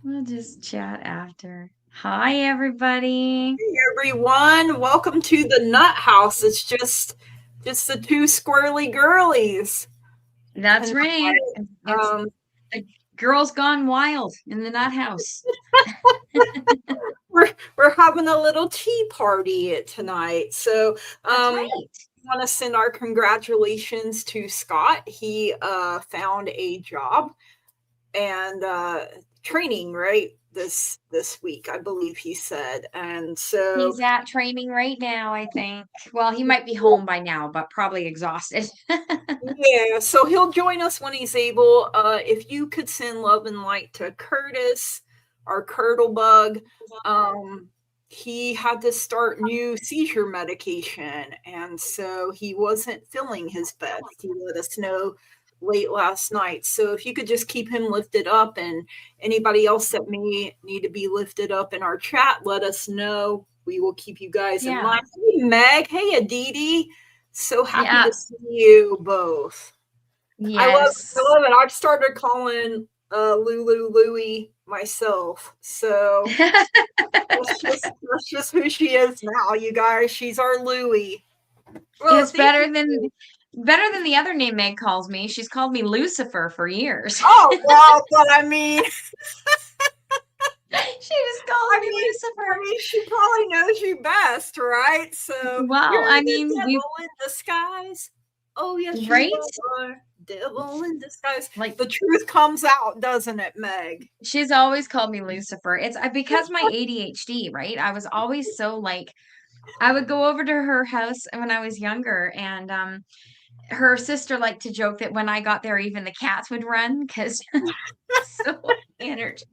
We'll just chat after. Hi, everybody. Hey everyone, welcome to the Nuthouse. It's just the two squirrely girlies That's tonight. right. It's Um, the girls gone wild in the nut house. we're having a little tea party tonight. So That's right. want to send our congratulations to Scott. He found a job and training right this week, I believe he said. And so He's at training right now, I think. Well, he might be home by now, but probably exhausted. yeah, so he'll join us when he's able. If you could send love and light to Curtis, our curdle bug, he had to start new seizure medication, and so he wasn't filling his bed. He let us know late last night. So if you could just keep him lifted up, and anybody else that may need to be lifted up in our chat, let us know. We will keep you guys in Yeah. mind. Hey, Meg. Hey, Aditi. So happy Yeah. to see you both. I Yes. love it. I've started calling Lulu Louie myself. So that's just who she is now, you guys. She's our Louie. Well, It's thank better than the other name Meg calls me. She's called me Lucifer for years. Oh well, but I mean, She just calls me Lucifer. she probably knows you best, right? So Well, you're I the mean, we devil in disguise. Oh yes, you right? are devil in disguise. Like The truth comes out, doesn't it, Meg? she's always called me Lucifer. It's because my ADHD, right? I was always so like I would go over to her house when I was younger, and her sister liked to joke that when I got there, even the cats would run because so energy.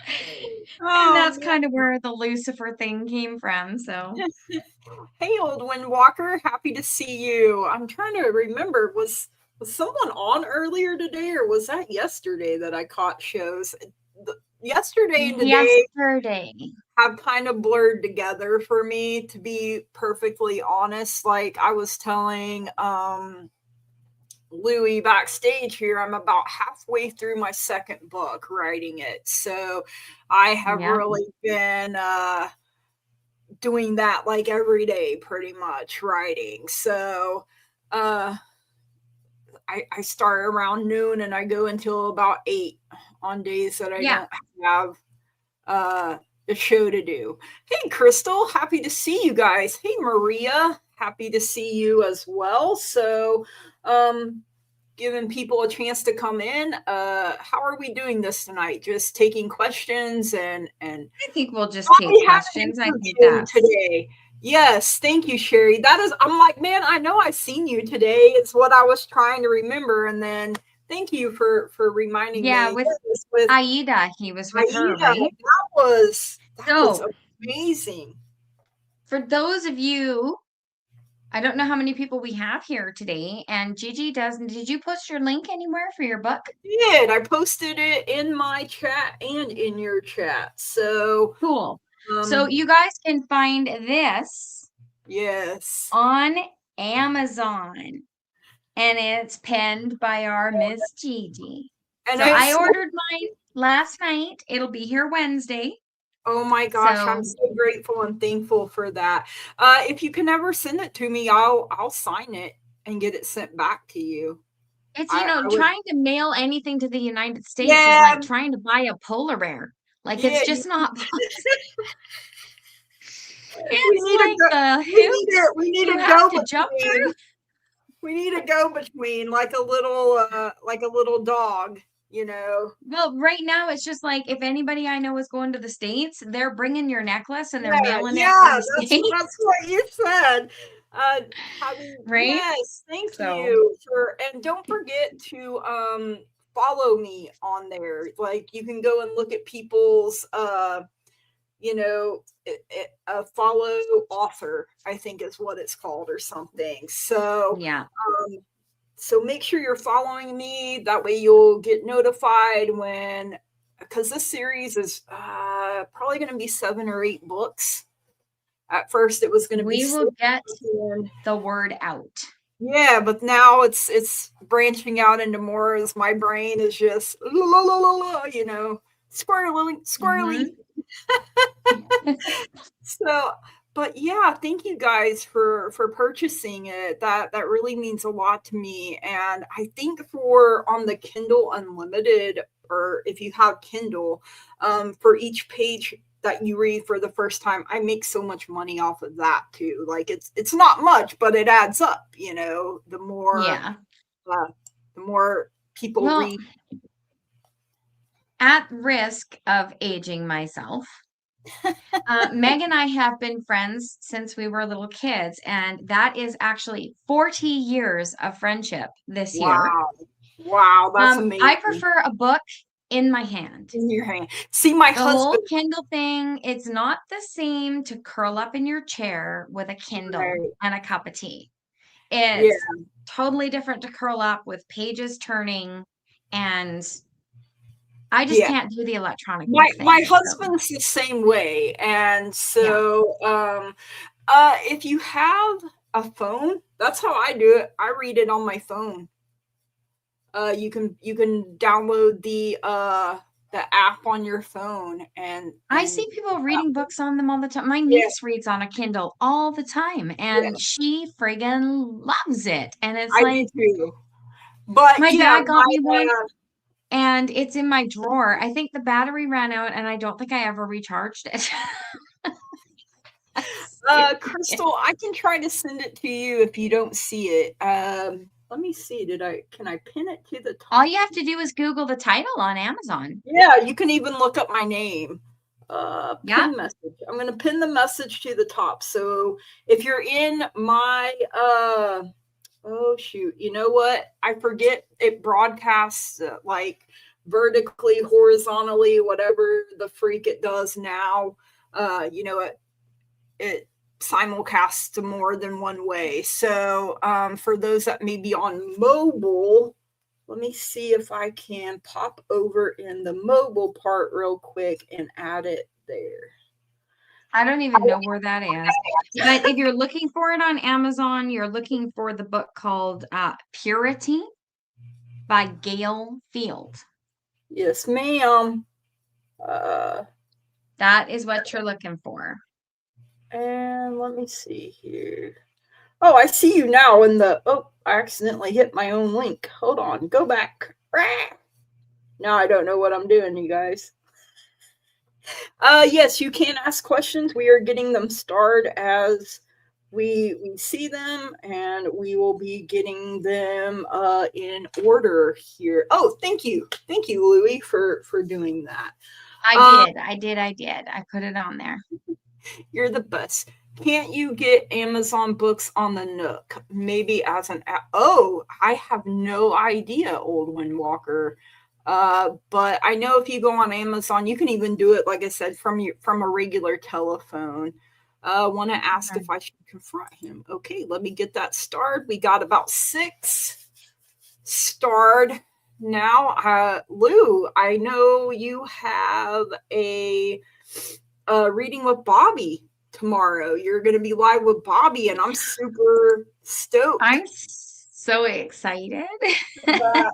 And Oh that's kind of where the Lucifer thing came from. So man. Hey, old Windwalker, happy to see you. I'm trying to remember, was someone on earlier today, or was that yesterday that I caught shows? Yesterday and today yesterday. have kind of blurred together for me, to be perfectly honest. Like I was telling Louis backstage here, I'm about halfway through my second book writing it. So I have Yeah. really been doing that like every day pretty much writing. So uh I start around noon and I go until about 8 on days that I Yeah. don't have a show to do. Hey Crystal, happy to see you guys. Hey Maria, happy to see you as well. So giving people a chance to come in. How are we doing this tonight? Just taking questions and I think we'll just take we have an questions. I think interview that's today. Yes, thank you, Sherry. That is, I'm like, man, I know I've seen you today. Is what I was trying to remember, and then thank you for reminding yeah, me. with It was with Aida, he was with her, Aida. right? That was So amazing. for those of you, I don't know how many people we have here today, and Gigi doesn't. Did you post your link anywhere for your book? Did I posted it in my chat and in your chat? So, Cool. So um, you guys can find this yes. on Amazon, and it's penned by our Miss Gigi. And So I it's, ordered mine last night. It'll be here Wednesday. oh my gosh, I'm So so grateful and thankful for that. If you can ever send it to me, I'll sign it and get it sent back to you. it's, I would, trying to mail anything to the United States is yeah, like trying to buy a polar bear. Like it's yeah. just not possible. We It's need a like go. the We hoops need you a have go to jump through. between. We need a go between, like a little dog. You know. Well, right now it's just like if anybody I know is going to the States, they're bringing your necklace and they're Yeah, mailing it from yeah. the That's States, what you said. Uh, right? yes, thank So, you for, and don't forget to follow me on there. Like you can go and look at people's a follow author, I think is what it's called or something. So yeah. so make sure you're following me. That way you'll get notified when, because this series is probably going to be 7 or 8 books. At first, it was going to be We six. will get And, the word out. yeah, but now it's branching out into more as my brain is just la, la, la, la, la, squirrely. Mm-hmm. So, but yeah, thank you guys for purchasing it. That really means a lot to me. And I think for on the Kindle Unlimited, or if you have Kindle, for each page that you read for the first time, I make so much money off of that too. Like it's not much, but it adds up. You know, Yeah. the more people Well, read. at risk of aging myself, Meg and I have been friends since we were little kids, and that is actually 40 years of friendship this year. Wow, wow, that's I amazing. prefer a book in my hand. In your hand. See, my The whole husband. Kindle thing, it's not the same to curl up in your chair with a Kindle Right. and a cup of tea. Yeah. It's totally different to curl up with pages turning, and I just Yeah. can't do the electronic My book my thing. So, husband's the same way. And yeah. so if you have a phone, that's how I do it. I read it on my phone. You can download the app on your phone I and see people reading books on them all the time. My yeah, niece reads on a Kindle all the time, and yeah, she friggin' loves it. And it's I do like, too. But my yeah, dad got me one, and it's in my drawer. I think the battery ran out, and I don't think I ever recharged it. Crystal, I can try to send it to you if you don't see it. Let me see. Can I pin it to the All top? you have to do is Google the title on Amazon. Yeah, you can even look up my name. Yeah. Pin message. I'm gonna pin the message to the top. So if you're in my oh shoot, you know what? I forget it broadcasts like vertically, horizontally, whatever the freak it does now. It simulcasts to more than one way. So for those that may be on mobile, let me see if I can pop over in the mobile part real quick and add it there. I don't even know where that is. But if you're looking for it on Amazon, you're looking for the book called Purity by Gail Field. Yes, ma'am. Uh, That is what you're looking for. and let me see here. Oh, I see you now in the. Oh, I accidentally hit my own link. Hold on, go back. Now I don't know what I'm doing, you guys. Yes, you can ask questions. We are getting them starred as we see them, and we will be getting them in order here. Oh, thank you, Louie, for doing that. I did. I put it on there. You're the best. Can't you get Amazon books on the Nook? Maybe as an app. Oh, I have no idea, Old Windwalker. But I know if you go on Amazon, you can even do it, like I said, from a regular telephone. Want to ask Okay. if I should confront him. Okay, let me get that started. We got about 6 starred now. Lou, I know you have a reading with Bobby tomorrow. You're going to be live with Bobby, and I'm super stoked. I'm so excited. That.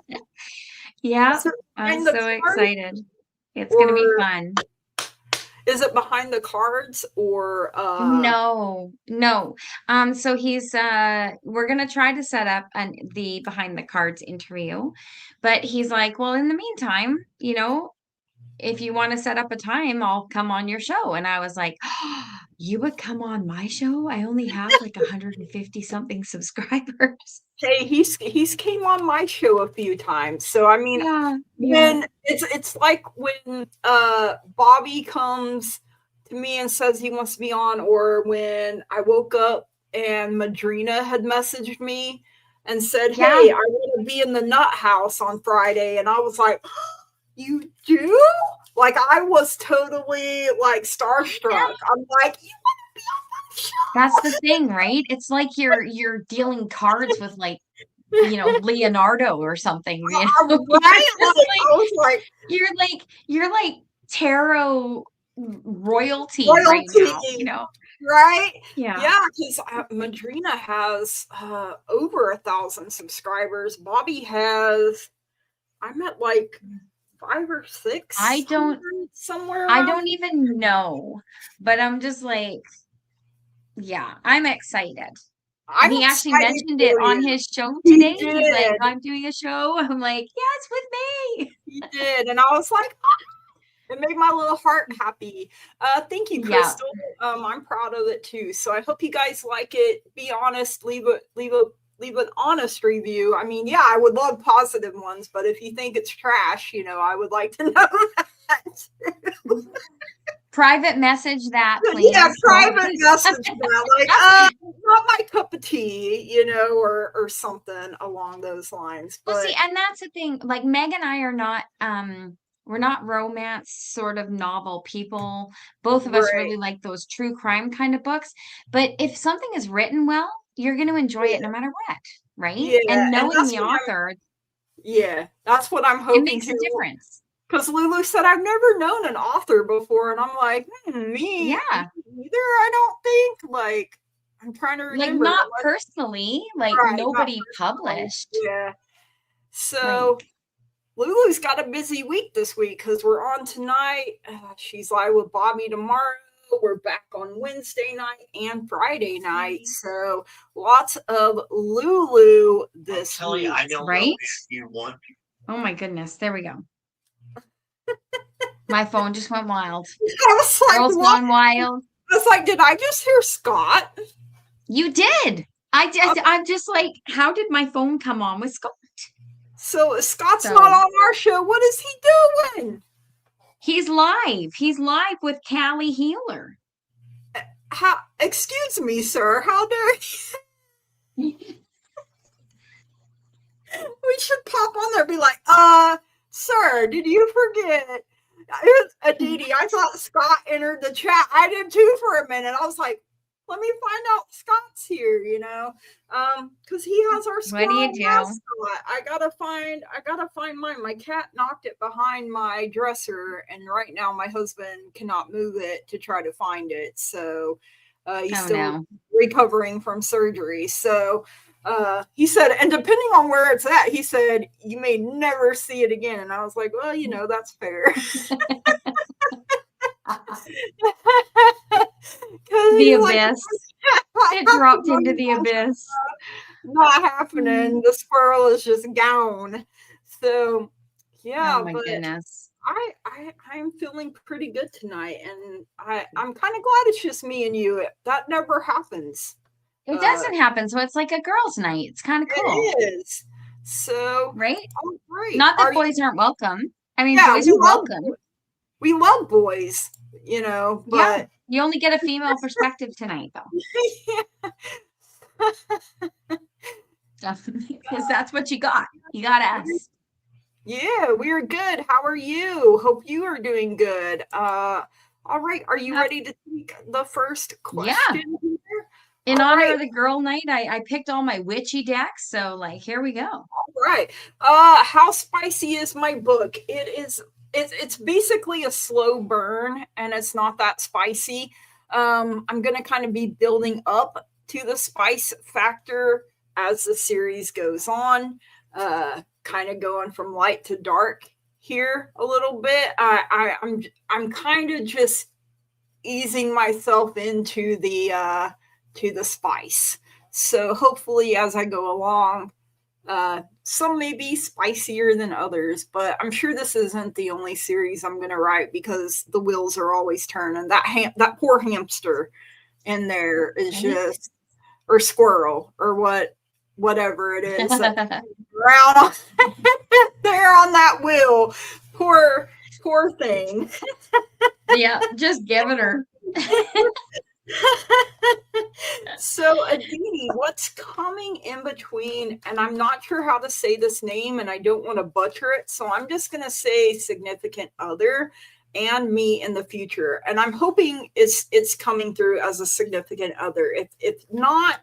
Yeah, Is it I'm behind the so cards, excited. It's gonna be or fun. is it behind the cards, or No, no. So we're gonna try to set up the behind the cards interview, but he's like, well, in the meantime, if you want to set up a time, I'll come on your show. And I was like, oh, you would come on my show? I only have like 150 something subscribers. hey, he's came on my show a few times. So I mean, Yeah, yeah. when it's like when Bobby comes to me and says he wants to be on, or when I woke up and Madrina had messaged me and said, Yeah. hey, I want to be in the Nuthouse on Friday, and I was like, you do? Like, I was totally like starstruck. I'm like, you want to be on my show? That's the thing, right? It's like you're dealing cards with like, Leonardo or something, You're Right? just Like, like I was like, you're like tarot royalty right royalty, now. right? Yeah. Yeah, because Madrina has over 1,000 subscribers. Bobby has, I'm at like 5 or 6. I don't even know, but I'm just like, yeah, I'm excited. I'm He actually excited mentioned it for on you. his show He today. He's like, did. I'm doing a show. I'm like, yes, with me. He did. And I was like, it made my little heart happy. Thank you, Yeah. Crystal. I'm proud of it too. So I hope you guys like it. Be honest. Leave an honest review. I mean, yeah, I would love positive ones, but if you think it's trash, I would like to know that. Private message that, please. Yeah, private message that, like, not my cup of tea, or something along those lines. But well, see, and that's the thing. Like Meg and I are not we're not romance sort of novel people. Both of us right, really like those true crime kind of books. But if something is written well, you're going to enjoy it no matter what, right? yeah, And and knowing the author, that's what I'm it hoping makes to. a difference. Because Lulu said, I've never known an author before. And I'm like, me Yeah. either, I don't think. Like, I'm trying to Like remember. not personally, like Right, nobody published. Yeah. So Lulu's got a busy week this week because we're on tonight. She's live with Bobby tomorrow. We're back on Wednesday night and Friday night. So lots of Lulu this week. I don't know if you want. Oh my goodness. There we go. My phone just went wild. I was like, Girls gone wild. I was like, did I just hear Scott? You did. I'm just like, how did my phone come on with Scott? So Scott's not on our show. What is he doing? He's live. He's live with Callie Healer. How? Excuse me, sir. How dare you? We should pop on there and be like, sir, did you forget? Aditi, I thought Scott entered the chat. I did too for a minute. I was like, let me find out Scott's here, because he has our squirrel. What do you do? Mascot. I gotta find mine. My cat knocked it behind my dresser, and right now my husband cannot move it to try to find it. So he's still recovering from surgery. So he said, and depending on where it's at, he said, you may never see it again. And I was like, well, that's fair. The abyss. It dropped into the abyss. Not happening. The squirrel is just gone. So yeah, oh my goodness. I'm feeling pretty good tonight, and I'm kind of glad it's just me and you. That never happens. It doesn't happen, so it's like a girls' night. It's kind of cool. It is. So right? Oh, great. Not that boys aren't welcome. I mean, boys are welcome. We love boys, but you only get a female perspective tonight, though. Because that's what you got. You got us. Yeah, we're good. How are you? Hope you are doing good. All right. Are you ready to take the first question? Yeah. In honor of the girl night, I picked all my witchy decks. So, here we go. All right. How spicy is my book? It's basically a slow burn, and it's not that spicy. I'm going to kind of be building up to the spice factor as the series goes on, kind of going from light to dark here a little bit. I'm kind of just easing myself into the spice. So hopefully as I go along, some may be spicier than others, but I'm sure this isn't the only series I'm going to write because the wheels are always turning. That poor hamster in there is just, or squirrel, or whatever it is, around there on that wheel. Poor thing. Yeah, just giving her. So Aditi, what's coming in between, and I'm not sure how to say this name and I don't want to butcher it, so I'm just going to say significant other and me in the future, and I'm hoping it's coming through as a significant other. If not,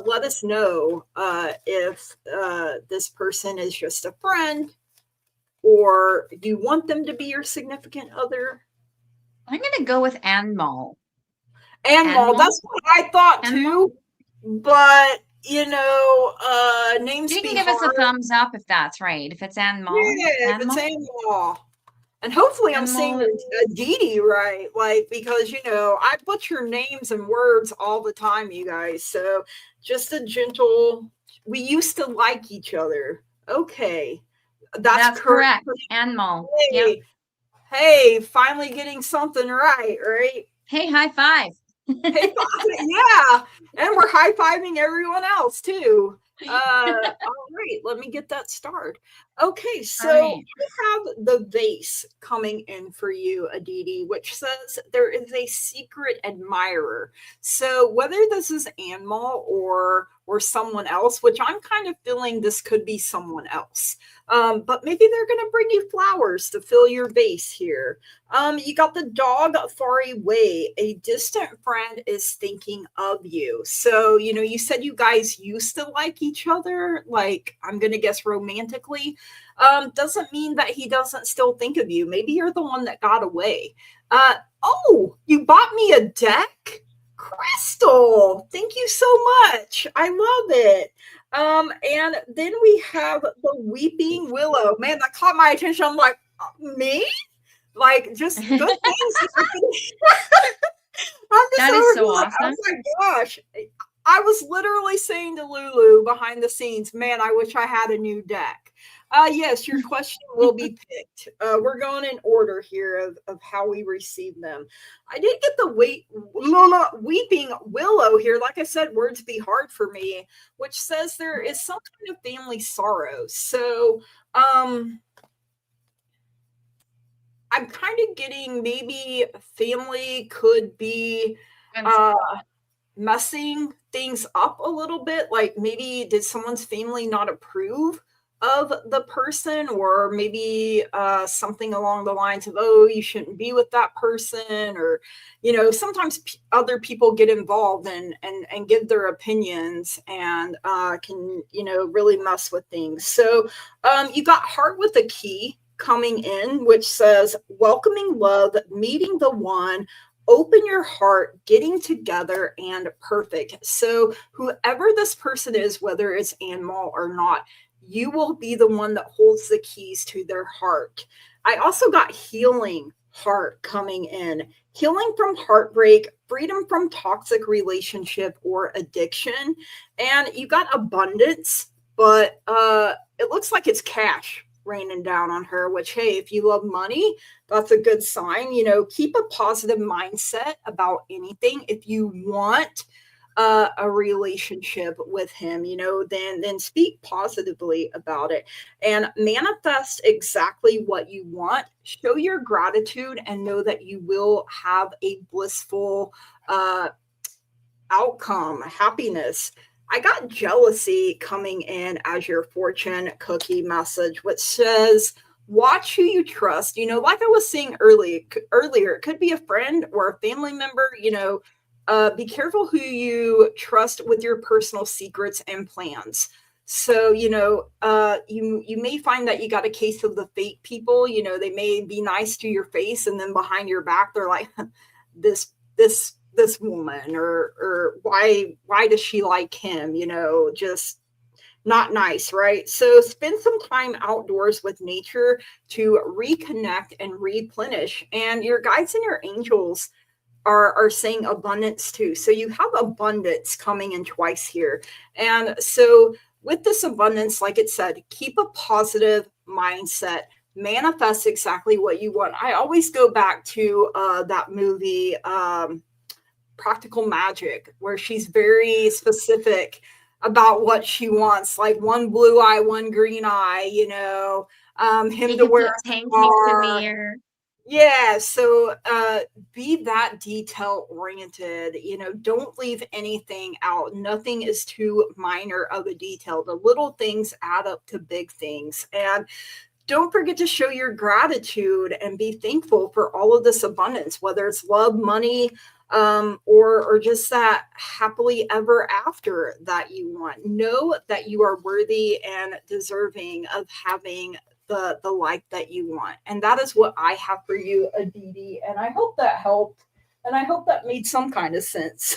let us know if this person is just a friend, or do you want them to be your significant other? I'm going to go with Anmal. Animal. That's what I thought too, but names You can be give us a hard. thumbs up if that's right. If it's Anmol. Yeah, if it's Anmol? Anmol. And hopefully I'm saying Anmol. your Gigi right, like, because I butcher names and words all the time, you guys. So just a gentle. We used to like each other. Okay, that's That's correct. correct. Anmol. Yep. Hey, hey, finally getting something right, right? Hey, high five. Hey, yeah, and we're high fiving everyone else too. All right, let me get that started. Okay, All so right. I have the vase coming in for you, Aditi, which says there is a secret admirer. So whether this is Anmal or someone else, which I'm kind of feeling this could be someone else, but maybe they're going to bring you flowers to fill your vase here. You got the dog far away. A distant friend is thinking of you. So, you said you guys used to like each other, like, I'm going to guess romantically. Doesn't mean that he doesn't still think of you. Maybe you're the one that got away. Oh, you bought me a deck? Crystal, thank you so much. I love it. And then we have the Weeping Willow. Man, that caught my attention. I'm like, me? Like, just good things. I'm just That is over so here like, oh awesome. my gosh. I was literally saying to Lulu behind the scenes, man, I wish I had a new deck. Yes, your question will be picked. We're going in order here of how we receive them. I did get the Weeping Willow here. Like I said, words be hard for me, which says there is some kind of family sorrow. So, I'm kind of getting maybe family could be uh, messing things up a little bit. Like, maybe did someone's family not approve of the person, or maybe something along the lines of, oh, you shouldn't be with that person, or sometimes other people get involved and give their opinions and can really mess with things. So you got Heart with a Key coming in, which says welcoming love, meeting the one, open your heart, getting together, and perfect. So whoever this person is, whether it's Anmal or not, you will be the one that holds the keys to their heart. I also got healing heart coming in. Healing from heartbreak, freedom from toxic relationship or addiction. And you got abundance, but it looks like it's cash raining down on her, which, hey, if you love money, that's a good sign. Keep a positive mindset about anything. If you want a relationship with him, then speak positively about it and manifest exactly what you want. Show your gratitude and know that you will have a blissful outcome, happiness. I got jealousy coming in as your fortune cookie message, which says, watch who you trust. Like I was saying earlier, it could be a friend or a family member. Be careful who you trust with your personal secrets and plans. So, you may find that you got a case of the fake people. They may be nice to your face, and then behind your back, they're like, this woman, or why does she like him, just not nice, right? So spend some time outdoors with nature to reconnect and replenish. And your guides and your angels are saying abundance too. So you have abundance coming in twice here. And so with this abundance, like it said, keep a positive mindset, manifest exactly what you want. I always go back to that movie, Practical Magic, where she's very specific about what she wants, like one blue eye, one green eye, him He to can wear put a pancakes in the scar. air. Yeah, so be that detail oriented. Don't leave anything out. Nothing is too minor of a detail. The little things add up to big things. And don't forget to show your gratitude and be thankful for all of this abundance, whether it's love, money, or just that happily ever after that you want. Know that you are worthy and deserving of having the life that you want. And that is what I have for you, Aditi. And I hope that helped. And I hope that made some kind of sense.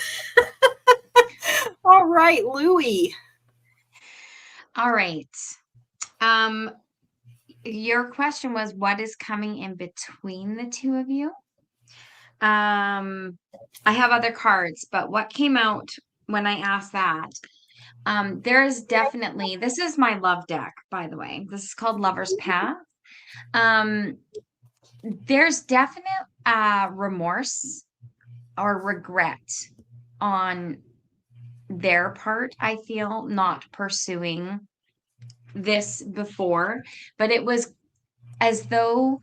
All right, Louie. All right. Um, your question was what is coming in between the two of you? I have other cards, but what came out when I asked that? There is definitely, this is my love deck, by the way. This is called Lover's Path. There's definite remorse or regret on their part, I feel, not pursuing this before, but it was as though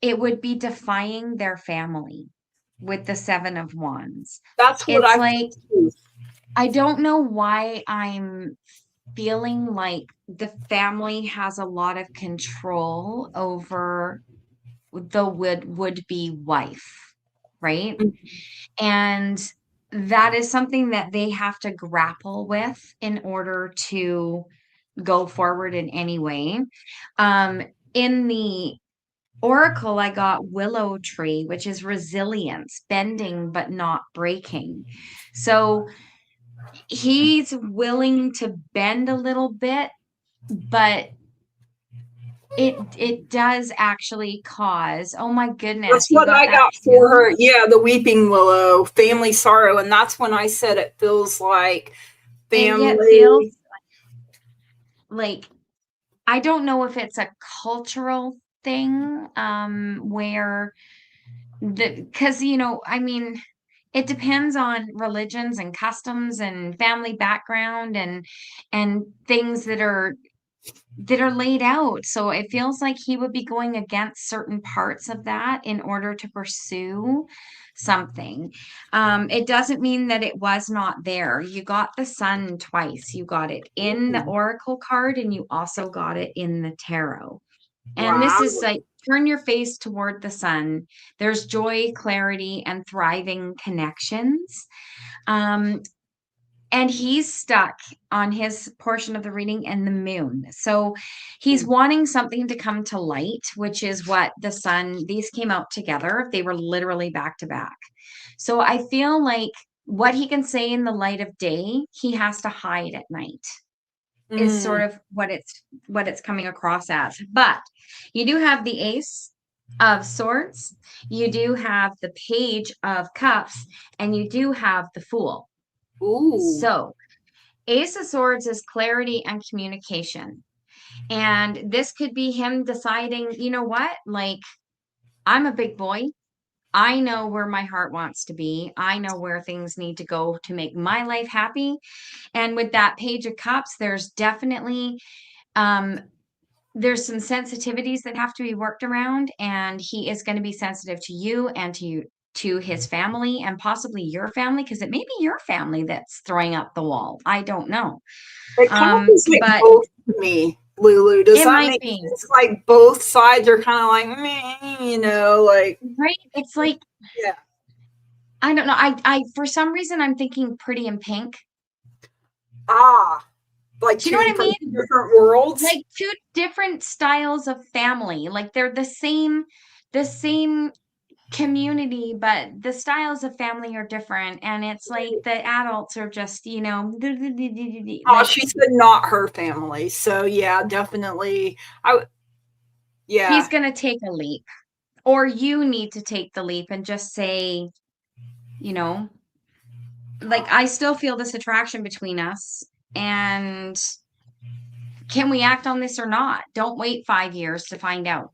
it would be defying their family with the Seven of Wands. That's what It's I like, think. I don't know why I'm feeling like the family has a lot of control over the would-be wife, right? And that is something that they have to grapple with in order to go forward in any way. In the Oracle, I got willow tree, which is resilience, bending but not breaking. So he's willing to bend a little bit, but it does actually cause, oh my That's goodness, you what got I that got for too? her. Yeah, the weeping willow, family sorrow, and that's when I said it feels like And yet feels family. like I don't know if it's a cultural thing, where because I mean, it depends on religions and customs and family background and things that are laid out. So it feels like he would be going against certain parts of that in order to pursue something. It doesn't mean that it was not there. You got the sun twice. You got it in the oracle card and you also got it in the tarot. And this Wow. is like turn your face toward the sun. There's joy, clarity, and thriving connections. And he's stuck on his portion of the reading in the moon. So he's wanting something to come to light, which is what the sun, these came out together. They were literally back to back. So I feel like what he can say in the light of day, he has to hide at night is sort of what it's coming across as. But you do have the Ace of Swords, you do have the Page of Cups, and you do have the Fool. Ooh. So, Ace of Swords is clarity and communication. And this could be him deciding, you know what? Like, I'm a big boy. I know where my heart wants to be. I know where things need to go to make my life happy. And with that Page of Cups, there's definitely there's some sensitivities that have to be worked around, and he is going to be sensitive to you and to his family and possibly your family, because it may be your family that's throwing up the wall. I don't know. It kind of feels like But both to me, Lulu. Does it that might make be sense? Like both sides are kind of like, meh, like right. It's like, yeah. I don't know. I for some reason I'm thinking Pretty in Pink. Like Do you know what I mean? different worlds. Like two different styles of family. Like they're the same community, but the styles of family are different. And it's like the adults are just, like She said not her family. So yeah, definitely. Yeah. he's gonna take a leap. Or you need to take the leap and just say, you know, like I still feel this attraction between us. And can we act on this or not? Don't wait 5 years to find out.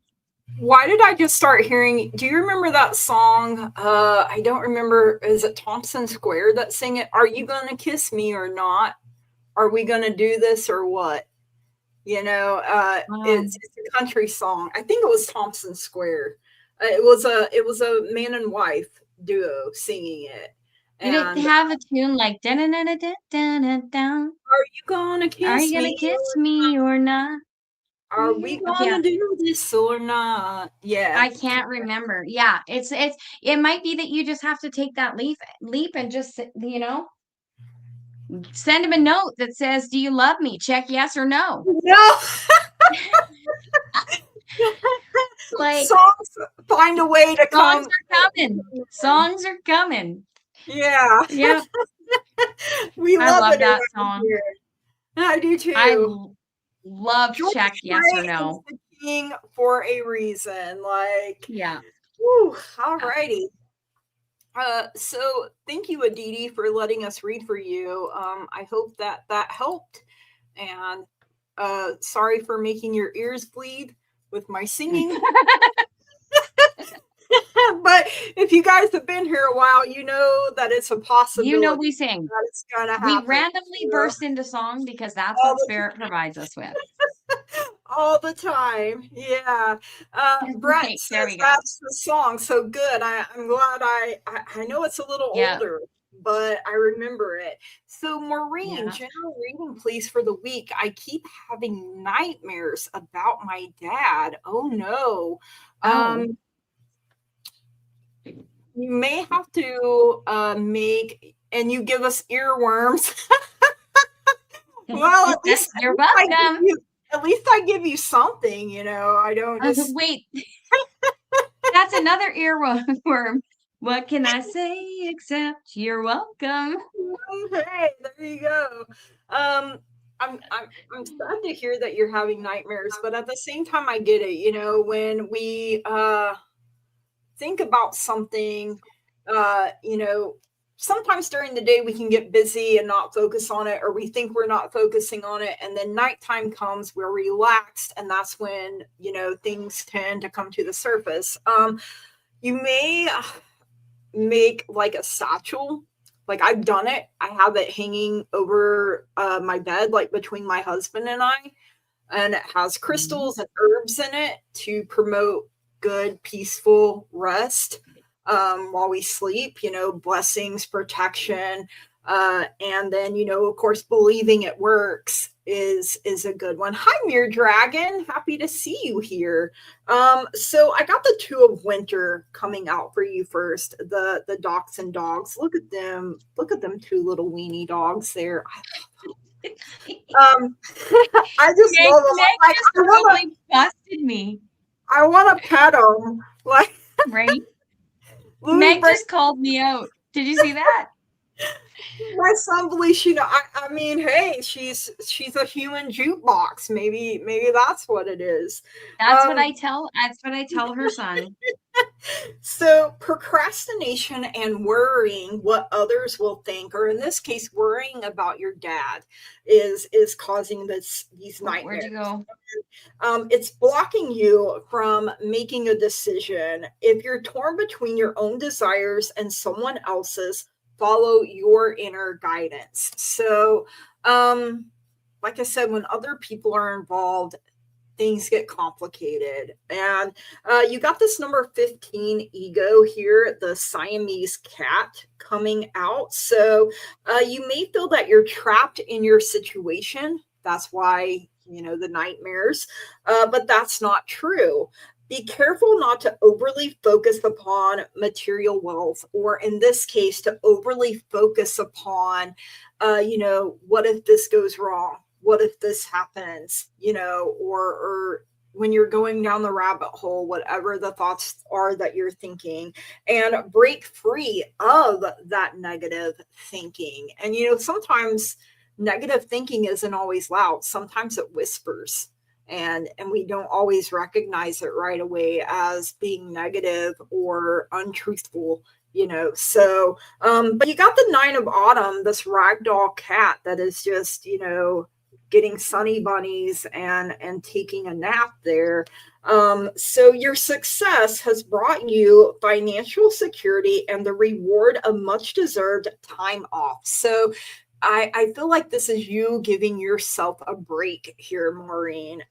Why did I just start hearing? Do you remember that song? I don't remember. Is it Thompson Square that sing it? Are you gonna kiss me or not? Are we gonna do this or what? It's a country song. I think it was Thompson Square. It was a man and wife duo singing it. Did it have a tune like dun dun dun dun dun dun? Are you gonna kiss me? Are you gonna kiss me or not? Are we gonna do this or not? Yeah. I can't remember. Yeah, it might be that you just have to take that leap and just send him a note that says, "Do you love me?" Check yes or no. No. Like songs find a way to come. Songs are coming. Songs are coming. Yeah. Yeah. We I love love it that around song. here. I do I too. love George Check Yes or Strait is No. the king for a reason. Like, Yeah. whew, Yeah. alrighty. So thank you, Aditi, for letting us read for you. I hope that that helped. And sorry for making your ears bleed with my singing. But if you guys have been here a while, you know that it's a You know possibility we sing. that it's gonna We happen. randomly You know, burst into song because that's all what the spirit provides us with. all the time. Yeah. Brett Right, there says we go. that's the song. So good. I'm glad I know it's a little Yeah. older, but I remember it. So Maureen, Yeah. general reading please for the week. I keep having nightmares about my dad. Oh no. Oh. Um, you may have to make and you give us earworms. Well, You're welcome. at least I give you something, you know. I don't just Wait, that's another earworm. What can I say except you're welcome? hey, there you go. Um, I'm sad to hear that you're having nightmares, but at the same time, I get it. You know, when we think about something, you know, sometimes during the day we can get busy and not focus on it, or we think we're not focusing on it, and then nighttime comes, we're relaxed, and that's when you know things tend to come to the surface. You may make like a satchel. Like I've done it. I have it hanging over my bed, like between my husband and I, and it has crystals and herbs in it to promote good, peaceful rest while we sleep. You know, blessings, protection, and then you know, of course, believing it works is a good one. Hi, Mere Dragon, happy to see you here. So I got the Two of Winter coming out for you first. The Docs and Dogs. Look at them. Look at them two little weenie dogs there. Um, I just Meg, love them. Meg Like just totally busted me, I want to pet them. Like right? Louis Meg Break, just called me out. Did you see that? my son believes she know. I mean, hey, she's a human jukebox. Maybe that's what it is. That's what Um, I tell. That's what I tell her son. So procrastination and worrying what others will think, or in this case, worrying about your dad, is causing these Oh, where'd you nightmares. go? It's blocking you from making a decision. If you're torn between your own desires and someone else's, follow your inner guidance. So, like I said, when other people are involved, things get complicated. And you got this number 15 ego here, the Siamese cat coming out. So you may feel that you're trapped in your situation. That's why, you know, the nightmares. But that's not true. Be careful not to overly focus upon material wealth, or in this case, to overly focus upon, you know, what if this goes wrong? What if this happens? You know, or when you're going down the rabbit hole, whatever the thoughts are that you're thinking, and break free of that negative thinking. And, you know, sometimes negative thinking isn't always loud, sometimes it whispers. And we don't always recognize it right away as being negative or untruthful, you know. So but you got the Nine of Autumn, this ragdoll cat that is just, you know, getting sunny bunnies and taking a nap there. So your success has brought you financial security and the reward of much deserved time off. So I feel like this is you giving yourself a break here, Maureen,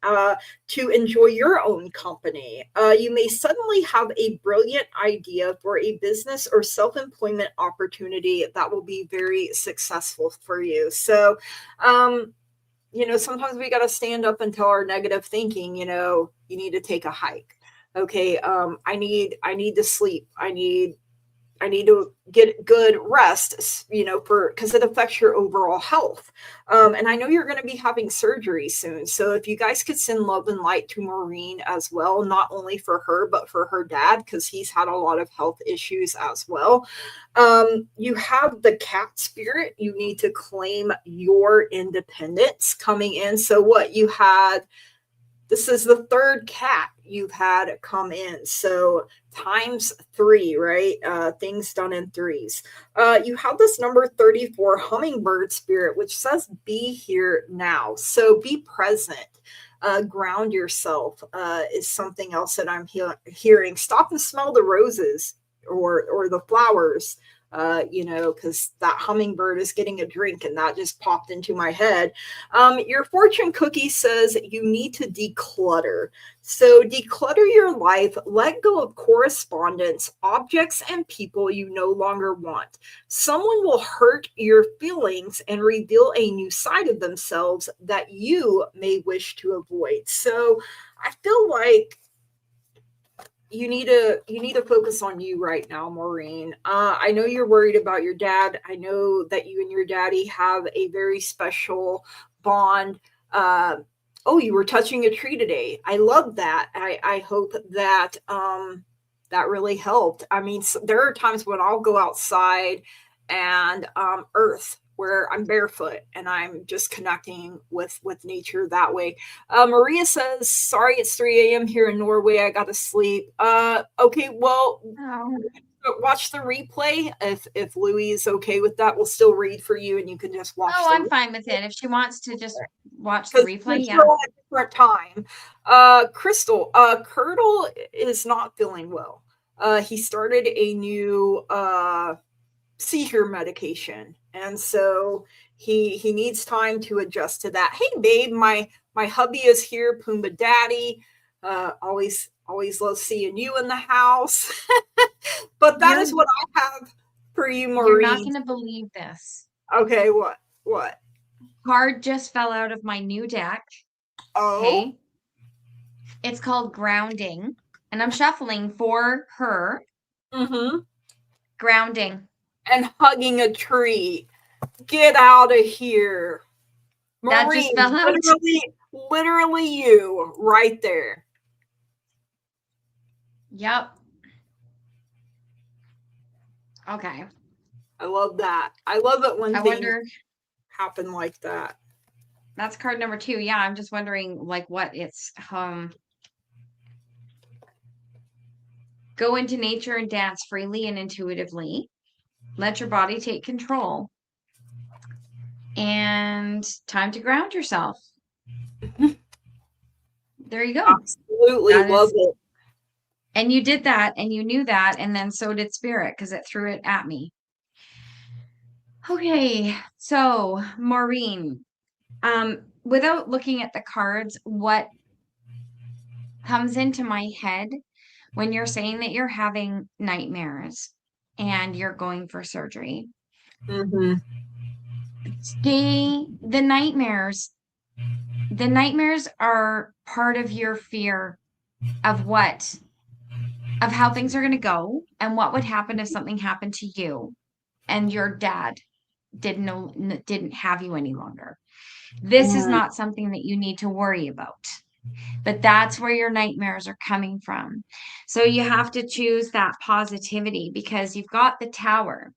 to enjoy your own company. You may suddenly have a brilliant idea for a business or self-employment opportunity that will be very successful for you. So, you know, sometimes we got to stand up and tell our negative thinking, you know, you need to take a hike. Okay. I need to sleep. I need get good rest, because it affects your overall health. And I know you're going to be having surgery soon. So if you guys could send love and light to Maureen as well, not only for her, but for her dad, because he's had a lot of health issues as well. You have the cat spirit. You need to claim your independence coming in. So what you had, this is the third cat you've had come in. So times 3, right? Things done in threes. You have this number 34 hummingbird spirit, which says be here now. So be present. Ground yourself is something else that I'm hearing. Stop and smell the roses or the flowers. Because that hummingbird is getting a drink, and that just popped into my head. Your fortune cookie says you need to declutter. So declutter your life, let go of correspondence, objects, and people you no longer want. Someone will hurt your feelings and reveal a new side of themselves that you may wish to avoid. So I feel like you need to focus on you right now, Maureen. I know you're worried about your dad. I know that you and your daddy have a very special bond. You were touching a tree today. I love that. I hope that that really helped. I mean, there are times when I'll go outside and earth where I'm barefoot and I'm just connecting with nature that way. Maria says, sorry, it's 3 a.m. here in Norway. I got to sleep. Okay, well, watch the replay. If Louie is okay with that, we'll still read for you and you can just watch. I'm fine with it. If she wants to just watch the replay, yeah. At a different time. Crystal, Curdle is not feeling well. He started a new seizure medication, and so he needs time to adjust to that. Hey babe, my hubby is here, Pumbaa Daddy. Always love seeing you in the house. But that is what I have for you, Maureen. You're not gonna believe this. Okay, what card just fell out of my new deck? Okay, it's called Grounding, and I'm shuffling for her. Grounding and hugging a tree. Get out of here. Maureen, that just fell out. Literally you right there. Yep. Okay. I love that. I love it when things happen like that. That's card number 2. Yeah, I'm just wondering like what it's go into nature and dance freely and intuitively. Let your body take control. And time to ground yourself. There you go. Absolutely love it. And you did that, and you knew that, and then so did Spirit, because it threw it at me. Okay, so Maureen, without looking at the cards, what comes into my head when you're saying that you're having nightmares and you're going for surgery? The nightmares are part of your fear of how things are going to go and what would happen if something happened to you and your dad didn't have you any longer. This is not something that you need to worry about, but that's where your nightmares are coming from. So you have to choose that positivity, because you've got the Tower,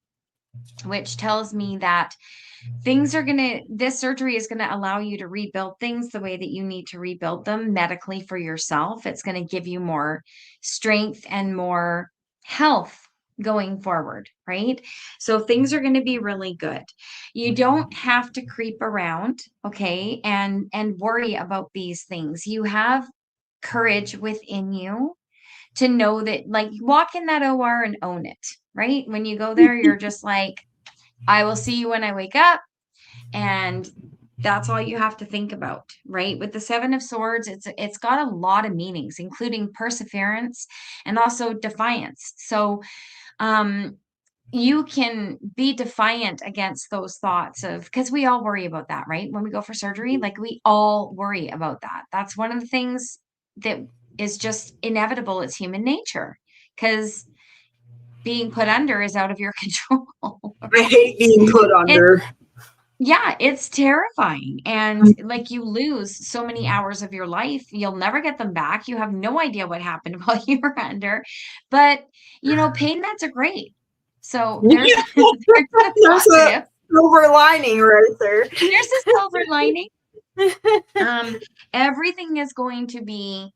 which tells me that this surgery is going to allow you to rebuild things the way that you need to rebuild them medically for yourself. It's going to give you more strength and more health going forward, right? So things are going to be really good. You don't have to creep around, okay, and worry about these things. You have courage within you to know that, like, walk in that OR and own it, right? When you go there, you're just like, I will see you when I wake up. And that's all you have to think about, right? With the 7 of Swords, it's got a lot of meanings, including perseverance and also defiance. So you can be defiant against those thoughts because we all worry about that, right? When we go for surgery, like, we all worry about that. That's one of the things that is just inevitable. It's human nature, because being put under is out of your control. I hate being put It under. Yeah, it's terrifying. And like you lose so many hours of your life, you'll never get them back. You have no idea what happened while you were under. But, pain meds are great. So there's Yeah, there's the there's a positive. silver lining right there. There's a silver lining. Um, Everything is going to be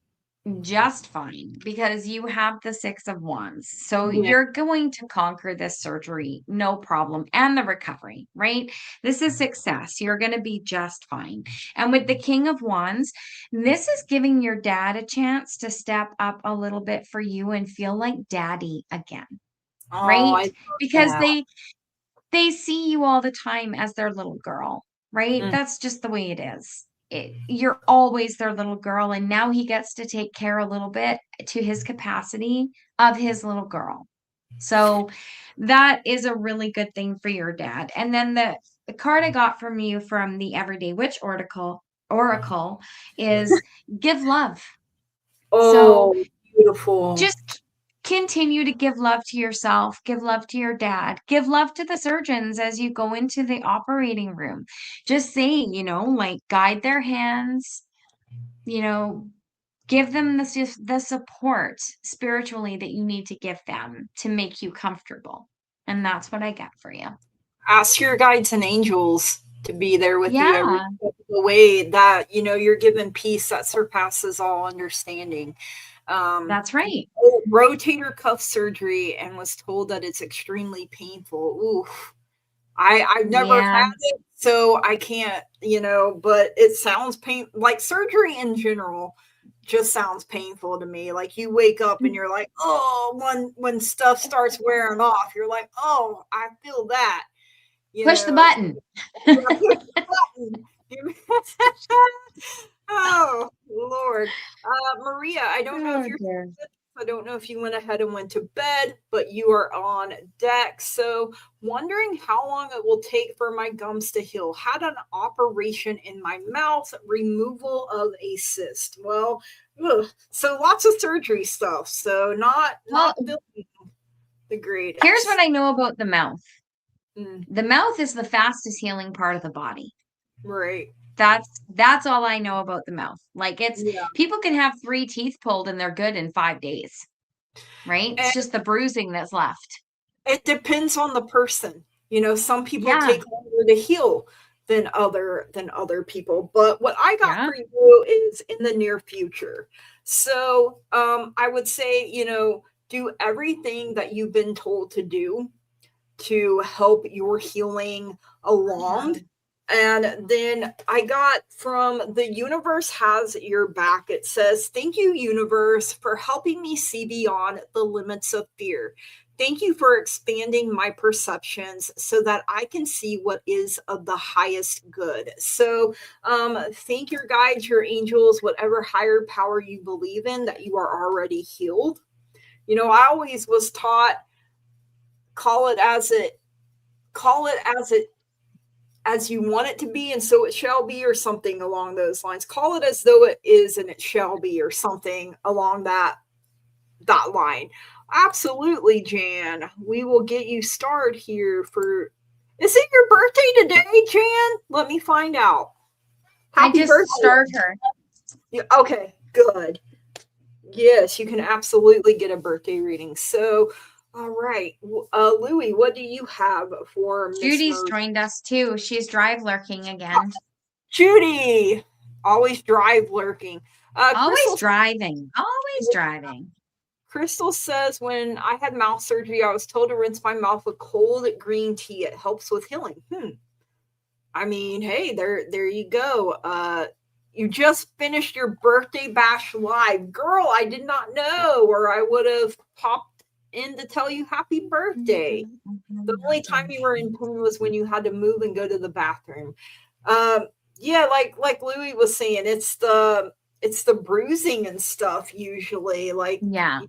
just fine because you have the Six of Wands. So Yeah. you're going to conquer this surgery, no problem, and the recovery, right? This is success. You're going to be just fine. And with the King of Wands, this is giving your dad a chance to step up a little bit for you and feel like daddy again, Oh, I right? love Because that. they see you all the time as their little girl, right? Mm. That's just the way it is. You're always their little girl, and now he gets to take care a little bit to his capacity of his little girl. So that is a really good thing for your dad. And then the card I got from you from the Everyday Witch Oracle is give love. So Oh, beautiful. just continue to give love to yourself, give love to your dad, give love to the surgeons as you go into the operating room. Just say, like guide their hands, you know, give them the support spiritually that you need to give them to make you comfortable. And that's what I get for you. Ask your guides and angels to be there with you every Yeah, step of the way, that you're given peace that surpasses all understanding. that's right. Rotator cuff surgery, and was told that it's extremely painful. Oof. I've never Yeah. had it, so I can't, but it sounds like surgery in general just sounds painful to me. Like you wake up and you're like, oh, when stuff starts wearing off, you're like, oh, I feel that, you Push the know. button. Yeah, push the button. Oh, Lord. Maria, I don't know if Oh you're dear. I don't know if you went ahead and went to bed, but you are on deck. So, wondering how long it will take for my gums to heal. Had an operation in my mouth, removal of a cyst. Well, so lots of surgery stuff. So not Well, feeling the here's what greatest. I know about the mouth. Mm, The mouth is the fastest healing part of the body. right. That's all I know about the mouth. Like Yeah. people can have 3 teeth pulled and they're good in 5 days, right? It's And just the bruising that's left. it depends on the person. Some people Yeah. take longer to heal than other people. But what I got Yeah. for you is in the near future. So I would say, do everything that you've been told to do to help your healing along. And then I got from the universe has your back. It says, thank you, universe, for helping me see beyond the limits of fear. Thank you for expanding my perceptions so that I can see what is of the highest good. So, thank your guides, your angels, whatever higher power you believe in, that you are already healed. I always was taught, call it as it as you want it to be, and so it shall be, or something along those lines. Call it as though it is and it shall be, or something along that line. Absolutely, Jan. We will get you started here for. Is it your birthday today, Jan? Let me find out. I Happy just birthday. started her. Yeah, okay, good. Yes, you can absolutely get a birthday reading. So, all right, Louie, what do you have for Miss Judy's Marie? joined us too. She's drive lurking again. Judy, always drive lurking. Always driving. Always driving. Crystal says, when I had mouth surgery, I was told to rinse my mouth with cold green tea. It helps with healing. I mean, hey, there you go. You just finished your birthday bash live. Girl, I did not know, or I would have popped in to tell you happy birthday. The only time you were in pain was when you had to move and go to the bathroom. Yeah, like Louie was saying, it's the bruising and stuff usually, like Yeah.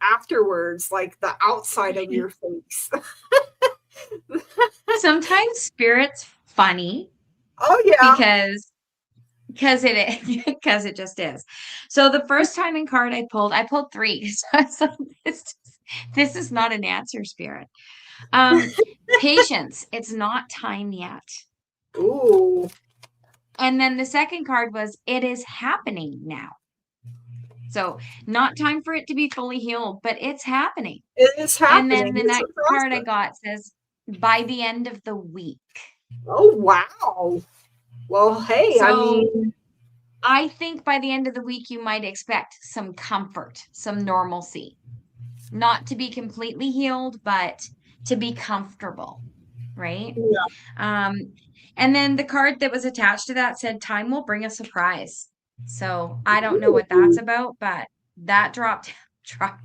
afterwards, like the outside of your face. Sometimes spirit's funny Oh yeah. because because it just is. So the first time in card I pulled 3. So I was like, This is not an answer, Spirit. Patience. It's not time yet. Ooh. And then the second card was, it is happening now. So not time for it to be fully healed, but it's happening. It is And happening. then the It's a next card I process. got says, by the end of the week. Oh, wow. Well, hey, I So mean, I think by the end of the week, you might expect some comfort, some normalcy. Not to be completely healed, but to be comfortable, right? yeah. And then the card that was attached to that said, time will bring a surprise. So I don't know what that's about, but that dropped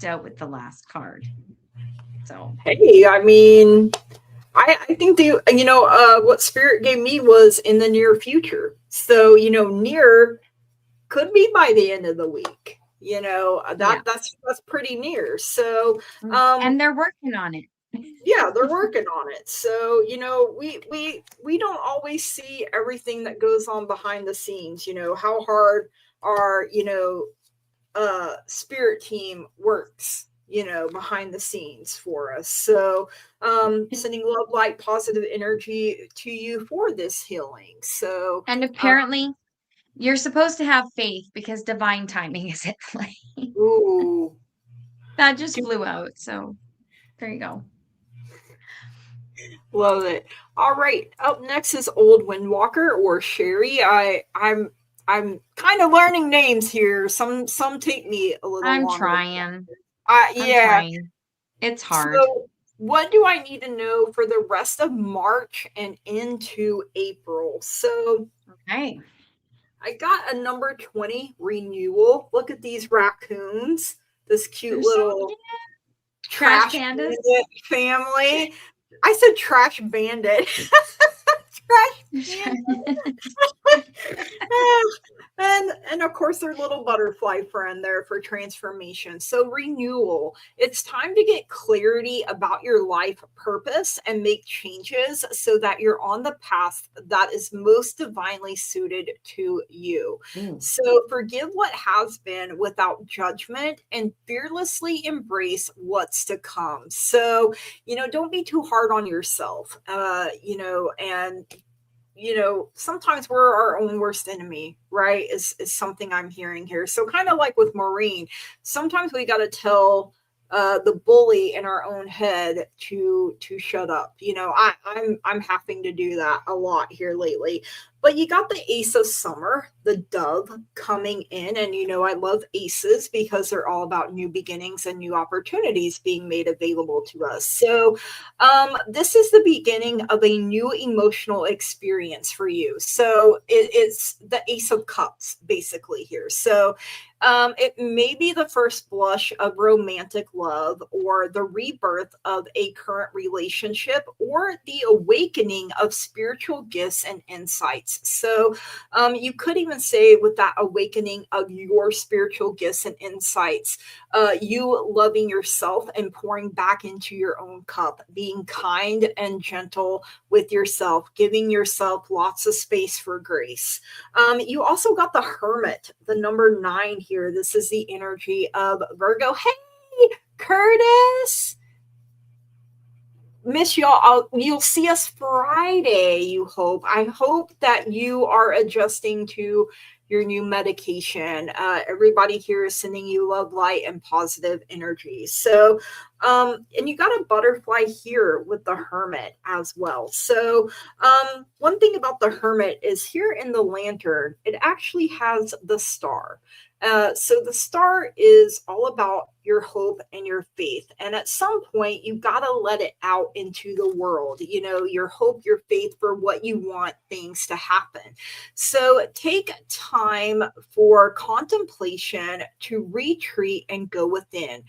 out with the last card. So Hey, I mean, I think what Spirit gave me was in the near future. So, near could be by the end of the week. yeah. That's pretty near. So, And they're working on it. yeah, they're working on it. So, we don't always see everything that goes on behind the scenes. How hard our spirit team works behind the scenes for us. So sending love, light, positive energy to you for this healing. So And apparently you're supposed to have faith because divine timing is at play. ooh, That just flew out. So there you go. love it. All right, up next is Old Windwalker or Sherry. I'm kind of learning names here. Some take me a little I'm longer. trying. I'm Yeah. trying. It's hard. So, what do I need to know for the rest of March and into April? So, Okay. I got a number 20 renewal. Look at these raccoons. This cute They're so little cute. Trash trash pandas. bandit family. I said trash bandit. Trash bandit. and of course their little butterfly friend there for transformation. So renewal, it's time to get clarity about your life purpose and make changes so that you're on the path that is most divinely suited to you. So forgive what has been without judgment and fearlessly embrace what's to come. So don't be too hard on yourself. And sometimes we're our own worst enemy, right? Is something I'm hearing here. So kind of like with Maureen, sometimes we got to tell the bully in our own head to shut up. I'm having to do that a lot here lately. But you got the ace of summer, the dove coming in. And I love aces because they're all about new beginnings and new opportunities being made available to us. So this is the beginning of a new emotional experience for you. So it's the ace of cups basically here. So it may be the first blush of romantic love or the rebirth of a current relationship or the awakening of spiritual gifts and insights. So you could even say with that awakening of your spiritual gifts and insights, you loving yourself and pouring back into your own cup, being kind and gentle with yourself, giving yourself lots of space for grace. You also got the Hermit, the number 9 here. This is the energy of Virgo. Hey, Curtis. Miss y'all. You'll see us Friday, you hope. I hope that you are adjusting to your new medication. Everybody here is sending you love, light, and positive energy. So, and you got a butterfly here with the Hermit as well. So, one thing about the Hermit is here in the lantern, it actually has the star. So the star is all about your hope and your faith. And at some point, you've got to let it out into the world, your hope, your faith for what you want things to happen. So take time for contemplation to retreat and go within.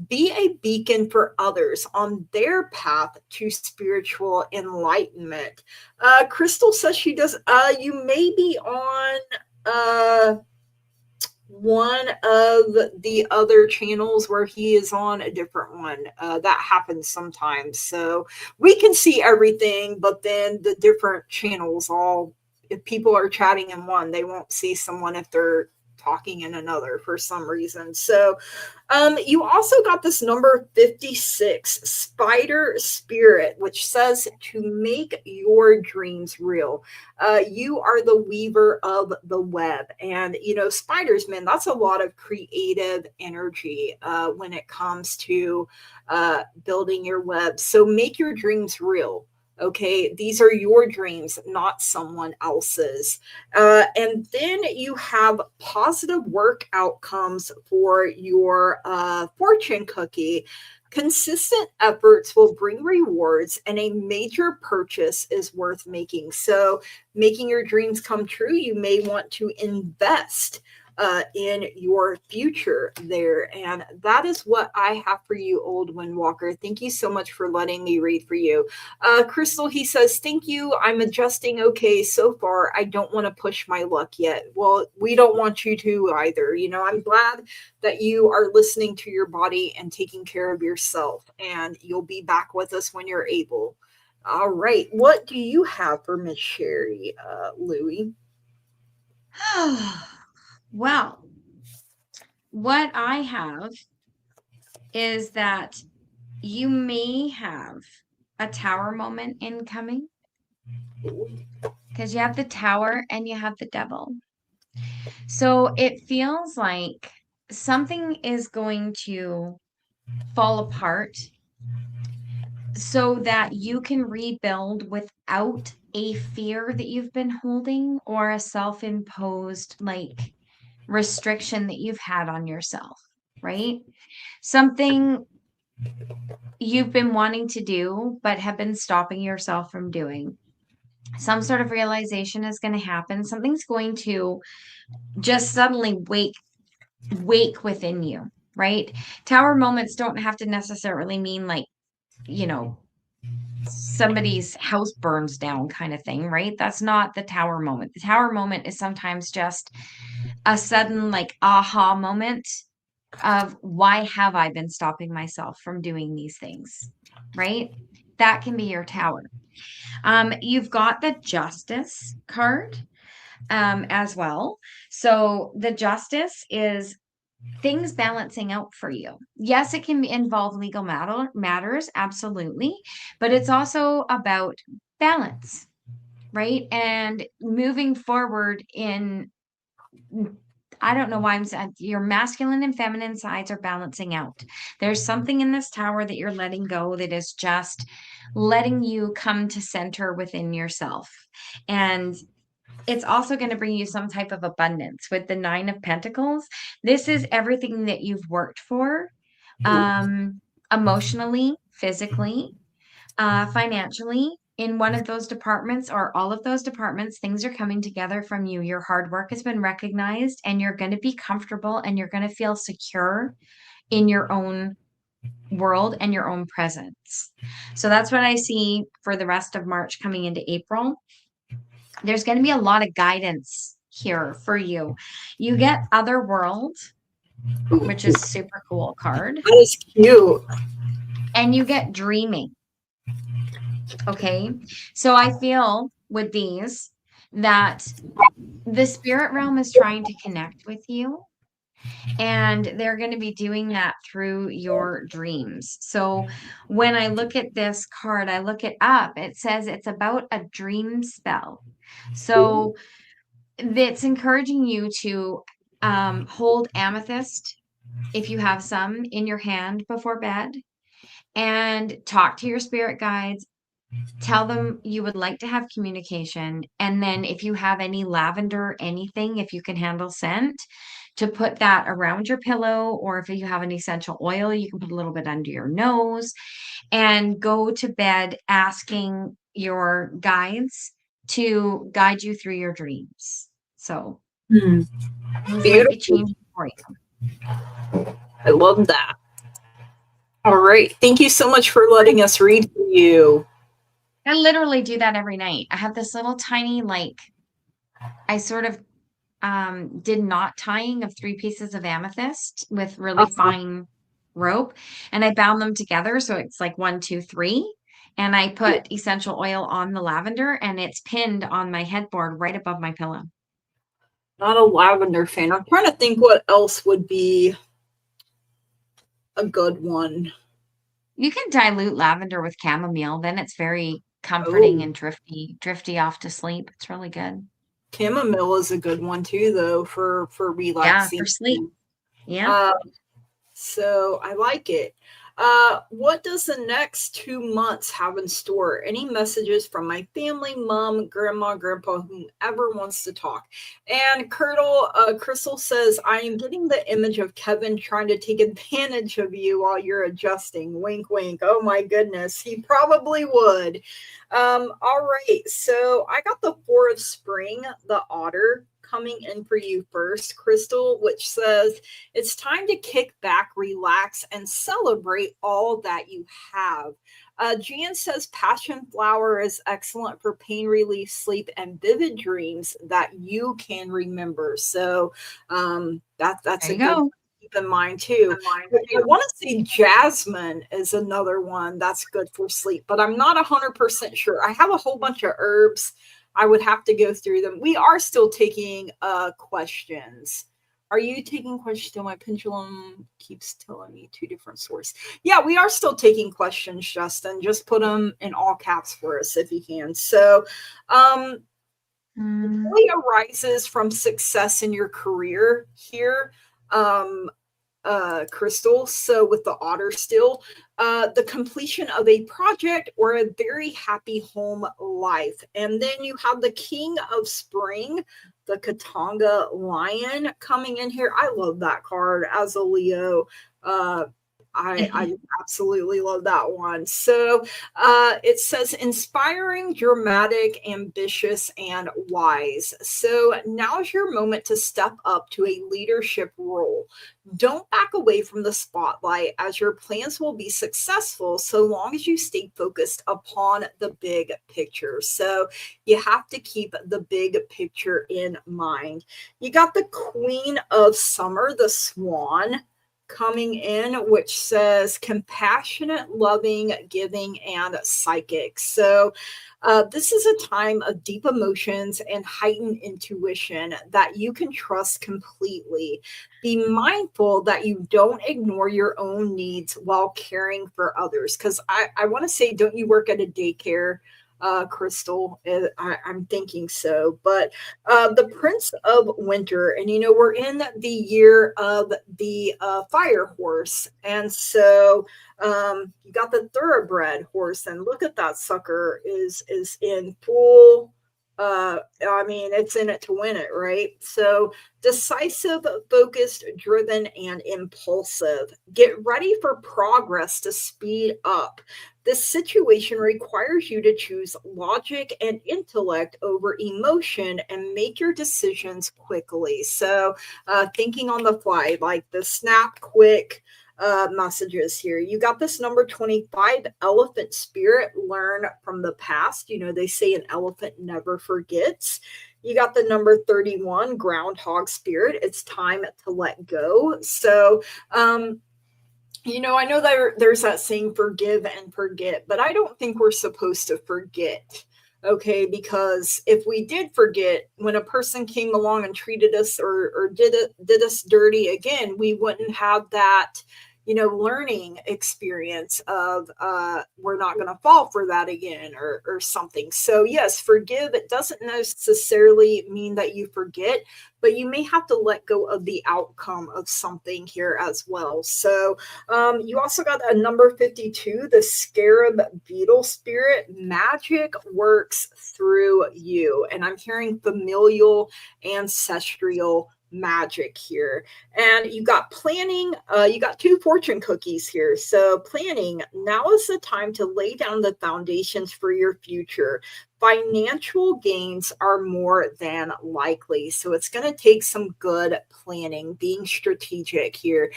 Be a beacon for others on their path to spiritual enlightenment. Crystal says she does, you may be on, one of the other channels where he is on a different one. That happens sometimes. So we can see everything, but then the different channels if people are chatting in one, they won't see someone if they're talking in another for some reason. So you also got this number 56, Spider Spirit, which says to make your dreams real. You are the weaver of the web. And, spiders, man, that's a lot of creative energy when it comes to building your web. So make your dreams real. Okay, these are your dreams, not someone else's. And then you have positive work outcomes for your fortune cookie. Consistent efforts will bring rewards, and a major purchase is worth making. So, making your dreams come true, you may want to invest in your future there. And that is what I have for you, Old Windwalker. Thank you so much for letting me read for you. Crystal, he says, thank you. I'm adjusting okay so far. I don't want to push my luck yet. Well, we don't want you to either. I'm glad that you are listening to your body and taking care of yourself, and you'll be back with us when you're able. All right. What do you have for Miss Sherry, Louie? Well, what I have is that you may have a tower moment incoming, because you have the tower and you have the devil. So it feels like something is going to fall apart so that you can rebuild without a fear that you've been holding, or a self-imposed restriction that you've had on yourself, right? Something you've been wanting to do but have been stopping yourself from doing. Some sort of realization is going to happen. Something's going to just suddenly wake within you, right? Tower moments don't have to necessarily mean somebody's house burns down kind of thing, right? That's not the tower moment. The tower moment is sometimes just a sudden aha moment of, why have I been stopping myself from doing these things, right? That can be your tower. You've got the Justice card as well. So the Justice is things balancing out for you. Yes, it can involve legal matters, absolutely, but it's also about balance, right? And moving forward in, I don't know why I'm saying, your masculine and feminine sides are balancing out. There's something in this tower that you're letting go that is just letting you come to center within yourself. And it's also going to bring you some type of abundance with the Nine of Pentacles. This is everything that you've worked for, emotionally, physically, financially. In one of those departments or all of those departments, things are coming together from you. Your hard work has been recognized, and you're going to be comfortable, and you're going to feel secure in your own world and your own presence. So that's what I see for the rest of March coming into April. There's going to be a lot of guidance here for you. You get Otherworld, which is super cool card. That is cute. And you get Dreaming. Okay. So I feel with these that the spirit realm is trying to connect with you, and they're going to be doing that through your dreams. So when I look at this card, I look it up, it says it's about a dream spell. So it's encouraging you to hold amethyst, if you have some, in your hand before bed, and talk to your spirit guides. Tell them you would like to have communication. And then if you have any lavender, anything, if you can handle scent, to put that around your pillow, or if you have an essential oil, you can put a little bit under your nose, and go to bed asking your guides to guide you through your dreams. So those might be changing for you. I love that. All right. Thank you so much for letting us read for you. I literally do that every night. I have this little tiny, I sort of did knot tying of 3 pieces of amethyst with really fine rope, and I bound them together. So it's like 1, 2, 3. And I put essential oil on the lavender, and it's pinned on my headboard right above my pillow. Not a lavender fan. I'm trying to think what else would be a good one. You can dilute lavender with chamomile, then it's very comforting Oh, and drifty off to sleep. It's really good. chamomile is a good one too, though, for Yeah, relaxing. for sleep. Yeah. Uh, So I like it. What does the next 2 months have in store? Any messages from my family, mom, grandma, grandpa, whomever wants to talk? And Crystal says, I am getting the image of Kevin trying to take advantage of you while you're adjusting. Wink, wink. Oh my goodness. He probably would. All right. So I got the Four of Spring, the otter, coming in for you first, Crystal, which says, it's time to kick back, relax, and celebrate all that you have. Jan says passion flower is excellent for pain relief, sleep, and vivid dreams that you can remember. So that's There a you good go. keep in mind too. But I want to say jasmine is another one that's good for sleep, but I'm not 100% sure. I have a whole bunch of herbs. I would have to go through them. We are still taking questions. Are you taking questions still? My pendulum keeps telling me two different sources. Yeah, we are still taking questions, Justin. Just put them in all caps for us if you can. So, joy arises from success in your career here. Um, Crystal. So with the otter still, the completion of a project or a very happy home life. And then you have the King of Spring, the Katanga Lion coming in here. I love that card as a Leo. I absolutely love that one. So it says inspiring, dramatic, ambitious, and wise. So now's your moment to step up to a leadership role. Don't back away from the spotlight, as your plans will be successful so long as you stay focused upon the big picture. So you have to keep the big picture in mind. You got the Queen of Summer, the Swan, coming in, which says compassionate, loving, giving, and psychic. So this is a time of deep emotions and heightened intuition that you can trust completely. Be mindful that you don't ignore your own needs while caring for others. Because I want to say, don't you work at a daycare, Crystal? I'm thinking so. But the Prince of Winter, and we're in the year of the fire horse. And so you got the thoroughbred horse, and look at that sucker is in full. I mean, it's in it to win it, right? So decisive, focused, driven, and impulsive. Get ready for progress to speed up. This situation requires you to choose logic and intellect over emotion and make your decisions quickly. So, thinking on the fly, like the snap quick messages here. You got this number 25, elephant spirit, learn from the past. They say an elephant never forgets. You got the number 31, groundhog spirit. It's time to let go. So, I know there's that saying forgive and forget, but I don't think we're supposed to forget. Okay, because if we did forget when a person came along and treated us or did us dirty again, we wouldn't have that learning experience of we're not going to fall for that again or something. So yes, forgive. It doesn't necessarily mean that you forget, but you may have to let go of the outcome of something here as well. So you also got a number 52, the scarab beetle spirit. Magic works through you. And I'm hearing familial, ancestral magic here. And you got planning, you got two fortune cookies here. So planning, now is the time to lay down the foundations for your future. Financial gains are more than likely. So it's going to take some good planning, being strategic here.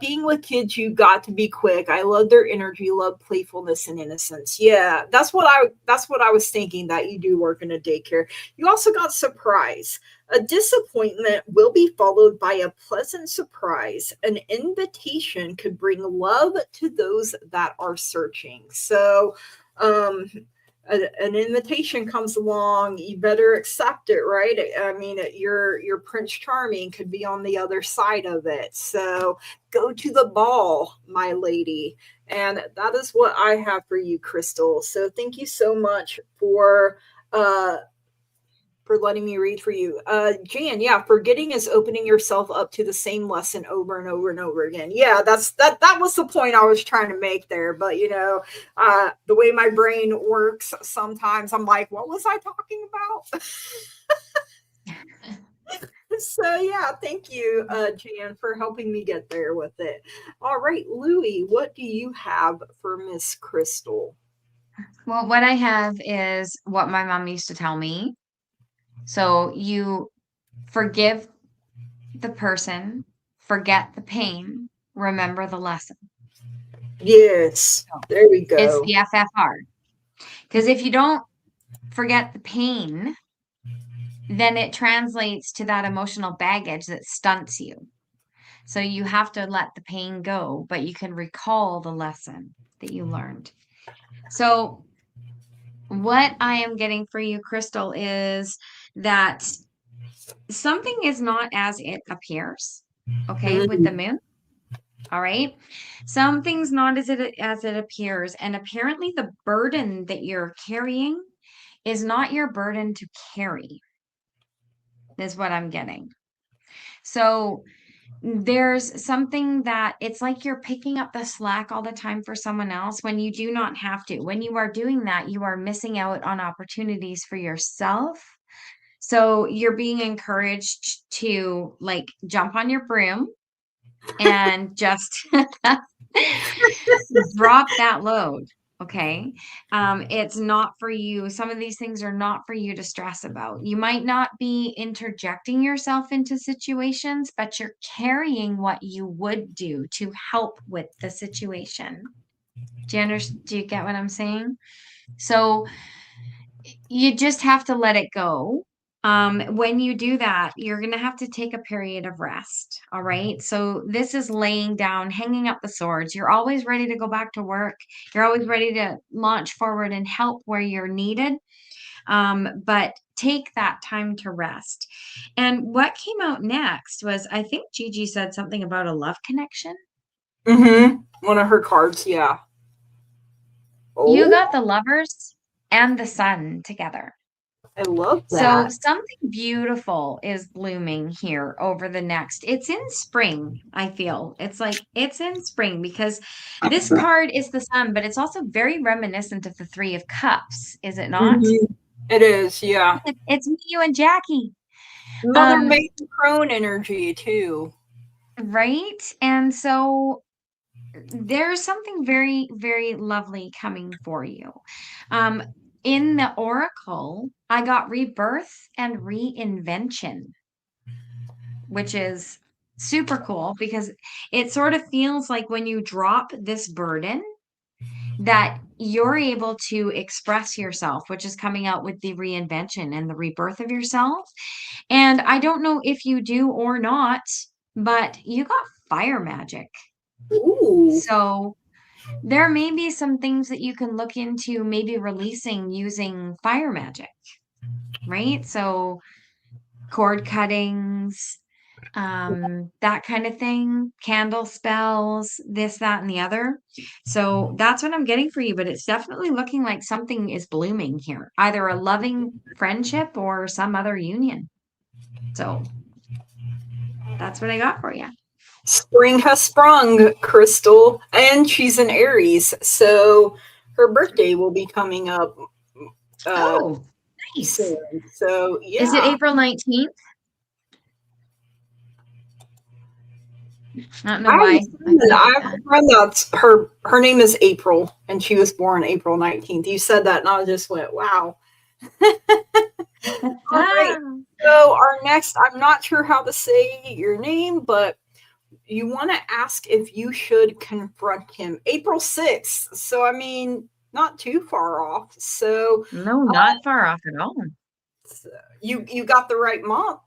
Being with kids, you got to be quick. I love their energy, love playfulness and innocence. Yeah, that's what I was thinking, that you do work in a daycare. You also got surprise. A disappointment will be followed by a pleasant surprise. An invitation could bring love to those that are searching. So, an invitation comes along, you better accept it, right? I mean, your Prince Charming could be on the other side of it. So go to the ball, my lady. And that is what I have for you, Crystal. So thank you so much uh for letting me read for you. Jan, yeah, forgetting is opening yourself up to the same lesson over and over and over again. Yeah, that was the point I was trying to make there. But the way my brain works, sometimes I'm like, what was I talking about? So yeah, thank you, Jan, for helping me get there with it. All right, Louie, what do you have for Miss Crystal? Well, what I have is what my mom used to tell me. So you forgive the person, forget the pain, remember the lesson. Yes, So there we it's go. the FFR. Because if you don't forget the pain, then it translates to that emotional baggage that stunts you. So you have to let the pain go, but you can recall the lesson that you learned. So what I am getting for you, Crystal, is that something is not as it appears, okay, with the Mhm. moon. All right. Something's not as it appears. And apparently the burden that you're carrying is not your burden to carry, is what I'm getting. So there's something that it's like you're picking up the slack all the time for someone else when you do not have to. When you are doing that, you are missing out on opportunities for yourself. So you're being encouraged to like jump on your broom and just drop that load. Okay. It's not for you. Some of these things are not for you to stress about. You might not be interjecting yourself into situations, but you're carrying what you would do to help with the situation. Do you get what I'm saying? So you just have to let it go. When you do that, you're going to have to take a period of rest. All right. So this is laying down, hanging up the swords. You're always ready to go back to work. You're always ready to launch forward and help where you're needed. But take that time to rest. And what came out next was, I think Gigi said something about a love connection. One of her cards, yeah. You Oh, got the lovers and the sun together. I love So that. something beautiful is blooming here over the next. It's in spring, I feel. It's like it's in spring because this card is the sun, but it's also very reminiscent of the Three of Cups, is it not? It is, yeah. It's me, you, and Jackie. Mother Um, Maiden Crone energy too. right? And so there's something very, very lovely coming for you. Um, in the Oracle, I got rebirth and reinvention, which is super cool because it sort of feels like when you drop this burden that you're able to express yourself, which is coming out with the reinvention and the rebirth of yourself. And I don't know if you do or not, but you got fire magic. Ooh. So there may be some things that you can look into maybe releasing using fire magic, right? So cord cuttings, that kind of thing, candle spells, this, that, and the other. So that's what I'm getting for you, but it's definitely looking like something is blooming here, either a loving friendship or some other union. So that's what I got for you. Spring has sprung, Crystal, and she's an Aries, so her birthday will be coming up Oh, nice. soon. So Is it yeah. April 19th? I don't know I have a why I friend, thought I have that. a friend that's her name is April, and she was born April 19th. You said that, and I just went, wow. All right. Ah, So our next, I'm not sure how to say your name, but you want to ask if you should confront him. April 6th. So I mean, not too far off. So no, not far off at all. you got the right month.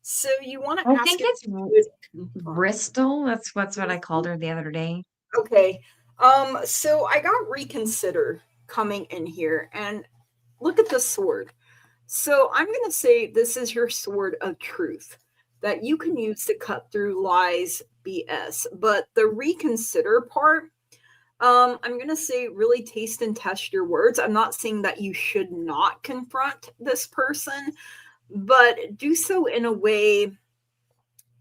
So you want to I ask think if it's you should confront. Bristol. That's what I called her the other day. Okay. So I got reconsider coming in here. And look at the sword. So I'm going to say this is your sword of truth that you can use to cut through lies, BS. But the reconsider part, I'm going to say really taste and test your words. I'm not saying that you should not confront this person, but do so in a way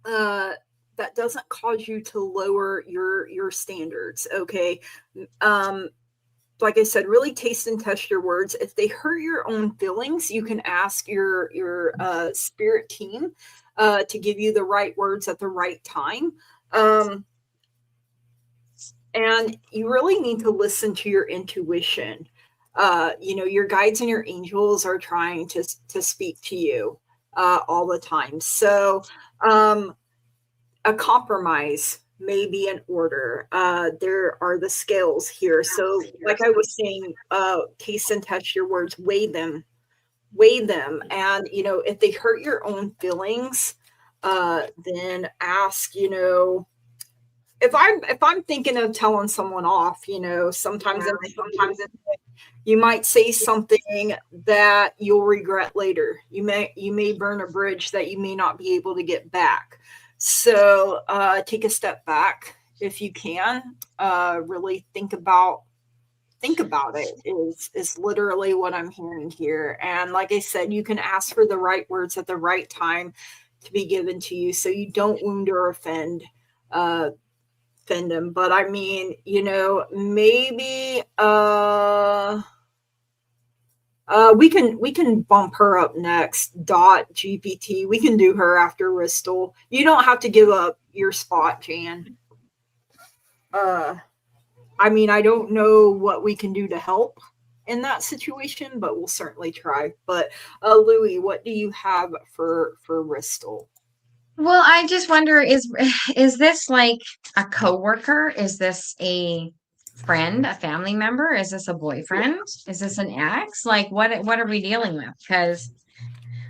that doesn't cause you to lower your standards. Okay. Like I said, really taste and test your words. If they hurt your own feelings, you can ask your spirit team to give you the right words at the right time. And you really need to listen to your intuition. Your guides and your angels are trying to speak to you all the time. So a compromise may be in order. There are the scales here. So like I was saying, taste and test your words, weigh them. And, if they hurt your own feelings, then ask, if I'm thinking of telling someone off, sometimes you might say something that you'll regret later. You may burn a bridge that you may not be able to get back. So take a step back if you can. Really think about it is literally what I'm hearing here. And like I said, you can ask for the right words at the right time to be given to you, so you don't wound or offend them. But I mean, maybe we can bump her up next. Dot GPT. We can do her after Ristal. You don't have to give up your spot, Jan. I mean, I don't know what we can do to help in that situation, but we'll certainly try. But Louie, what do you have for Ristal? Well, I just wonder, is this like a coworker? Is this a friend, a family member? Is this a boyfriend? Is this an ex? Like what are we dealing with? Because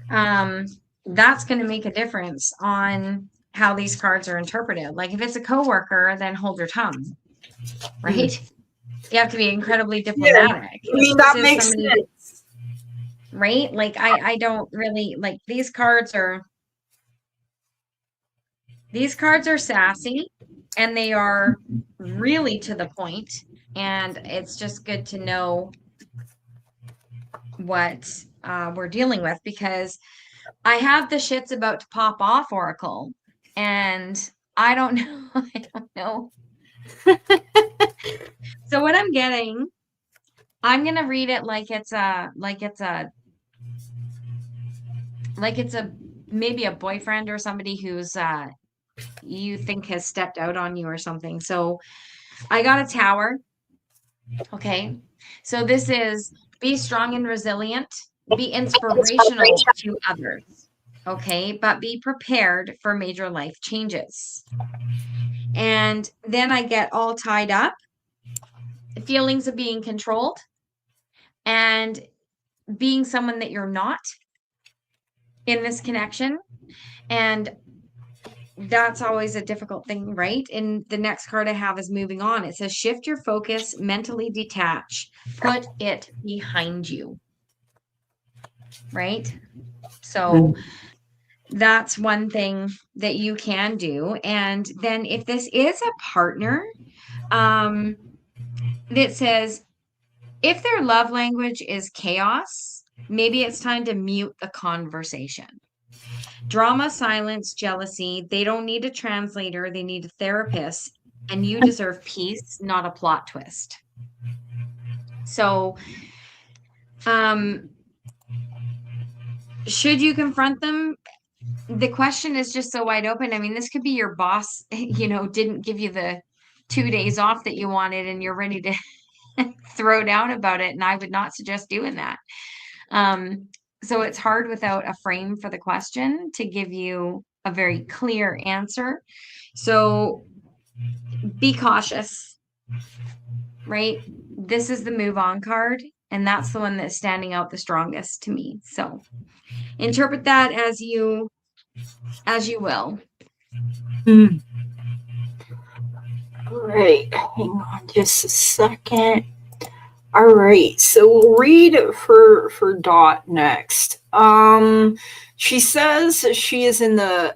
that's going to make a difference on how these cards are interpreted. Like if it's a coworker, then hold your tongue. Right? You have to be incredibly diplomatic. Yeah. I mean, that makes sense. Right? Like I don't really like these cards are sassy and they are really to the point, and it's just good to know what we're dealing with, because I have the shit's about to pop off oracle and I don't know. I don't know. So what I'm getting, I'm gonna read it like it's maybe a boyfriend or somebody who's you think has stepped out on you or something. So I got a tower. Okay. So this is be strong and resilient, be inspirational to others. Okay. But be prepared for major life changes. And then I get all tied up, feelings of being controlled and being someone that you're not in this connection. And that's always a difficult thing, right? And the next card I have is moving on. It says shift your focus, mentally detach, put it behind you. Right? So that's one thing that you can do. And then if this is a partner, that says if their love language is chaos, maybe it's time to mute the conversation. Drama, silence, jealousy, they don't need a translator, they need a therapist, and you deserve peace, not a plot twist. So, should you confront them? The question is just so wide open. I mean, this could be your boss, didn't give you the 2 days off that you wanted and you're ready to throw down about it, and I would not suggest doing that. So it's hard without a frame for the question to give you a very clear answer. So be cautious, right? This is the move on card, and that's the one that's standing out the strongest to me. So interpret that as you will. All right, hang on just a second. All right, so we'll read for Dot next. She says she is in the,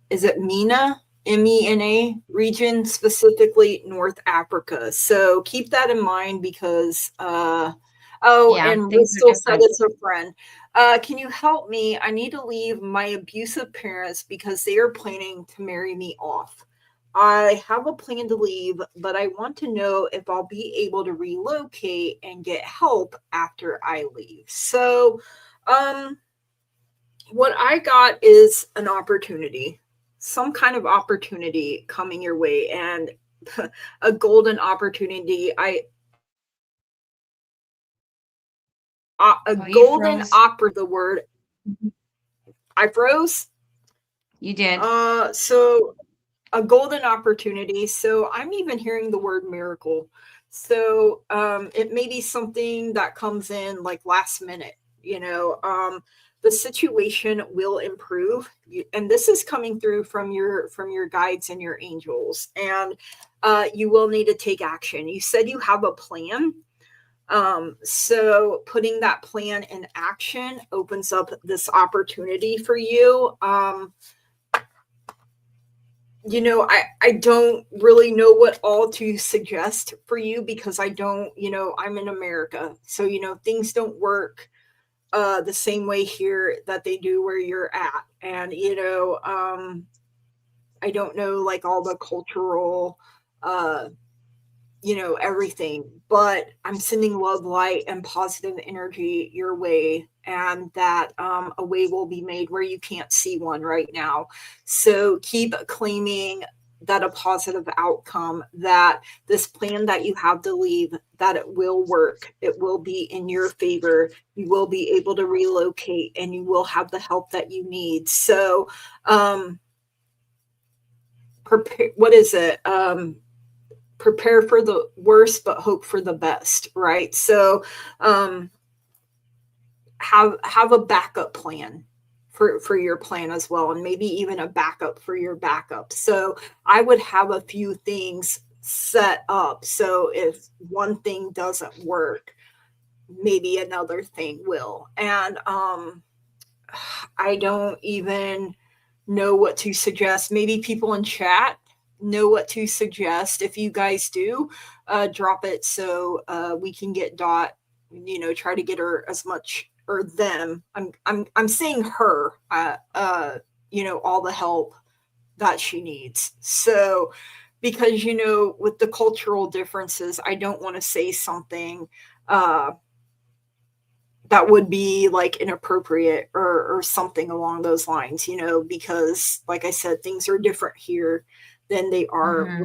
is it MENA, MENA region, specifically North Africa. So keep that in mind because oh, Yeah, and things are Crystal said different. it's her friend. Can you help me? I need to leave my abusive parents because they are planning to marry me off. I have a plan to leave, but I want to know if I'll be able to relocate and get help after I leave. So, um, what I got is an opportunity, some kind of opportunity coming your way, and a golden opportunity. A Oh, you golden froze. opera. The word I froze. You did. So a golden opportunity. So I'm even hearing the word miracle. So it may be something that comes in like last minute. You know, the situation will improve, and this is coming through from your guides and your angels. And you will need to take action. You said you have a plan. So putting that plan in action opens up this opportunity for you. I don't really know what all to suggest for you because I don't, I'm in America. So, things don't work the same way here that they do where you're at. And, I don't know like all the cultural uh everything, but I'm sending love, light, and positive energy your way, and that a way will be made where you can't see one right now. So keep claiming that a positive outcome, that this plan that you have to leave, that it will work, it will be in your favor, you will be able to relocate, and you will have the help that you need. So prepare, what is it, prepare for the worst but hope for the best, right? So um have a backup plan for your plan as well, and maybe even a backup for your backup. So I would have a few things set up, so if one thing doesn't work, maybe another thing will. And I don't even know what to suggest. Maybe people in chat know what to suggest. If you guys do, drop it so we can get Dot. Try to get her as much, or them. I'm saying her. All the help that she needs. So because with the cultural differences, I don't want to say something uh that would be like inappropriate, or something along those lines, because like I said, things are different here than they are Hmm.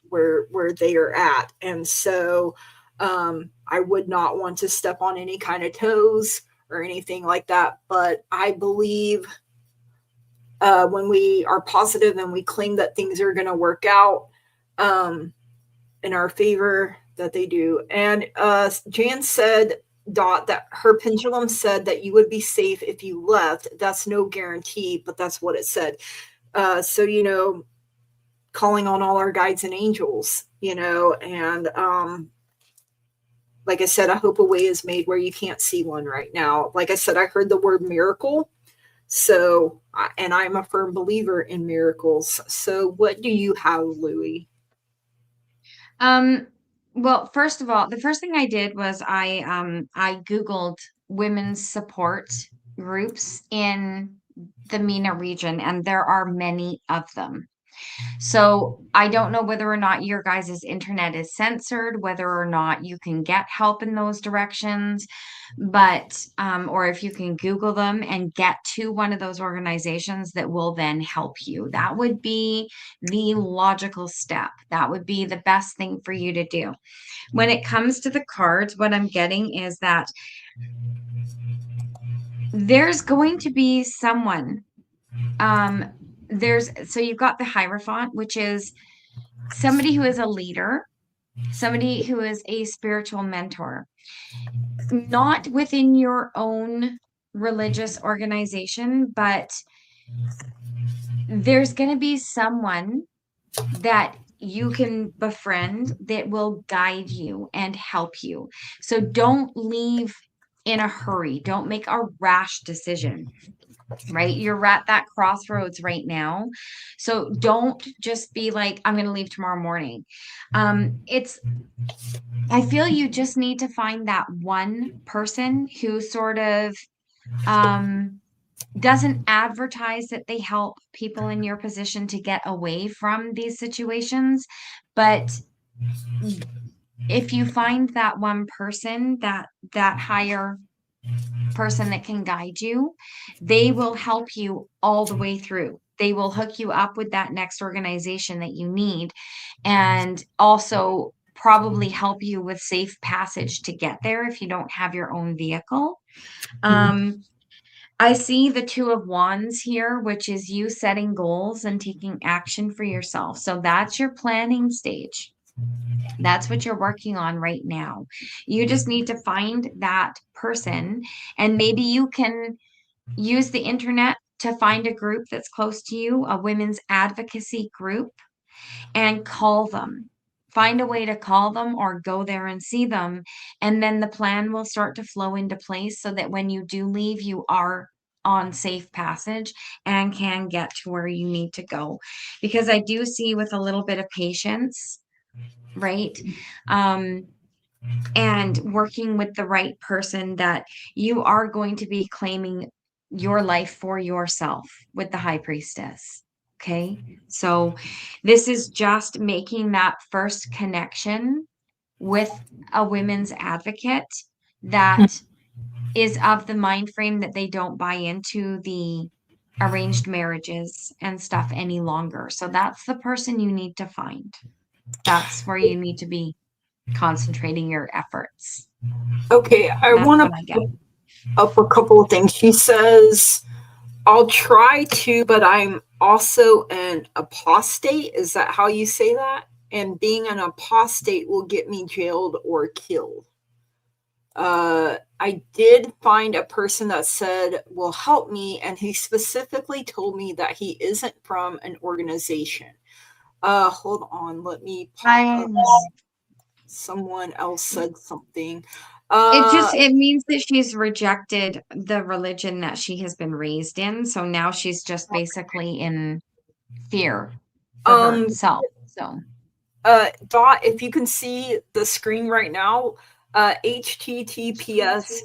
where they are at. And so I would not want to step on any kind of toes or anything like that. But I believe when we are positive and we claim that things are going to work out um, in our favor, that they do. And Jan said, Dot, that her pendulum said that you would be safe if you left. That's no guarantee, but that's what it said. So, calling on all our guides and angels, and like I said, I hope a way is made where you can't see one right now. Like I said, I heard the word miracle. So, and I'm a firm believer in miracles. So, what do you have, Louie? Um, well, first of all, the first thing I did was I Googled women's support groups in the MENA region, and there are many of them. So I don't know whether or not your guys' internet is censored, whether or not you can get help in those directions, but or if you can Google them and get to one of those organizations that will then help you. That would be the logical step. That would be the best thing for you to do. When it comes to the cards, what I'm getting is that there's going to be someone. Um, so you've got the Hierophant, which is somebody who is a leader, somebody who is a spiritual mentor, not within your own religious organization, but there's going to be someone that you can befriend that will guide you and help you. So don't leave in a hurry. Don't make a rash decision, right? You're at that crossroads right now. So don't just be like, I'm going to leave tomorrow morning. I feel you just need to find that one person who sort of, um, doesn't advertise that they help people in your position to get away from these situations. But if you find that one person, that higher person that can guide you, they will help you all the way through. They will hook you up with that next organization that you need, and also probably help you with safe passage to get there if you don't have your own vehicle. Um, I see the Two of Wands here, which is you setting goals and taking action for yourself. So that's your planning stage. That's what you're working on right now. You just need to find that person, and maybe you can use the internet to find a group that's close to you, a women's advocacy group, and call them. Find a way to call them or go there and see them. And then the plan will start to flow into place so that when you do leave, you are on safe passage and can get to where you need to go. Because I do see with a little bit of patience, right? Um, and working with the right person that you are going to be claiming your life for yourself with the high priestess. Okay. So this is just making that first connection with a women's advocate that is of the mind frame that they don't buy into the arranged marriages and stuff any longer. So that's the person you need to find. That's where you need to be concentrating your efforts. Okay, I That's want what I to get. put up a couple of things. She says, I'll try to, but I'm also an apostate. Is that how you say that? And being an apostate will get me jailed or killed. I did find a person that said will help me, and he specifically told me that he isn't from an organization. Hold on, let me pop I up. Someone else said something. it means that she's rejected the religion that she has been raised in. So now she's just basically in fear for um, herself. So Dot, if you can see the screen right now, HTTPS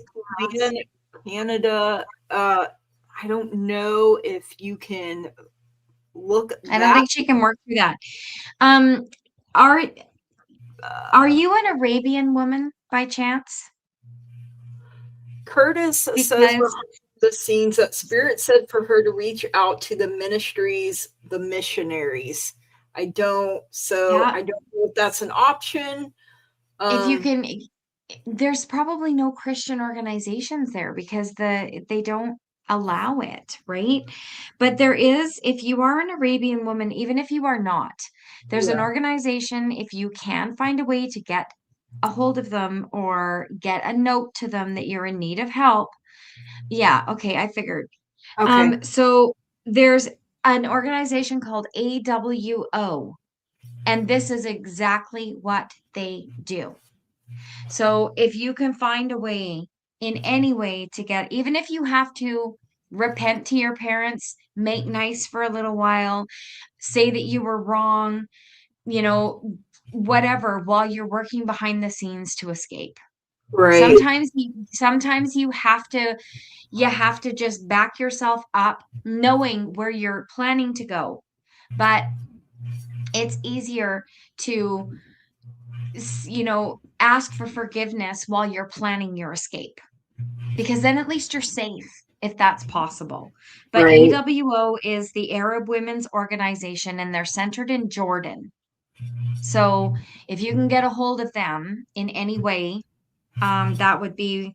Canada. I don't know if you can look I don't that. think she can work through that. Um, are are you an Arabian woman by chance? Curtis says Because behind the scenes that Spirit said for her to reach out to the ministries, the missionaries. I don't know yeah, if that's an option. if you Um, can, there's probably no Christian organizations there because they don't allow it, right? But there is, if you are an Arabian woman, even if you are not, there's an yeah. organization, if you can find a way to get a hold of them or get a note to them that you're in need of help. Yeah, okay, I figured. Okay. So there's an organization called AWO, and this is exactly what they do. So if you can find a way in any way to get, even if you have to repent to your parents, make nice for a little while, say that you were wrong, you know, whatever, while you're working behind the scenes to escape. Right. Sometimes you have to just back yourself up knowing where you're planning to go. But it's easier to ask for forgiveness while you're planning your escape, because then at least you're safe if that's possible. But Right. AWO is the Arab Women's Organization, and they're centered in Jordan. So if you can get a hold of them in any way, that would be,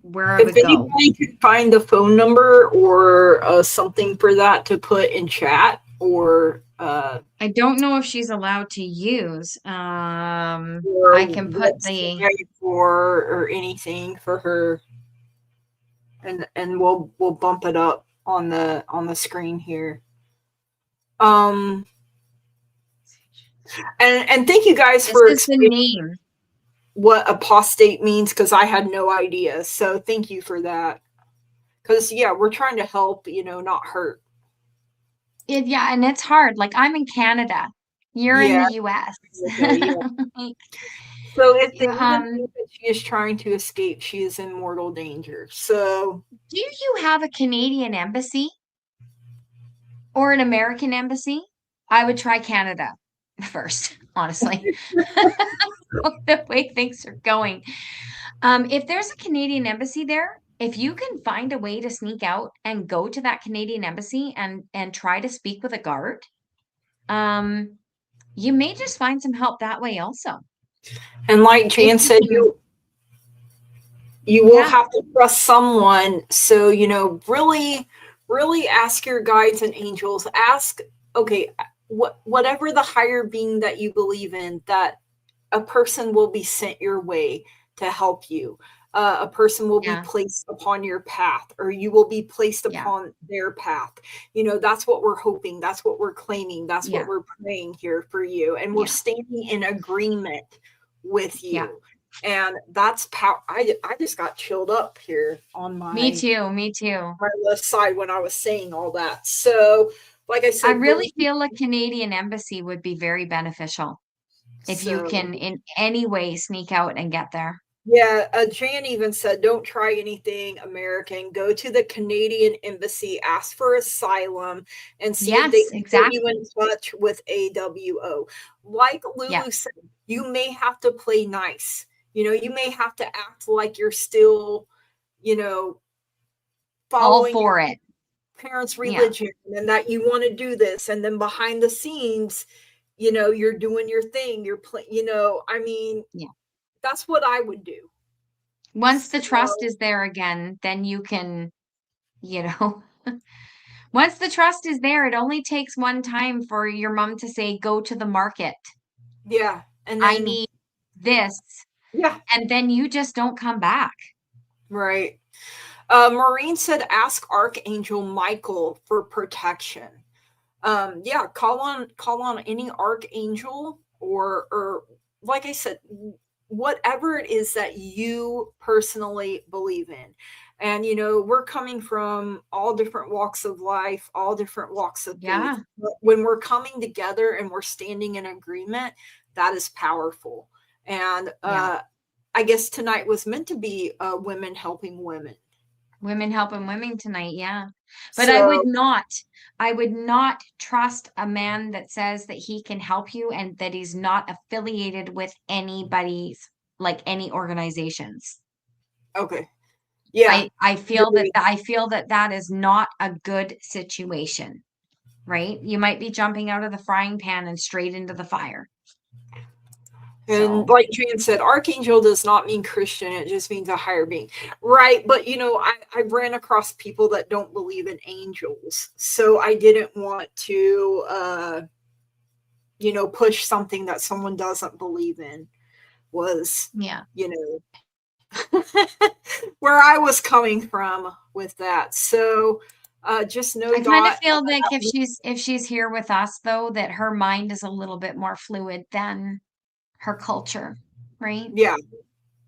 where I If would go. anybody could find the phone number or something for that to put in chat, I don't know if she's allowed to use. I or can put the website or anything for her, and we'll bump it up on the screen here. Um, And thank you guys This for is the explaining name. what apostate means, because I had no idea. So thank you for that. Because yeah, we're trying to help, not hurt. Yeah, and it's hard. Like I'm in Canada. You're in Yeah. the US. Okay, yeah. So if they even Um, think that she is trying to escape, she is in mortal danger. So do you have a Canadian embassy or an American embassy? I would try Canada first, honestly. The way things are going. If there's a Canadian embassy there, if you can find a way to sneak out and go to that Canadian embassy and try to speak with a guard, you may just find some help that way also. and like If Jan you said, can, you will yeah, have to trust someone. So, really, really ask your guides and angels. Ask, okay, whatever the higher being that you believe in, that a person will be sent your way to help you. A person will be yeah, placed upon your path, or you will be placed yeah, upon their path. That's what we're hoping. That's what we're claiming. That's what yeah, we're praying here for you. And we're yeah, standing in agreement with yeah. you. And that's power. I just got chilled up here on Me my too, me too. left side when I was saying all that. So, like I I said, really believe. feel a Canadian embassy would be very beneficial if you So, can in any way sneak out and get there. yeah, Jan even said, don't try anything American. Go to the Canadian embassy, ask for asylum, and see if they Yes, can put you exactly. in touch with AWO. Like Yeah. Lulu said, you may have to play nice. You may have to act like you're still, you know, All following your for it. parents' Yeah. religion and that you want to do this. And then behind the scenes, you're doing your thing. You're playing, I mean, Yeah. that's what I would do. Once the trust So, is there again, then you can, you know, once the trust is there, it only takes one time for your mom to say, go to the market. yeah. And I then, need this. yeah, And then you just don't come back. right. Maureen said, ask Archangel Michael for protection. Yeah, call on any archangel or like I said, whatever it is that you personally believe in. And we're coming from all different walks of life, all different walks of faith. Yeah. But when we're coming together and we're standing in agreement, that is powerful. And Yeah. I guess tonight was meant to be women helping women. Women helping women tonight. Yeah. But So I would not trust a man that says that he can help you and that he's not affiliated with anybody's, like any organizations. okay, yeah, I feel that that is not a good situation, right? You might be jumping out of the frying pan and straight into the fire. and So, like Jan said, archangel does not mean Christian; it just means a higher being, right? But I ran across people that don't believe in angels, so I didn't want to, push something that someone doesn't believe in. Was yeah. you know where I was coming from with that. So just know, I kind of Dot. feel like if she's here with us though, that her mind is a little bit more fluid than her culture, right? Yeah,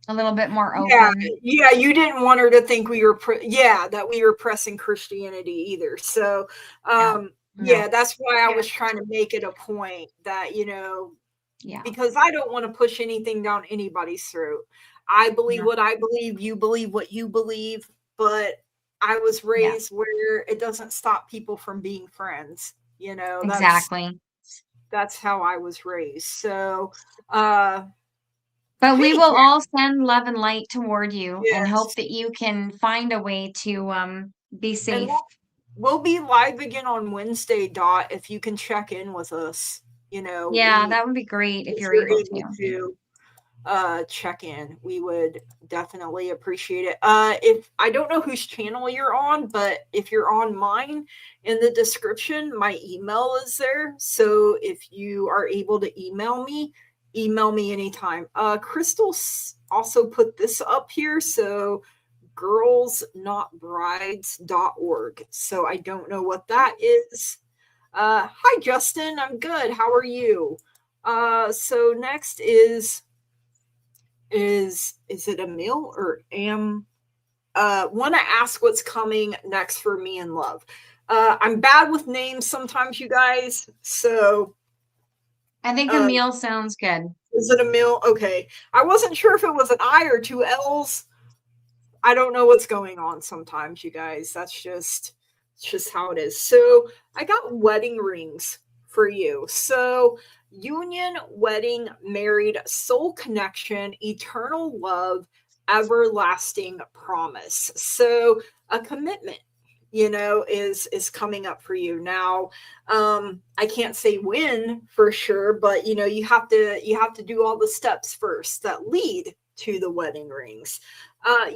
A little bit more yeah, open. yeah. You didn't want her to think we were, that we were pressing Christianity either. So, No. yeah, No. that's why I was trying to make it a point that Yeah. because I don't want to push anything down anybody's throat. I believe No. what I believe. You believe what you believe. But I was Yeah. raised where it doesn't stop people from being friends. Exactly. That's how I was raised. So, uh, But we hey, will Jack, all send love and light toward you and hope yes, that you can find a way to be and safe. we'll be live again on Wednesday, Dot, if you can check in with us. Yeah, that would be great if If you're you're able able to. to check in, we would definitely appreciate it. If I don't know whose channel you're on, but if you're on mine, in the description, my email is there. So if you are able to email me anytime. Crystal also put this up here. So girlsnotbrides.org. So I don't know what that is. Hi, Justin. I'm good. How are you? So next is it Emil or Am? Want to ask what's coming next for me in love. I'm bad with names sometimes, you guys. So I think uh, Emil sounds good. is it Emil? Okay. I wasn't sure if it was an I or two L's. I don't know what's going on sometimes, you guys. That's just it's just how it is. So I got wedding rings for you. So union, wedding, married, soul connection, eternal love, everlasting promise. So a commitment, is coming up for you now. I can't say when for sure, but you have to do all the steps first that lead to the wedding rings.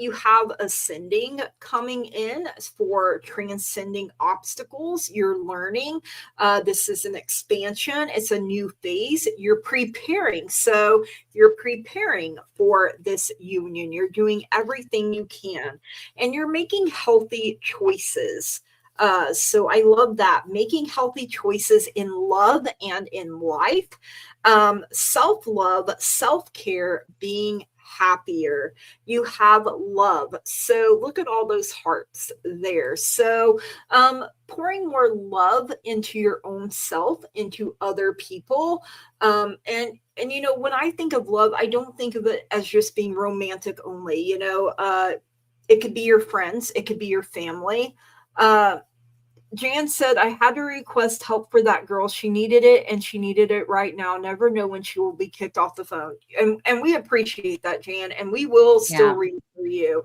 You have ascending coming in for transcending obstacles. You're learning. This is an expansion. It's a new phase. You're preparing. So you're preparing for this union. You're doing everything you can, and you're making healthy choices. So I love that. Making healthy choices in love and in life. Self love, self care, being happier. You have love. So look at all those hearts there. So pouring more love into your own self, into other people. And when I think of love, I don't think of it as just being romantic only. It could be your friends, it could be your family. Jan said, I had to request help for that girl. She needed it, and she needed it right now. Never know when she will be kicked off the phone. And we appreciate that, Jan, and we will still Yeah. read for you.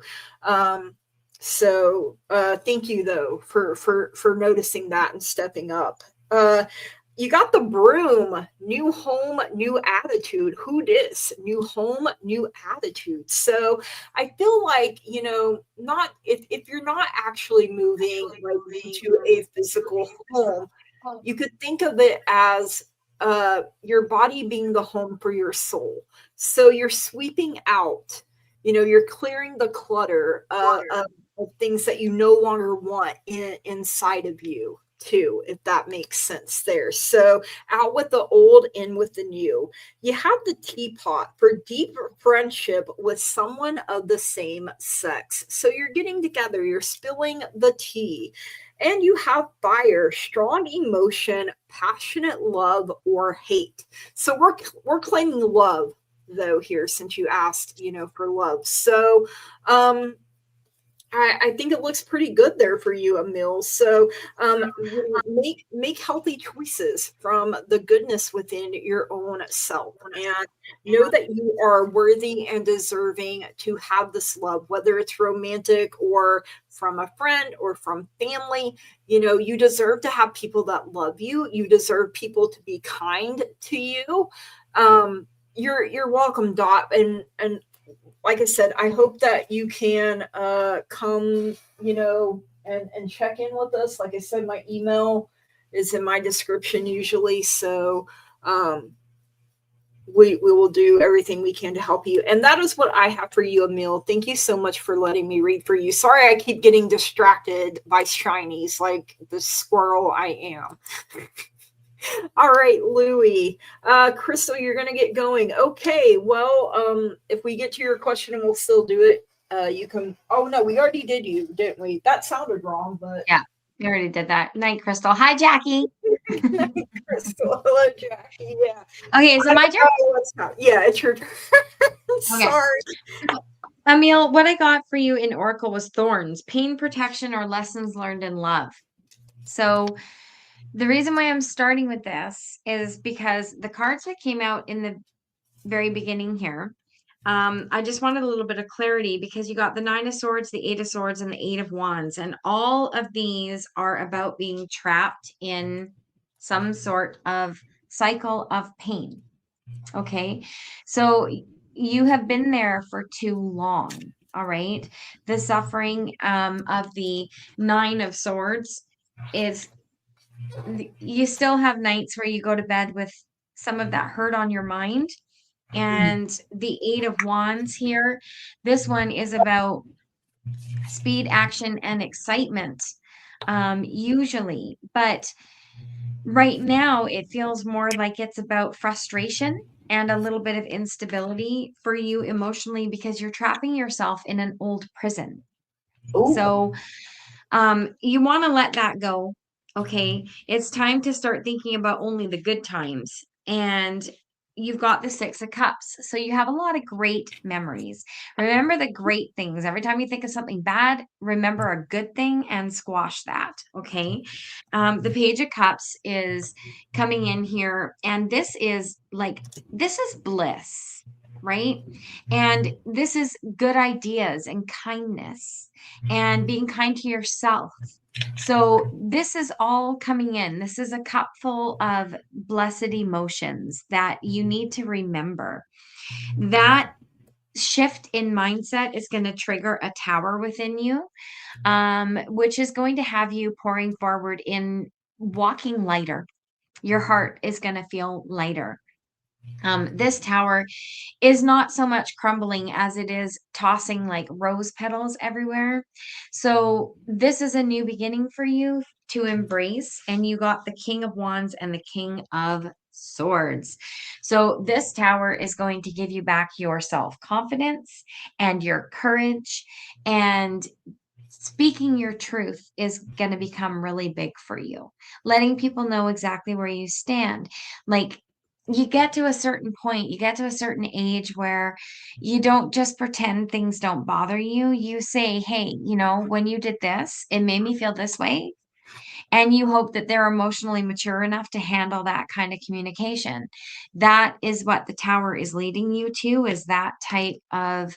So thank you, though, for noticing that and stepping up. You got the broom, new home, new attitude. Who dis? New home, new attitude. So I feel like, not if you're not actually moving like into a physical home, you could think of it as your body being the home for your soul. So you're sweeping out, you're clearing the clutter of things that you no longer want inside of you too, if that makes sense there. So out with the old, in with the new. You have the teapot for deep friendship with someone of the same sex. So you're getting together, you're spilling the tea. And you have fire, strong emotion, passionate love, or hate. So we're claiming love though here, since you asked, for love. So I think it looks pretty good there for you, Emil. So make healthy choices from the goodness within your own self, and know that you are worthy and deserving to have this love, whether it's romantic or from a friend or from family. You deserve to have people that love you. You deserve people to be kind to you. You're welcome, Dot, and like I said, I hope that you can come, and check in with us. Like I said, my email is in my description usually. So we will do everything we can to help you. And that is what I have for you, Emil. Thank you so much for letting me read for you. Sorry I keep getting distracted by shinies like the squirrel I am. All right, Louie. Crystal, you're going to get going. Okay, well, if we get to your question and we'll still do it, you can. Oh, no, we already did you, didn't we? That sounded wrong, but. Yeah, we already did that. Night, Crystal. Hi, Jackie. Crystal. Hello, Jackie. Yeah. Okay, is it my turn? Yeah, it's your turn. Okay. Sorry. Emil, what I got for you in Oracle was thorns, pain protection, or lessons learned in love. So the reason why I'm starting with this is because the cards that came out in the very beginning here, I just wanted a little bit of clarity because you got the 9 of Swords, the 8 of Swords, and the 8 of Wands. And all of these are about being trapped in some sort of cycle of pain. Okay. So you have been there for too long. All right. The suffering of the 9 of Swords is you still have nights where you go to bed with some of that hurt on your mind. And the 8 of Wands here, this one is about speed, action, and excitement, usually. But Right now, it feels more like it's about frustration and a little bit of instability for you emotionally because you're trapping yourself in an old prison. Oh, So, you want to let that go. Okay. It's time to start thinking about only the good times. And you've got the Six of Cups. So you have a lot of great memories. Remember the great things. Every time you think of something bad, remember a good thing and squash that. Okay. The Page of Cups is coming in here. And this is like, this is bliss, right? And this is good ideas and kindness and being kind to yourself. So this is all coming in. This is a cup full of blessed emotions that you need to remember. That shift in mindset is going to trigger a tower within you, which is going to have you pouring forward in walking lighter. Your heart is going to feel lighter. This tower is not so much crumbling as it is tossing like rose petals everywhere. So this is a new beginning for you to embrace. And you got the King of Wands and the King of Swords. So this tower is going to give you back your self-confidence and your courage, and speaking your truth is going to become really big for you. Letting people know exactly where you stand. Like, you get to a certain point, you get to a certain age where you don't just pretend things don't bother you. You say, hey, when you did this, it made me feel this way. And you hope that they're emotionally mature enough to handle that kind of communication. That is what the tower is leading you to, is that type of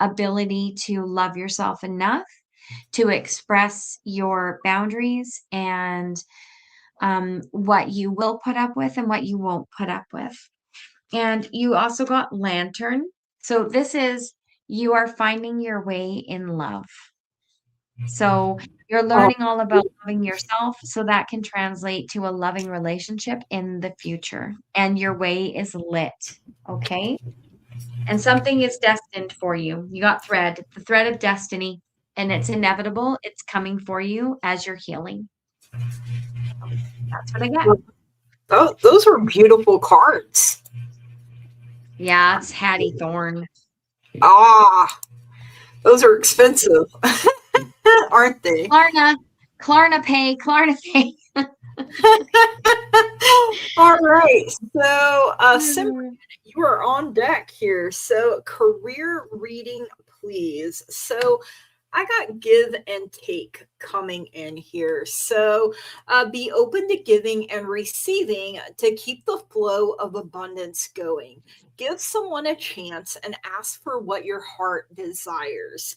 ability to love yourself enough to express your boundaries and what you will put up with and what you won't put up with. And you also got Lantern. So this is, you are finding your way in love. So you're oh, learning all about loving yourself, so that can translate to a loving relationship in the future. And your way is lit. Okay. And something is destined for you. You got thread, the thread of destiny, and it's inevitable. It's coming for you as you're healing. That's what I get. those are beautiful cards. Yeah, it's Hattie Thorn. Ah, those are expensive, aren't they? Klarna, Klarna pay. All right. So, Simran, you are on deck here. So, career reading, please. So, I got give and take coming in here. So, be open to giving and receiving to keep the flow of abundance going. Give someone a chance and ask for what your heart desires.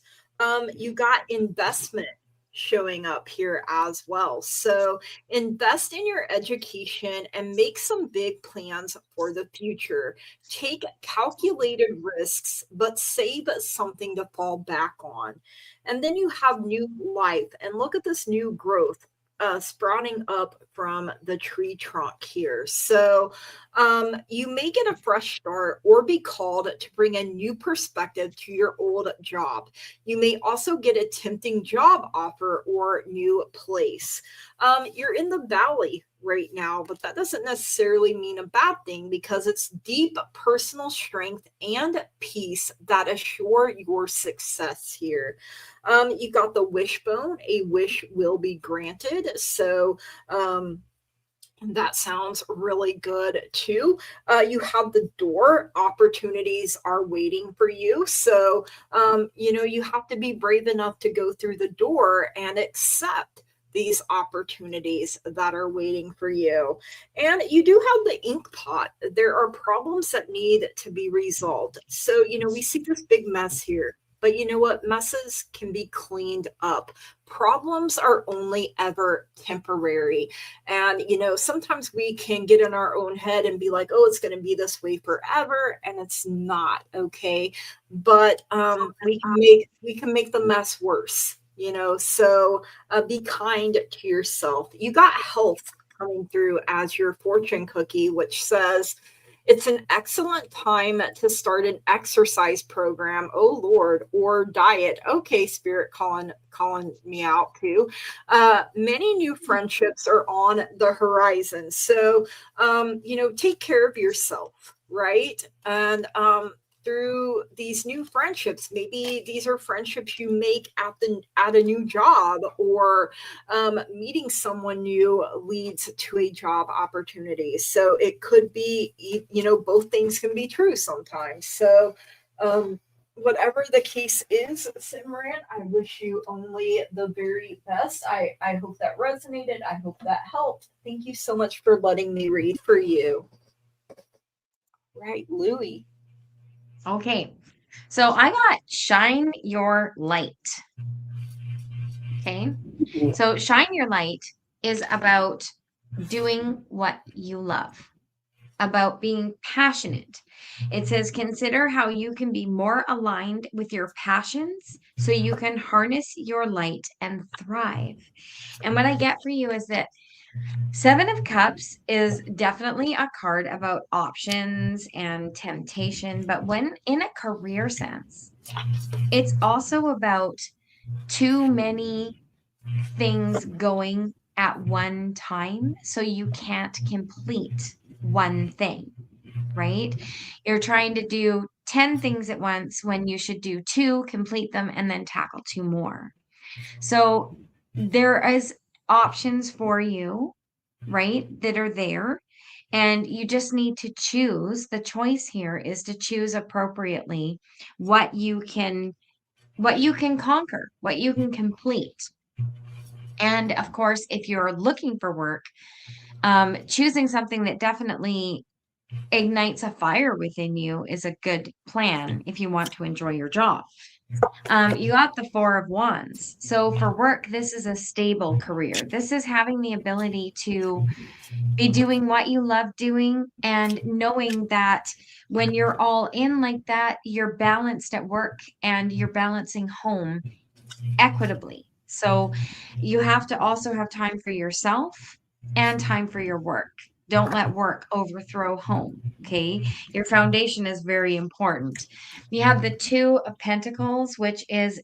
You got investment showing up here as well. So, invest in your education and make some big plans for the future. Take calculated risks, but save something to fall back on. And then you have new life. And look at this new growth sprouting up from the tree trunk here. So you may get a fresh start or be called to bring a new perspective to your old job. You may also get a tempting job offer or new place. You're in the valley right now, but that doesn't necessarily mean a bad thing because it's deep personal strength and peace that assure your success here. You got the wishbone, a wish will be granted. So, that sounds really good too. You have the door, opportunities are waiting for you. So, you have to be brave enough to go through the door and accept these opportunities that are waiting for you. And you do have the ink pot. There are problems that need to be resolved. So, we see this big mess here. But you know what? Messes can be cleaned up. Problems are only ever temporary. And, sometimes we can get in our own head and be like, oh, it's going to be this way forever. And it's not, okay? But we can make the mess worse, so be kind to yourself. You got health coming through as your fortune cookie, which says, It's an excellent time to start an exercise program. Oh Lord, or diet. Okay, spirit calling me out too. Many new friendships are on the horizon. So take care of yourself, right? And through these new friendships, maybe these are friendships you make at a new job, or meeting someone new leads to a job opportunity. So it could be, both things can be true sometimes. So whatever the case is, Simran, I wish you only the very best. I hope that resonated. I hope that helped. Thank you so much for letting me read for you. Right, Louie. Okay. So I got shine your light. Okay. So shine your light is about doing what you love, about being passionate. It says, consider how you can be more aligned with your passions so you can harness your light and thrive. And what I get for you is that Seven of Cups is definitely a card about options and temptation, but when in a career sense, it's also about too many things going at one time, so you can't complete one thing, right? You're trying to do 10 things at once when you should do two, complete them, and then tackle two more. So there is options for you, right, that are there. And you just need to choose. The choice here is to choose appropriately what you can conquer, what you can complete. And of course, if you're looking for work, choosing something that definitely ignites a fire within you is a good plan if you want to enjoy your job. You got the Four of Wands. So for work, this is a stable career. This is having the ability to be doing what you love doing and knowing that when you're all in like that, you're balanced at work and you're balancing home equitably. So you have to also have time for yourself and time for your work. Don't let work overthrow home. Okay. Your foundation is very important. You have the Two of Pentacles, which is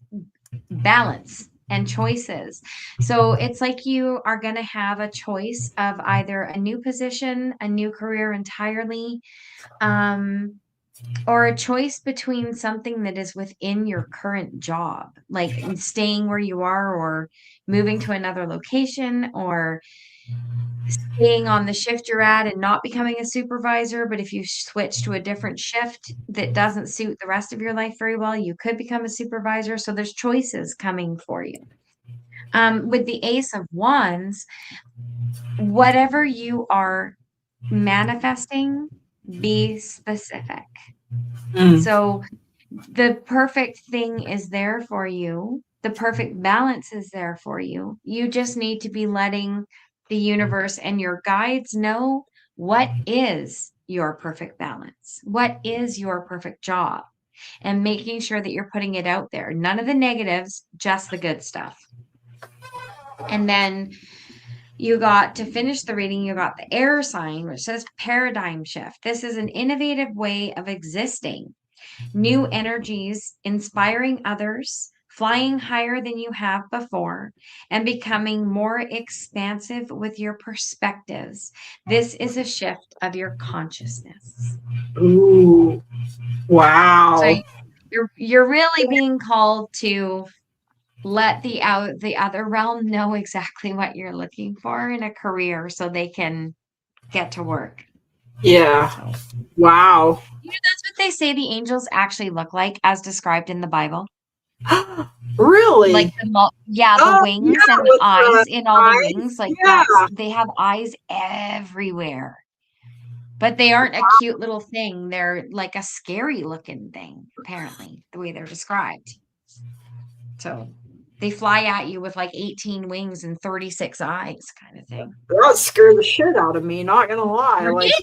balance and choices. So it's like you are going to have a choice of either a new position, a new career entirely, or a choice between something that is within your current job, like staying where you are or moving to another location, or staying on the shift you're at and not becoming a supervisor. But if you switch to a different shift that doesn't suit the rest of your life very well, you could become a supervisor. So there's choices coming for you. With the Ace of Wands, whatever you are manifesting, be specific. So the perfect thing is there for you. The perfect balance is there for you. You just need to be letting the universe and your guides know what is your perfect balance, what is your perfect job, and making sure that you're putting it out there. None of the negatives, just the good stuff. And then you got to finish the reading, you got the air sign, which says paradigm shift. This is an innovative way of existing. New energies, inspiring others, flying higher than you have before, and becoming more expansive with your perspectives. This is a shift of your consciousness. Ooh, wow. So you're really being called to let the other realm know exactly what you're looking for in a career so they can get to work. Yeah. So. Wow. That's what they say the angels actually look like as described in the Bible. Really? Like the wings and the eyes in all the wings. Like they have eyes everywhere. But they aren't a cute little thing. They're like a scary looking thing, apparently, the way they're described. So they fly at you with like 18 wings and 36 eyes, kind of thing. That scared the shit out of me, not gonna lie. Right?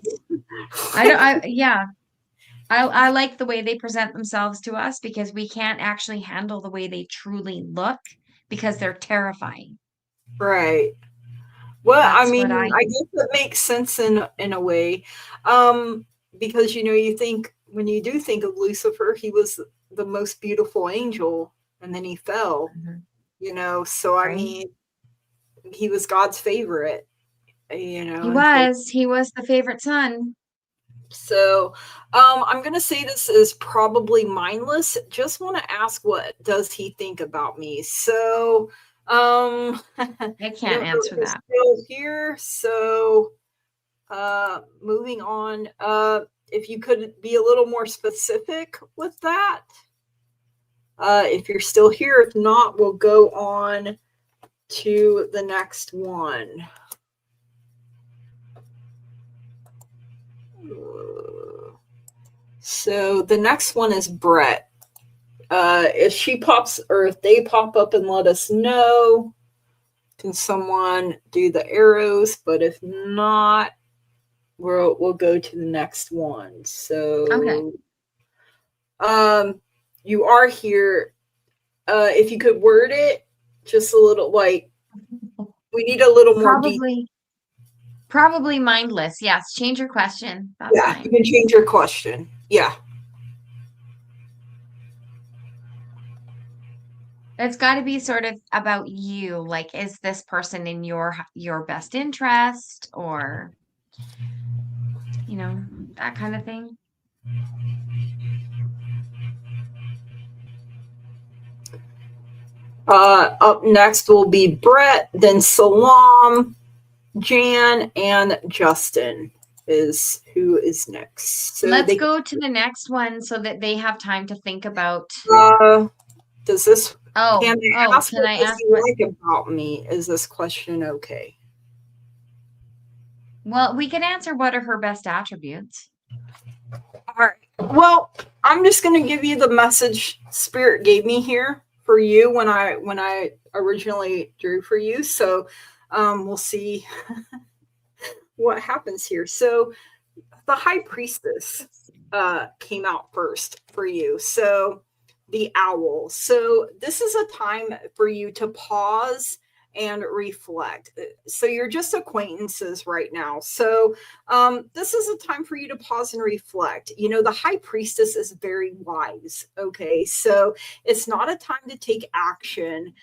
I like the way they present themselves to us because we can't actually handle the way they truly look because they're terrifying. Right. Well, I guess it makes sense in a way. because you think, when you do think of Lucifer, he was the most beautiful angel, and then he fell. So I Right? mean, he was God's favorite, He and was. He was the favorite son. so I'm gonna say this is probably mindless. Just want to ask, what does he think about me? So I I can't don't know if answer he's that. still here. So moving on. If you could be a little more specific with that. If you're still here, if not, we'll go on to the next one. So the next one is Brett. If she pops, or if they pop up and let us know, can someone do the arrows? But if not, we'll go to the next one. Okay. So you are here. If you could word it just a little, like, we need a little more detail. Probably mindless. Yes. Change your question. That's Yeah, you fine. can change your question. Yeah. It's got to be sort of about you. Like, is this person in your best interest, or that kind of thing? Up next will be Brett, then Salam, Jan, and Justin is who is next. So Let's they go to the next one so that they have time to think about. does this, Oh, can I ask, can what I does ask he what? like about me? Is this question okay? Well, we can answer what are her best attributes. All right. Well, I'm just going to give you the message Spirit gave me here for you when I originally drew for you. So we'll see what happens here. So the High Priestess came out first for you. So the owl. So this is a time for you to pause and reflect. So you're just acquaintances right now. So this is a time for you to pause and reflect. The High Priestess is very wise. Okay. So it's not a time to take action.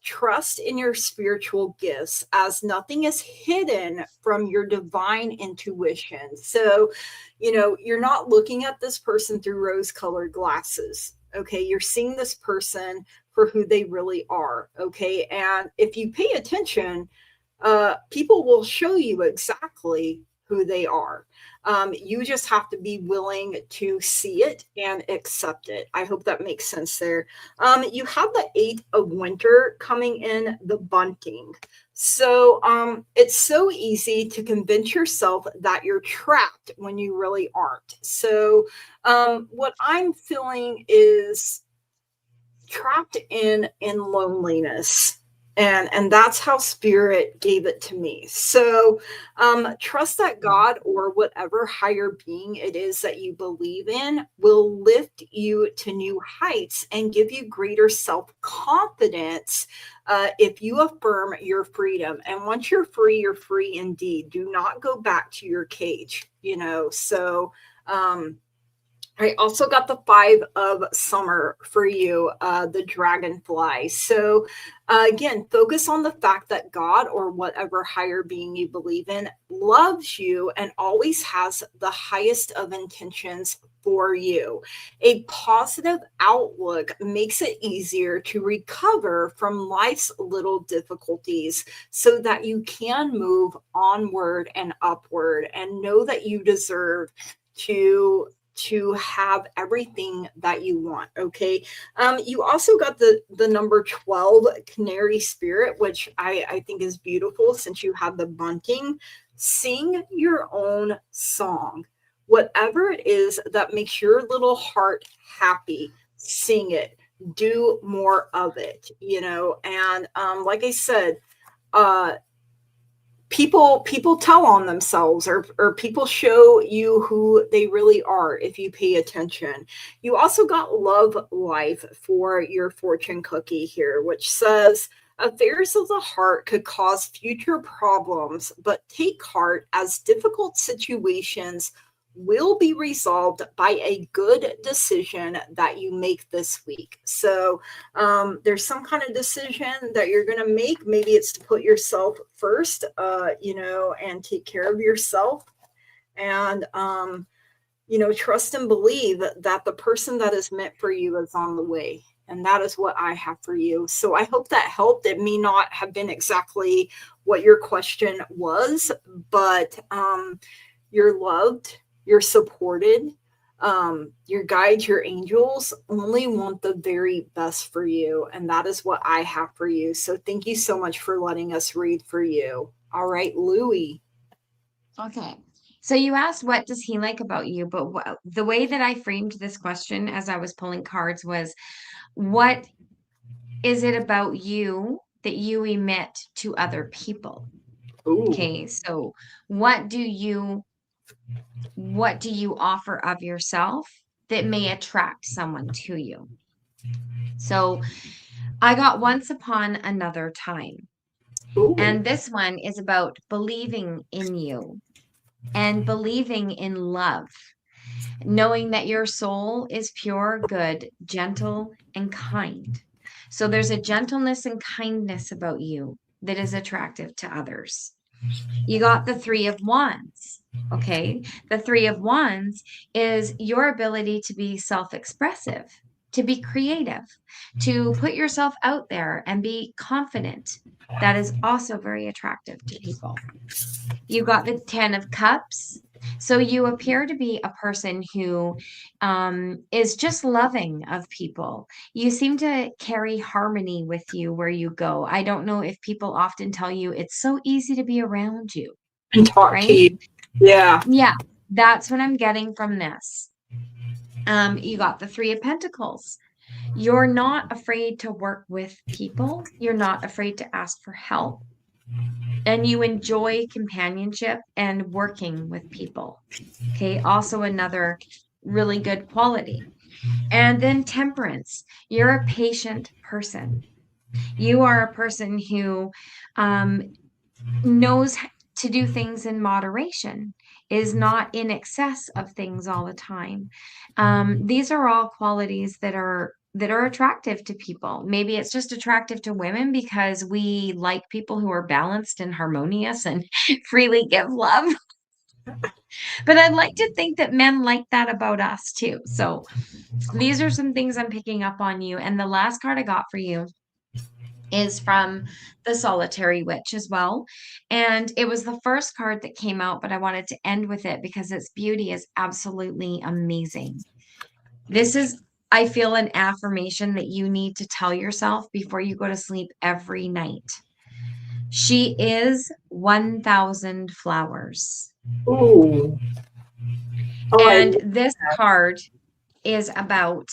Trust in your spiritual gifts, as nothing is hidden from your divine intuition. So, you're not looking at this person through rose colored glasses. Okay. You're seeing this person for who they really are. Okay. And if you pay attention, people will show you exactly who they are. You just have to be willing to see it and accept it. I hope that makes sense there. You have the 8 of Winter coming in, the bunting. So it's so easy to convince yourself that you're trapped when you really aren't. So what I'm feeling is trapped in loneliness, and that's how Spirit gave it to me. So trust that God, or whatever higher being it is that you believe in, will lift you to new heights and give you greater self-confidence if you affirm your freedom. And once you're free indeed. Do not go back to your cage. So I also got the 5 of Summer for you, the dragonfly. So, again, focus on the fact that God, or whatever higher being you believe in, loves you and always has the highest of intentions for you. A positive outlook makes it easier to recover from life's little difficulties, so that you can move onward and upward, and know that you deserve to have everything that you want. Okay. You also got the number 12, Canary Spirit, which I think is beautiful, since you have the bunting. Sing your own song. Whatever it is that makes your little heart happy, sing it. Do more of it. And like I said, people tell on themselves, or people show you who they really are if you pay attention. You also got Love Life for your fortune cookie here, which says affairs of the heart could cause future problems, but take heart, as difficult situations will be resolved by a good decision that you make this week. So there's some kind of decision that you're going to make. Maybe it's to put yourself first, and take care of yourself. And, trust and believe that the person that is meant for you is on the way. And that is what I have for you. So I hope that helped. It may not have been exactly what your question was, but you're loved, you're supported. Your guides, your angels only want the very best for you. And that is what I have for you. So thank you so much for letting us read for you. All right, Louie. Okay. So you asked, what does he like about you? But the way that I framed this question as I was pulling cards was, what is it about you that you emit to other people? Ooh. Okay. So what do you offer of yourself that may attract someone to you? So I got once upon another time. Ooh. And this one is about believing in you and believing in love, knowing that your soul is pure, good, gentle, and kind. So there's a gentleness and kindness about you that is attractive to others. You got the Three of Wands. Okay. The Three of Wands is your ability to be self-expressive, to be creative, to put yourself out there and be confident. That is also very attractive to people. You got the Ten of Cups. So you appear to be a person who is just loving of people. You seem to carry harmony with you where you go. I don't know if people often tell you it's so easy to be around you, And talk to right? you. Yeah. Yeah, that's what I'm getting from this. You got the Three of Pentacles. You're not afraid to work with people. You're not afraid to ask for help. And you enjoy companionship and working with people. Okay, also another really good quality. And then Temperance. You're a patient person. You are a person who knows to do things in moderation, is not in excess of things all the time. These are all qualities that are attractive to people. Maybe it's just attractive to women because we like people who are balanced and harmonious and freely give love. But I'd like to think that men like that about us too. So these are some things I'm picking up on you. And the last card I got for you is from the Solitary Witch as well. And it was the first card that came out, but I wanted to end with it because its beauty is absolutely amazing. This is, I feel, an affirmation that you need to tell yourself before you go to sleep every night. She is 1,000 flowers. Ooh. Oh, And this card is about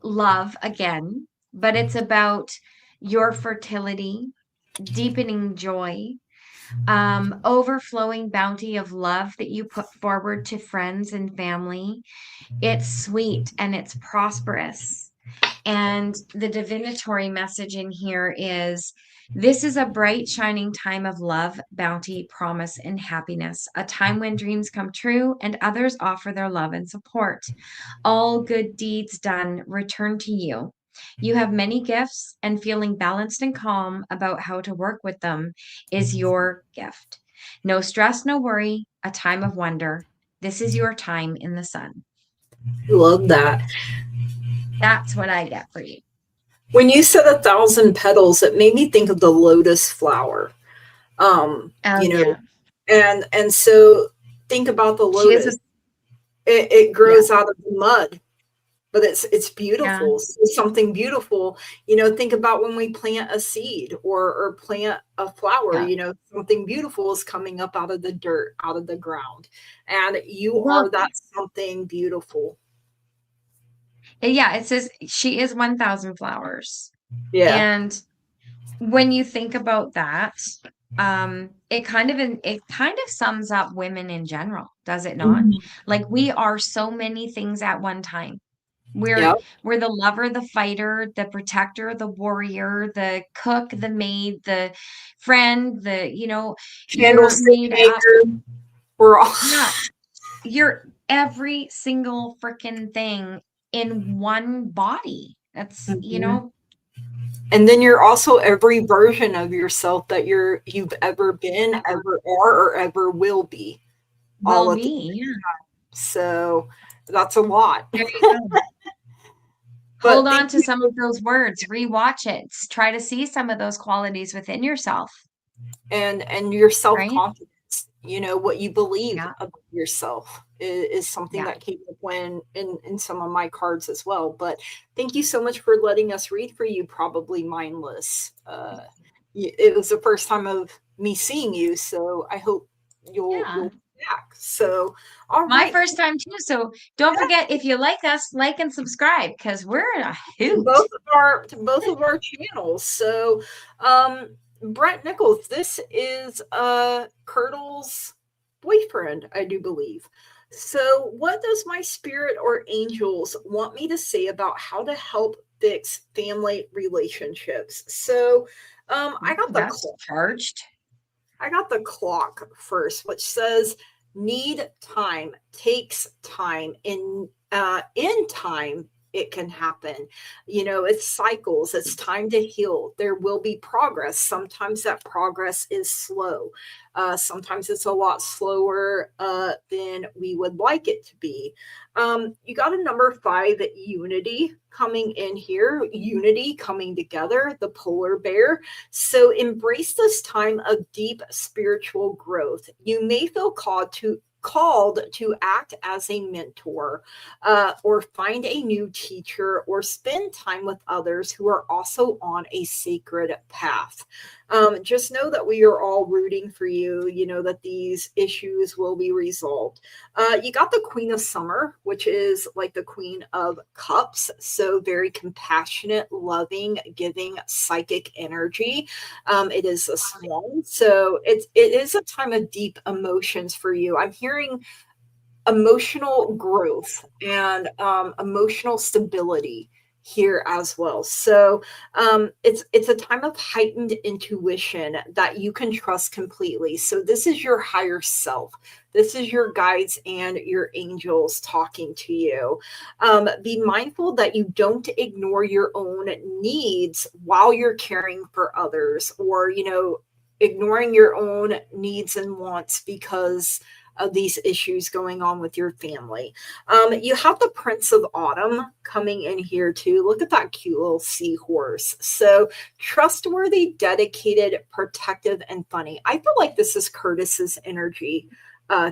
love again, but it's about your fertility, deepening joy, overflowing bounty of love that you put forward to friends and family. It's sweet and it's prosperous. And the divinatory message in here is, this is a bright, shining time of love, bounty, promise, and happiness, a time when dreams come true and others offer their love and support. All good deeds done return to you. You have many gifts, and feeling balanced and calm about how to work with them is your gift. No stress, no worry, a time of wonder. This is your time in the sun. love that. That's what I get for you. When you said 1,000 petals, it made me think of the lotus flower. Yeah. And so think about the lotus. It grows out of the mud, but it's beautiful. Yeah. It's something beautiful. Think about when we plant a seed or plant a flower, something beautiful is coming up out of the dirt, out of the ground. And you are that something beautiful. Yeah, it says she is 1,000 flowers. Yeah. And when you think about that, it kind of sums up women in general, does it not? Mhm. Like, we are so many things at one time. Yep. We're the lover, the fighter, the protector, the warrior, the cook, the maid, the friend, you're Candlestick made up. maker. We're all Yeah. you're every single freaking thing in one body. That's, Mhm. And then you're also every version of yourself that you've ever been, ever ever are, or ever will be, all will at the be. Yeah. so that's a lot. There you go. Hold But on thank to you. some of those words, rewatch it, try to see some of those qualities within yourself, And your right? self-confidence, what you believe Yeah. about yourself is something Yeah. that came up when in some of my cards as well. But thank you so much for letting us read for you, Probably Mindless. It was the first time of me seeing you, so I hope you'll Yeah. be back. So all My right. first time too. So don't forget, if you like us, like and subscribe because we're in a to hoot. both of our to both of our channels. So, Brett Nichols, this is Curdle's boyfriend, I do believe. So, what does my spirit or angels want me to say about how to help fix family relationships? So, I got Ooh, the that's charged. clock first, which says need time, takes time. In time, it can happen. It's cycles. It's time to heal. There will be progress. Sometimes that progress is slow. Sometimes it's a lot slower than we would like it to be. You got a number 5, unity coming in here, unity coming together, the polar bear. So embrace this time of deep spiritual growth. You may feel called to act as a mentor, or find a new teacher, or spend time with others who are also on a sacred path. Just know that we are all rooting for you. You know that these issues will be resolved. You got the Queen of Summer, which is like the Queen of Cups. So very compassionate, loving, giving, psychic energy. It is a swan. So it is a time of deep emotions for you. I'm hearing emotional growth and emotional stability here as well. So it's a time of heightened intuition that you can trust completely. So this is your higher self. This is your guides and your angels talking to you. Be mindful that you don't ignore your own needs while you're caring for others, or ignoring your own needs and wants because of these issues going on with your family. You have the Prince of Autumn coming in here too. Look at that cute little seahorse. So trustworthy, dedicated, protective, and funny. I feel like this is Curtis's energy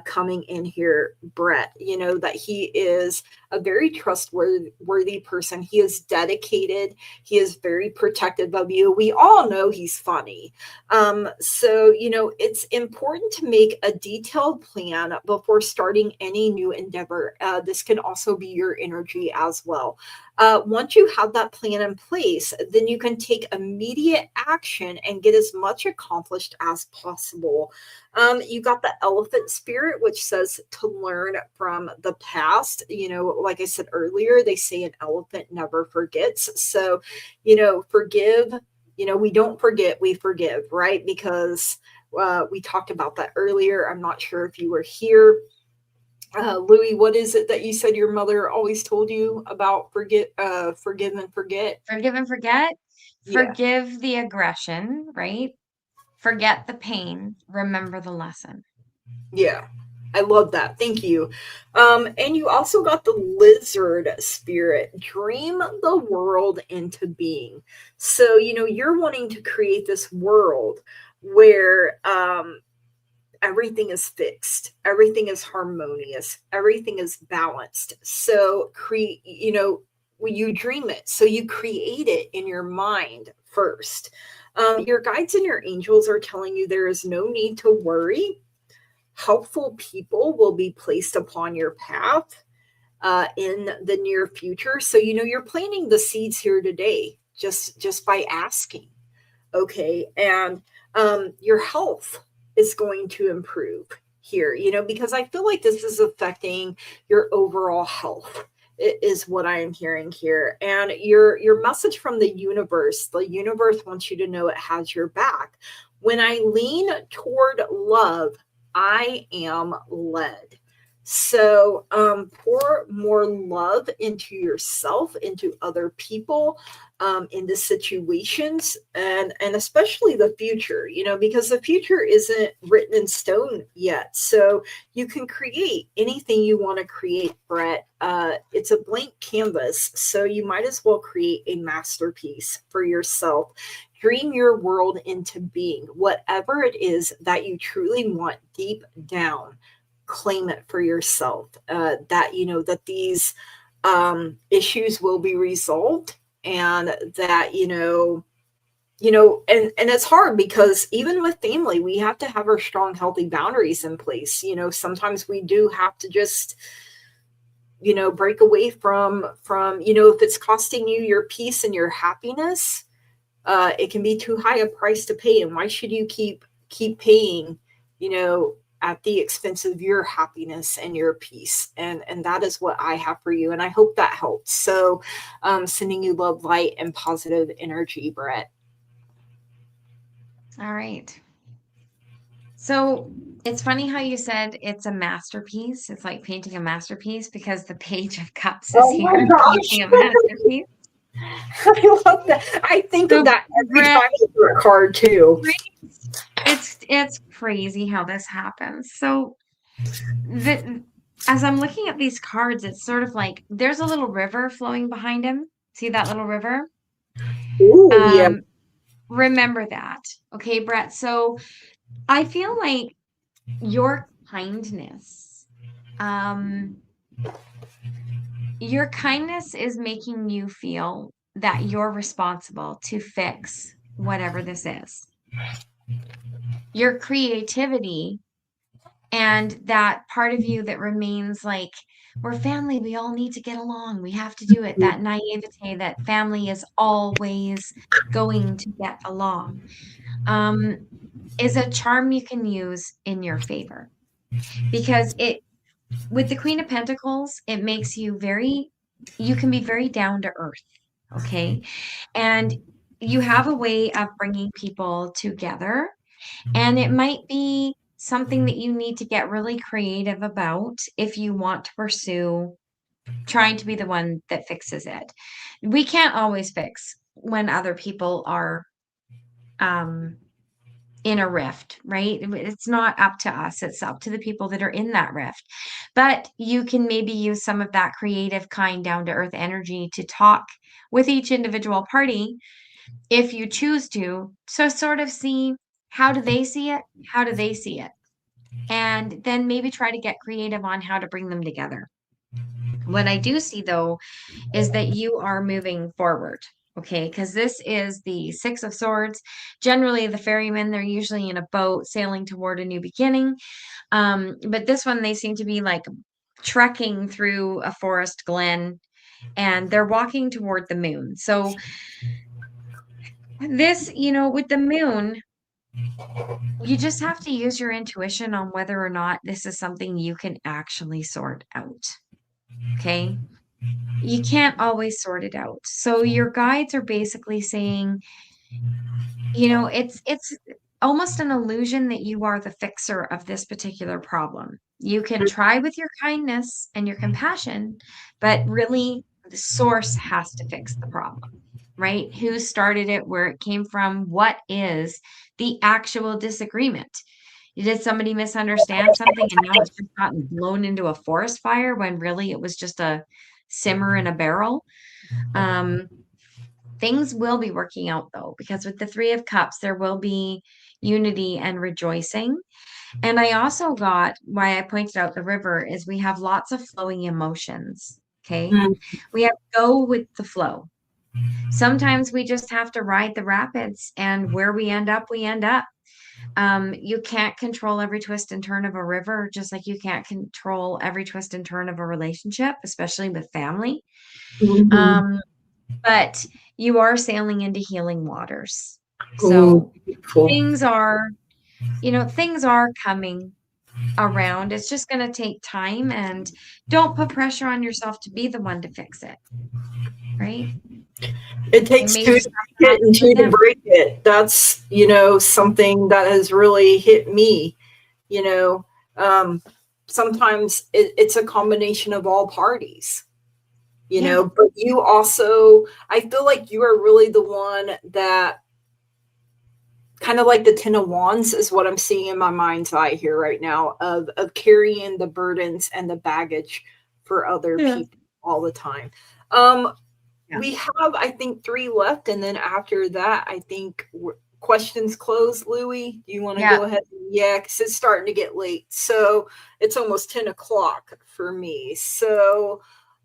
coming in here, Brett. That he is a very trustworthy person. He is dedicated. He is very protective of you. We all know he's funny. So, it's important to make a detailed plan before starting any new endeavor. This can also be your energy as well. Once you have that plan in place, then you can take immediate action and get as much accomplished as possible. You got the elephant spirit, which says to learn from the past. Like I said earlier, they say an elephant never forgets. So, forgive. We don't forget, we forgive, right? Because we talked about that earlier. I'm not sure if you were here. Louis, what is it that you said your mother always told you about forgive and forget? Forgive and forget. Yeah. Forgive the aggression, right? Forget the pain. Remember the lesson. Yeah, I love that. Thank you. And you also got the lizard spirit, dream the world into being. So, you're wanting to create this world where everything is fixed, everything is harmonious, everything is balanced. So, when you dream it, so you create it in your mind first. Your guides and your angels are telling you there is no need to worry. Helpful people will be placed upon your path in the near future. So you're planting the seeds here today, just by asking. Okay, and your health is going to improve here. Because I feel like this is affecting your overall health. Is what I am hearing here, and your message from the universe. The universe wants you to know it has your back. When I lean toward love, I am led. So pour more love into yourself, into other people, into situations, and especially the future, because the future isn't written in stone yet. So you can create anything you want to create, Brett. It's a blank canvas, so you might as well create a masterpiece for yourself. Dream your world into being, whatever it is that you truly want deep down. Claim it for yourself, that that these issues will be resolved, and that and it's hard, because even with family, we have to have our strong, healthy boundaries in place. Sometimes we do have to just break away from if it's costing you your peace and your happiness, it can be too high a price to pay. And why should you keep paying at the expense of your happiness and your peace? And that is what I have for you, and I hope that helps. So sending you love, light, and positive energy, Brett. All right. So it's funny how you said it's a masterpiece. It's like painting a masterpiece, because the Page of Cups is here, painting a masterpiece. I love that. I think of that every time I do a card too. It's crazy how this happens. So as I'm looking at these cards, it's sort of like there's a little river flowing behind him. See that little river? Ooh, yeah. Remember that. Okay, Brett. So I feel like your kindness is making you feel that you're responsible to fix whatever this is. Your creativity and that part of you that remains like, we're family, we all need to get along, we have to do it. That naivete that family is always going to get along, is a charm you can use in your favor. Because with the Queen of Pentacles, it makes you can be very down to earth. Okay. And you have a way of bringing people together, and it might be something that you need to get really creative about if you want to pursue trying to be the one that fixes it. We can't always fix when other people are in a rift, right? It's not up to us. It's up to the people that are in that rift. But you can maybe use some of that creative, kind, down to earth energy to talk with each individual party if you choose to. So sort of see, how do they see it? How do they see it? And then maybe try to get creative on how to bring them together. What I do see, though, is that you are moving forward. Okay, because this is the Six of Swords. Generally, the ferrymen, they're usually in a boat sailing toward a new beginning. But this one, they seem to be like trekking through a forest glen, and they're walking toward the moon. So this, with the moon, you just have to use your intuition on whether or not this is something you can actually sort out. Okay. You can't always sort it out. So your guides are basically saying, it's almost an illusion that you are the fixer of this particular problem. You can try with your kindness and your compassion, but really the source has to fix the problem, right? Who started it, where it came from, what is the actual disagreement? Did somebody misunderstand something and now it's just gotten blown into a forest fire when really it was just a simmer in a barrel? Things will be working out, though, because with the Three of Cups, there will be unity and rejoicing. And I also got, why I pointed out the river, is we have lots of flowing emotions. Okay. We have to go with the flow. Sometimes we just have to ride the rapids, and where we end up, we end up. You can't control every twist and turn of a river, just like you can't control every twist and turn of a relationship, especially with family. But you are sailing into healing waters. So things are coming around. It's just going to take time, and don't put pressure on yourself to be the one to fix it. Right? It takes two to break it and two to break it. That's, something that has really hit me, sometimes it's a combination of all parties, you Yeah. know, but you also, I feel like you are really the one that kind of like the Ten of Wands is what I'm seeing in my mind's eye here right now of carrying the burdens and the baggage for other Yeah. people all the time. Um, Yeah. we have, I think, three left, and then after that, I think questions closed. Louis, do you want to Yeah. go ahead? Yeah, because it's starting to get late, so it's almost 10 o'clock for me. So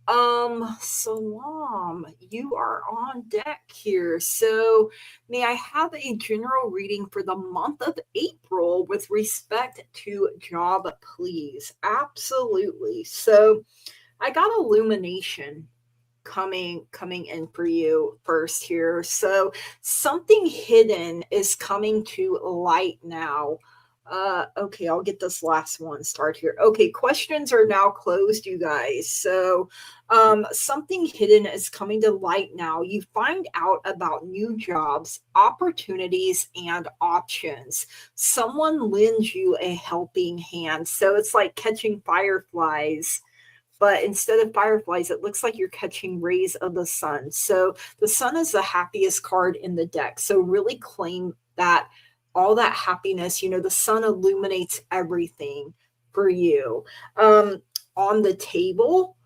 Salam, you are on deck here. So, may I have a general reading for the month of April with respect to job, please? Absolutely. So, I got illumination coming in for you first here. So, something hidden is coming to light now. Okay, I'll get this last one start here. Okay, questions are now closed, you guys. So, something hidden is coming to light now. You find out about new jobs, opportunities, and options. Someone lends you a helping hand. So, it's like catching fireflies, but instead of fireflies, it looks like you're catching rays of the sun. So the sun is the happiest card in the deck. So really claim that, all that happiness, you know, the sun illuminates everything for you. On the table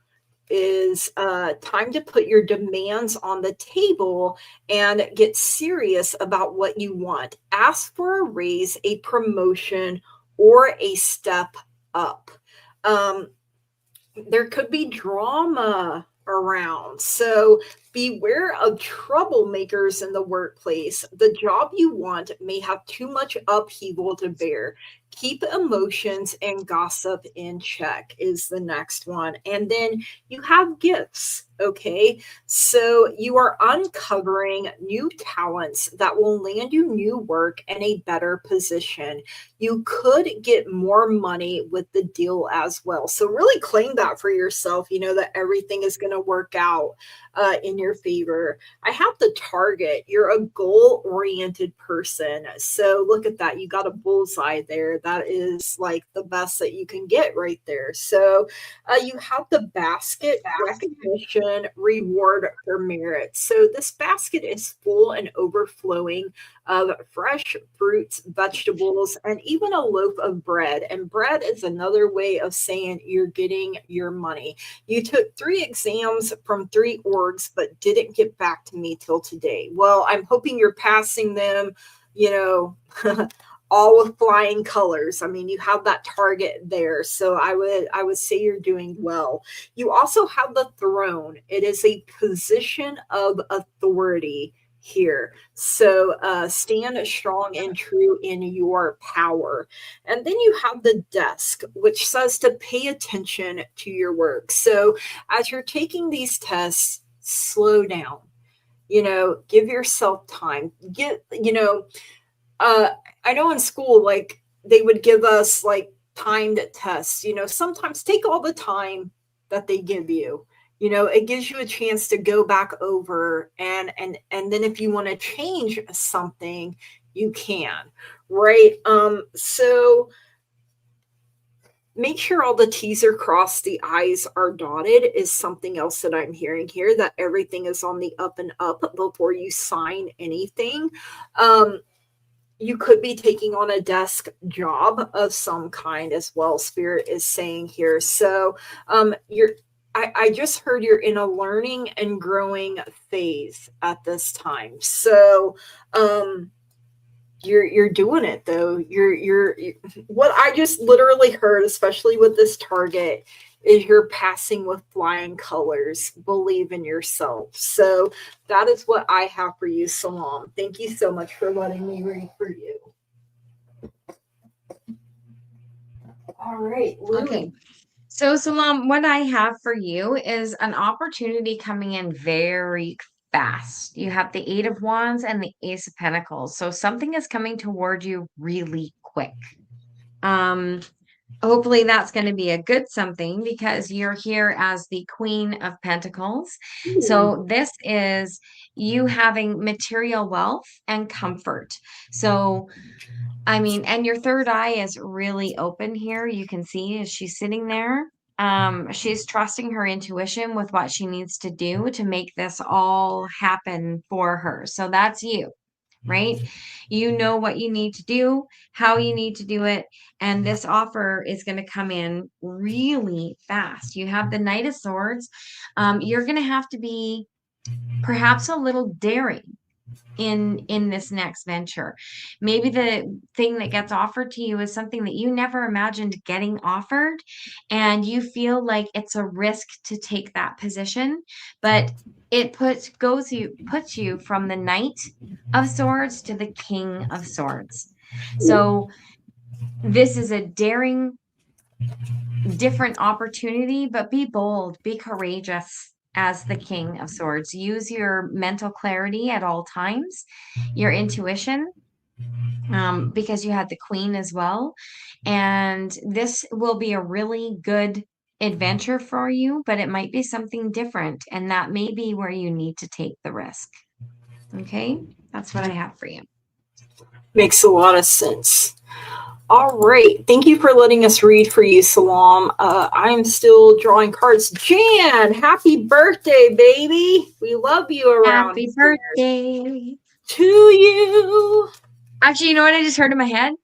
is time to put your demands on the table and get serious about what you want. Ask for a raise, a promotion, or a step up. Um, there could be drama around. So beware of troublemakers in the workplace. The job you want may have too much upheaval to bear. Keep emotions and gossip in check, is the next one. And then you have gifts. Okay. So you are uncovering new talents that will land you new work and a better position. You could get more money with the deal as well. So really claim that for yourself, you know, that everything is going to work out in your favor. I have the target. You're a goal oriented person. So look at that. You got a bullseye there. That is like the best that you can get right there. So you have the basket, recognition, reward for merit. So this basket is full and overflowing of fresh fruits, vegetables, and even a loaf of bread. And bread is another way of saying you're getting your money. You took 3 exams from 3 orgs, but didn't get back to me till today. Well, I'm hoping you're passing them, you know. All with flying colors. I mean, you have that target there. So I would say you're doing well. You also have the throne. It is a position of authority here. So stand strong and true in your power. And then you have the desk, which says to pay attention to your work. So as you're taking these tests, slow down. You know, give yourself time. Get, you know, I know in school, like they would give us like timed tests, you know, sometimes take all the time that they give you. You know, it gives you a chance to go back over and then if you want to change something, you can, right? So make sure all the T's are crossed, the I's are dotted is something else that I'm hearing here, that everything is on the up and up before you sign anything. You could be taking on a desk job of some kind as well, Spirit is saying here. So I just heard you're in a learning and growing phase at this time. So you're doing it though. You're what I just literally heard, especially with this target, is you're passing with flying colors. Believe in yourself. So that is what I have for you, Salam. Thank you so much for letting me read for you. All right, Okay. Louie. So, Salam, what I have for you is an opportunity coming in very fast. You have the Eight of Wands and the Ace of Pentacles. So something is coming toward you really quick. Um, hopefully that's going to be a good something because you're here as the Queen of Pentacles. Ooh. So this is you having material wealth and comfort. So, I mean, and your third eye is really open here. You can see as she's sitting there. She's trusting her intuition with what she needs to do to make this all happen for her. So that's you, right? You know what you need to do, how you need to do it, and this offer is going to come in really fast. You have the Knight of Swords. You're going to have to be perhaps a little daring in this next venture. Maybe the thing that gets offered to you is something that you never imagined getting offered, and you feel like it's a risk to take that position, but it puts you from the Knight of Swords to the King of Swords. So this is a daring, different opportunity, but be bold, be courageous as the King of Swords. Use your mental clarity at all times, your intuition, because you had the Queen as well. And this will be a really good adventure for you, but it might be something different. And that may be where you need to take the risk. Okay. That's what I have for you. Makes a lot of sense. All right. Thank you for letting us read for you, Salam. I'm still drawing cards. Jan, happy birthday, baby. We love you around Happy here. birthday To you. Actually, you know what I just heard in my head?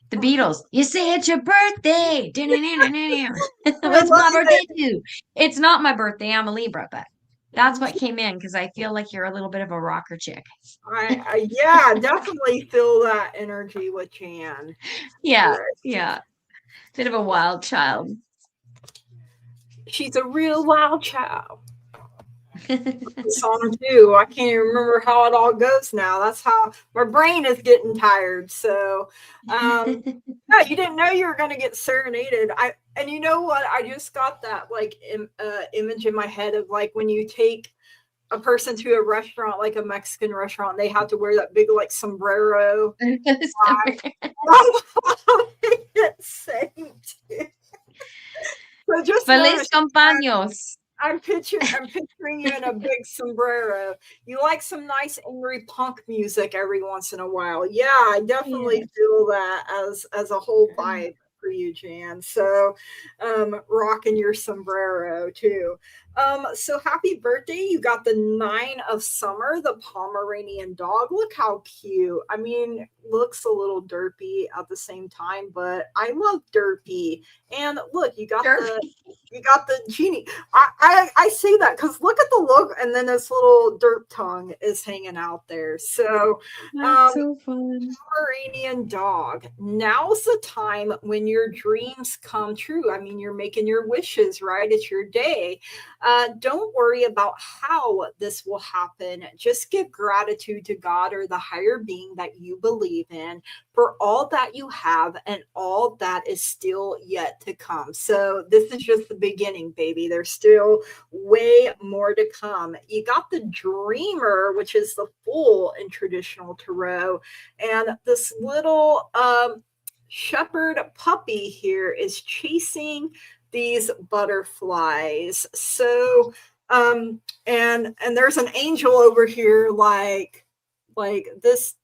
The Beatles. You say it's your birthday. It's my birthday too. It's not my birthday. I'm a Libra, but that's what came in because I feel like you're a little bit of a rocker chick. Yeah, definitely feel that energy with Jan. Yeah, yeah. Bit of a wild child. She's a real wild child. Song too. I can't even remember how it all goes now. That's how my brain is getting tired. So, yeah, you didn't know you were going to get serenaded. And you know what? I just got that like image in my head of like when you take a person to a restaurant, like a Mexican restaurant, they have to wear that big like sombrero. So just Feliz compaños. I'm picturing you in a big sombrero. You like some nice angry punk music every once in a while. Yeah, I definitely feel that as a whole vibe for you, Jan. So rocking your sombrero too. So happy birthday. You got the 9 of Summer, the Pomeranian dog. Look how cute. I mean, looks a little derpy at the same time, but I love derpy. And look, you got the genie. I say that because look at the look, and then this little derp tongue is hanging out there. So that's so fun. Pomeranian dog. Now's the time when your dreams come true. I mean, you're making your wishes, right? It's your day. Don't worry about how this will happen. Just give gratitude to God or the higher being that you believe in for all that you have and all that is still yet to come. So this is just the beginning, baby. There's still way more to come. You got the Dreamer, which is the Fool in traditional tarot, and this little shepherd puppy here is chasing these butterflies. So and there's an angel over here like this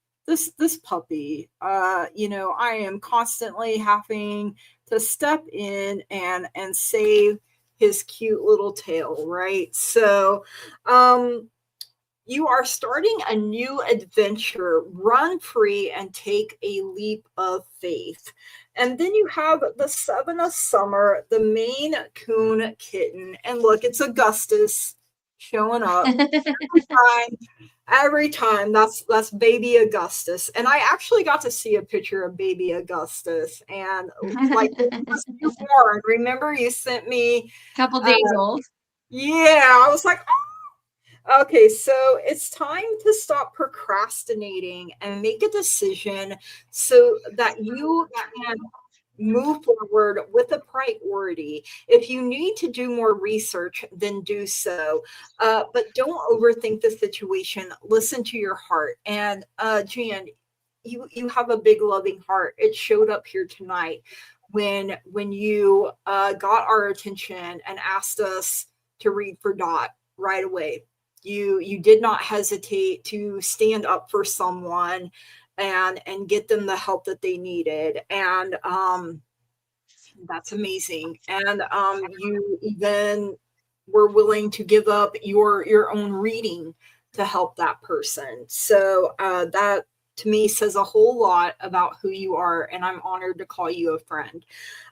puppy. You know, I am constantly having to step in and save his cute little tail, right? So you are starting a new adventure. Run free and take a leap of faith. And then you have the 7 of Summer, the Maine Coon kitten. And look, it's Augustus showing up every time. That's baby Augustus. And I actually got to see a picture of baby Augustus. And like born, remember you sent me a couple days old. Yeah, I was like, okay, so it's time to stop procrastinating and make a decision so that you can move forward with a priority. If you need to do more research, then do so. But don't overthink the situation. Listen to your heart. And Jan, you have a big loving heart. It showed up here tonight. when you got our attention and asked us to read for Dot right away. You did not hesitate to stand up for someone and get them the help that they needed. And that's amazing. And you even were willing to give up your own reading to help that person. So that to me says a whole lot about who you are, and I'm honored to call you a friend.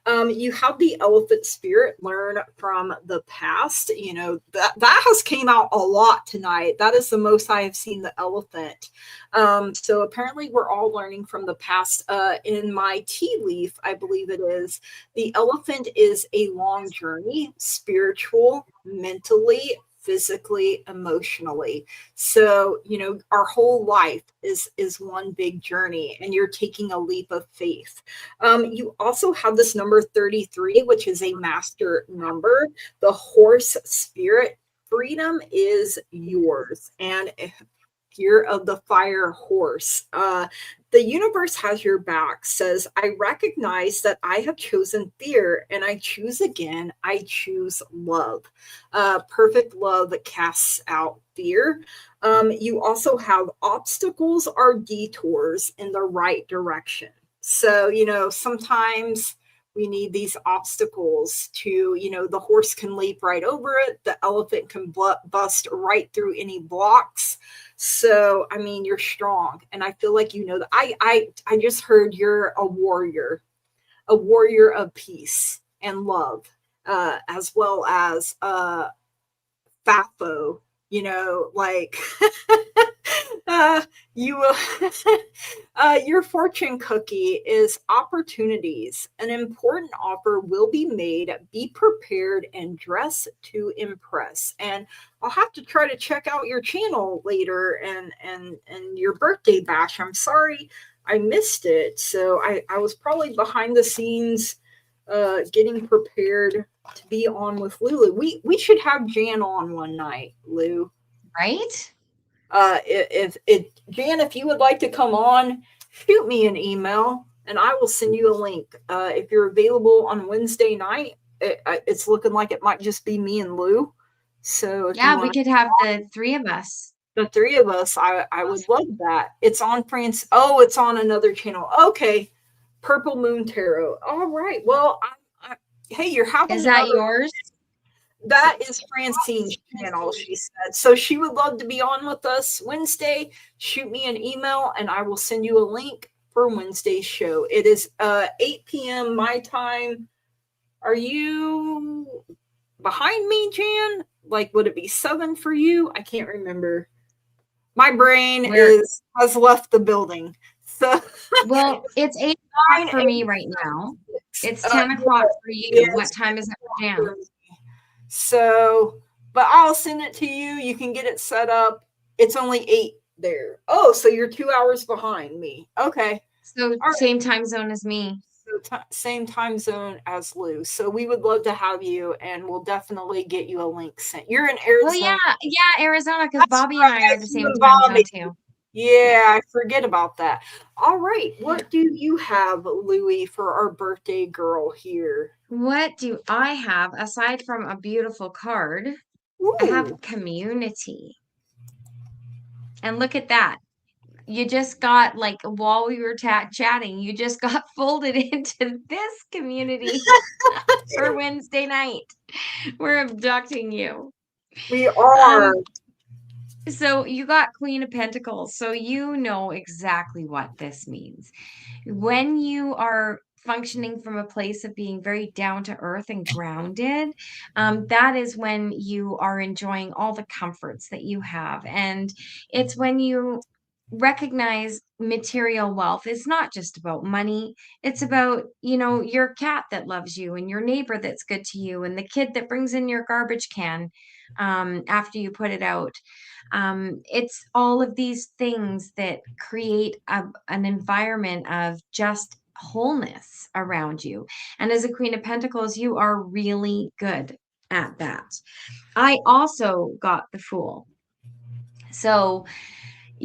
You have the elephant spirit, learn from the past. You know, that has came out a lot tonight. That is the most I have seen the elephant. So apparently we're all learning from the past. In my tea leaf, I believe it is, the elephant is a long journey, spiritual, mentally, physically, emotionally. So, you know, our whole life is one big journey, and you're taking a leap of faith. You also have this number 33, which is a master number, the horse spirit. Freedom is yours. And year of the fire horse. The universe has your back, says, I recognize that I have chosen fear and I choose again. I choose love. Perfect love that casts out fear. You also have obstacles are detours in the right direction. So, you know, sometimes we need these obstacles to, you know, the horse can leap right over it, the elephant can bust right through any blocks. So, I mean, you're strong, and I feel like you know that. I just heard you're a warrior of peace and love, as well as FAFO. You know, like you your fortune cookie is opportunities. An important offer will be made. Be prepared and dress to impress. And I'll have to try to check out your channel later and your birthday bash. I'm sorry I missed it. So I was probably behind the scenes getting prepared to be on with Lulu. We should have Jan on one night, Lou. Right? If Jan, if you would like to come on, shoot me an email and I will send you a link. If you're available on Wednesday night, it's looking like it might just be me and Lou. So if you Yeah, we want could have the three of us. the three of us, I would love that. It's on France. Oh, it's on another channel. Okay, Purple Moon Tarot. All right. Well, hey, you're having Is that another. yours? That is Francine's channel, she said. So she would love to be on with us Wednesday. Shoot me an email and I will send you a link for Wednesday's show. It is 8 p.m. my time. Are you behind me, Jan? Like, would it be 7 for you? I can't remember. My brain has left the building. So Well, it's 8 o'clock for me right now. It's 10 o'clock for you. What time is it for Jan? So, but I'll send it to you. You can get it set up. It's only 8 there. Oh, so you're 2 hours behind me. Okay. So same time zone as me. So same time zone as Lou. So we would love to have you, and we'll definitely get you a link sent. You're in Arizona. Oh yeah, Arizona, because Bobby and I are the same time Bobby. zone too. Yeah, I forget about that. All right. What do you have, Louie, for our birthday girl here? What do I have aside from a beautiful card? Ooh. I have community. And look at that. You just got, like, while we were chatting, you just got folded into this community for Wednesday night. We're abducting you. We are. So you got Queen of Pentacles. So you know exactly what this means. When you are functioning from a place of being very down to earth and grounded, that is when you are enjoying all the comforts that you have. And it's when you recognize material wealth is not just about money. It's about, you know, your cat that loves you and your neighbor that's good to you and the kid that brings in your garbage can after you put it out. It's all of these things that create an environment of just wholeness around you. And as a Queen of Pentacles, you are really good at that. I also got the Fool. So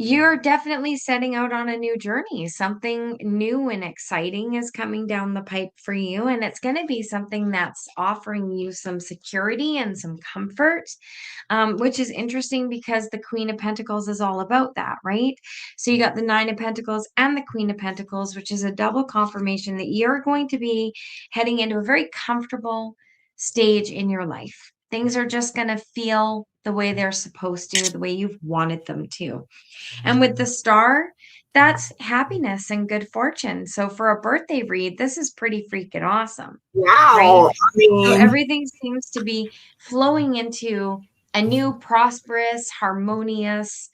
You're definitely setting out on a new journey. Something new and exciting is coming down the pipe for you, and it's going to be something that's offering you some security and some comfort, which is interesting because the Queen of Pentacles is all about that, right? So you got the Nine of Pentacles and the Queen of Pentacles, which is a double confirmation that you're going to be heading into a very comfortable stage in your life. Things are just going to feel the way they're supposed to, the way you've wanted them to. And with the star, that's happiness and good fortune. So for a birthday read, this is pretty freaking awesome, right? Wow. I So mean, everything seems to be flowing into a new prosperous, harmonious,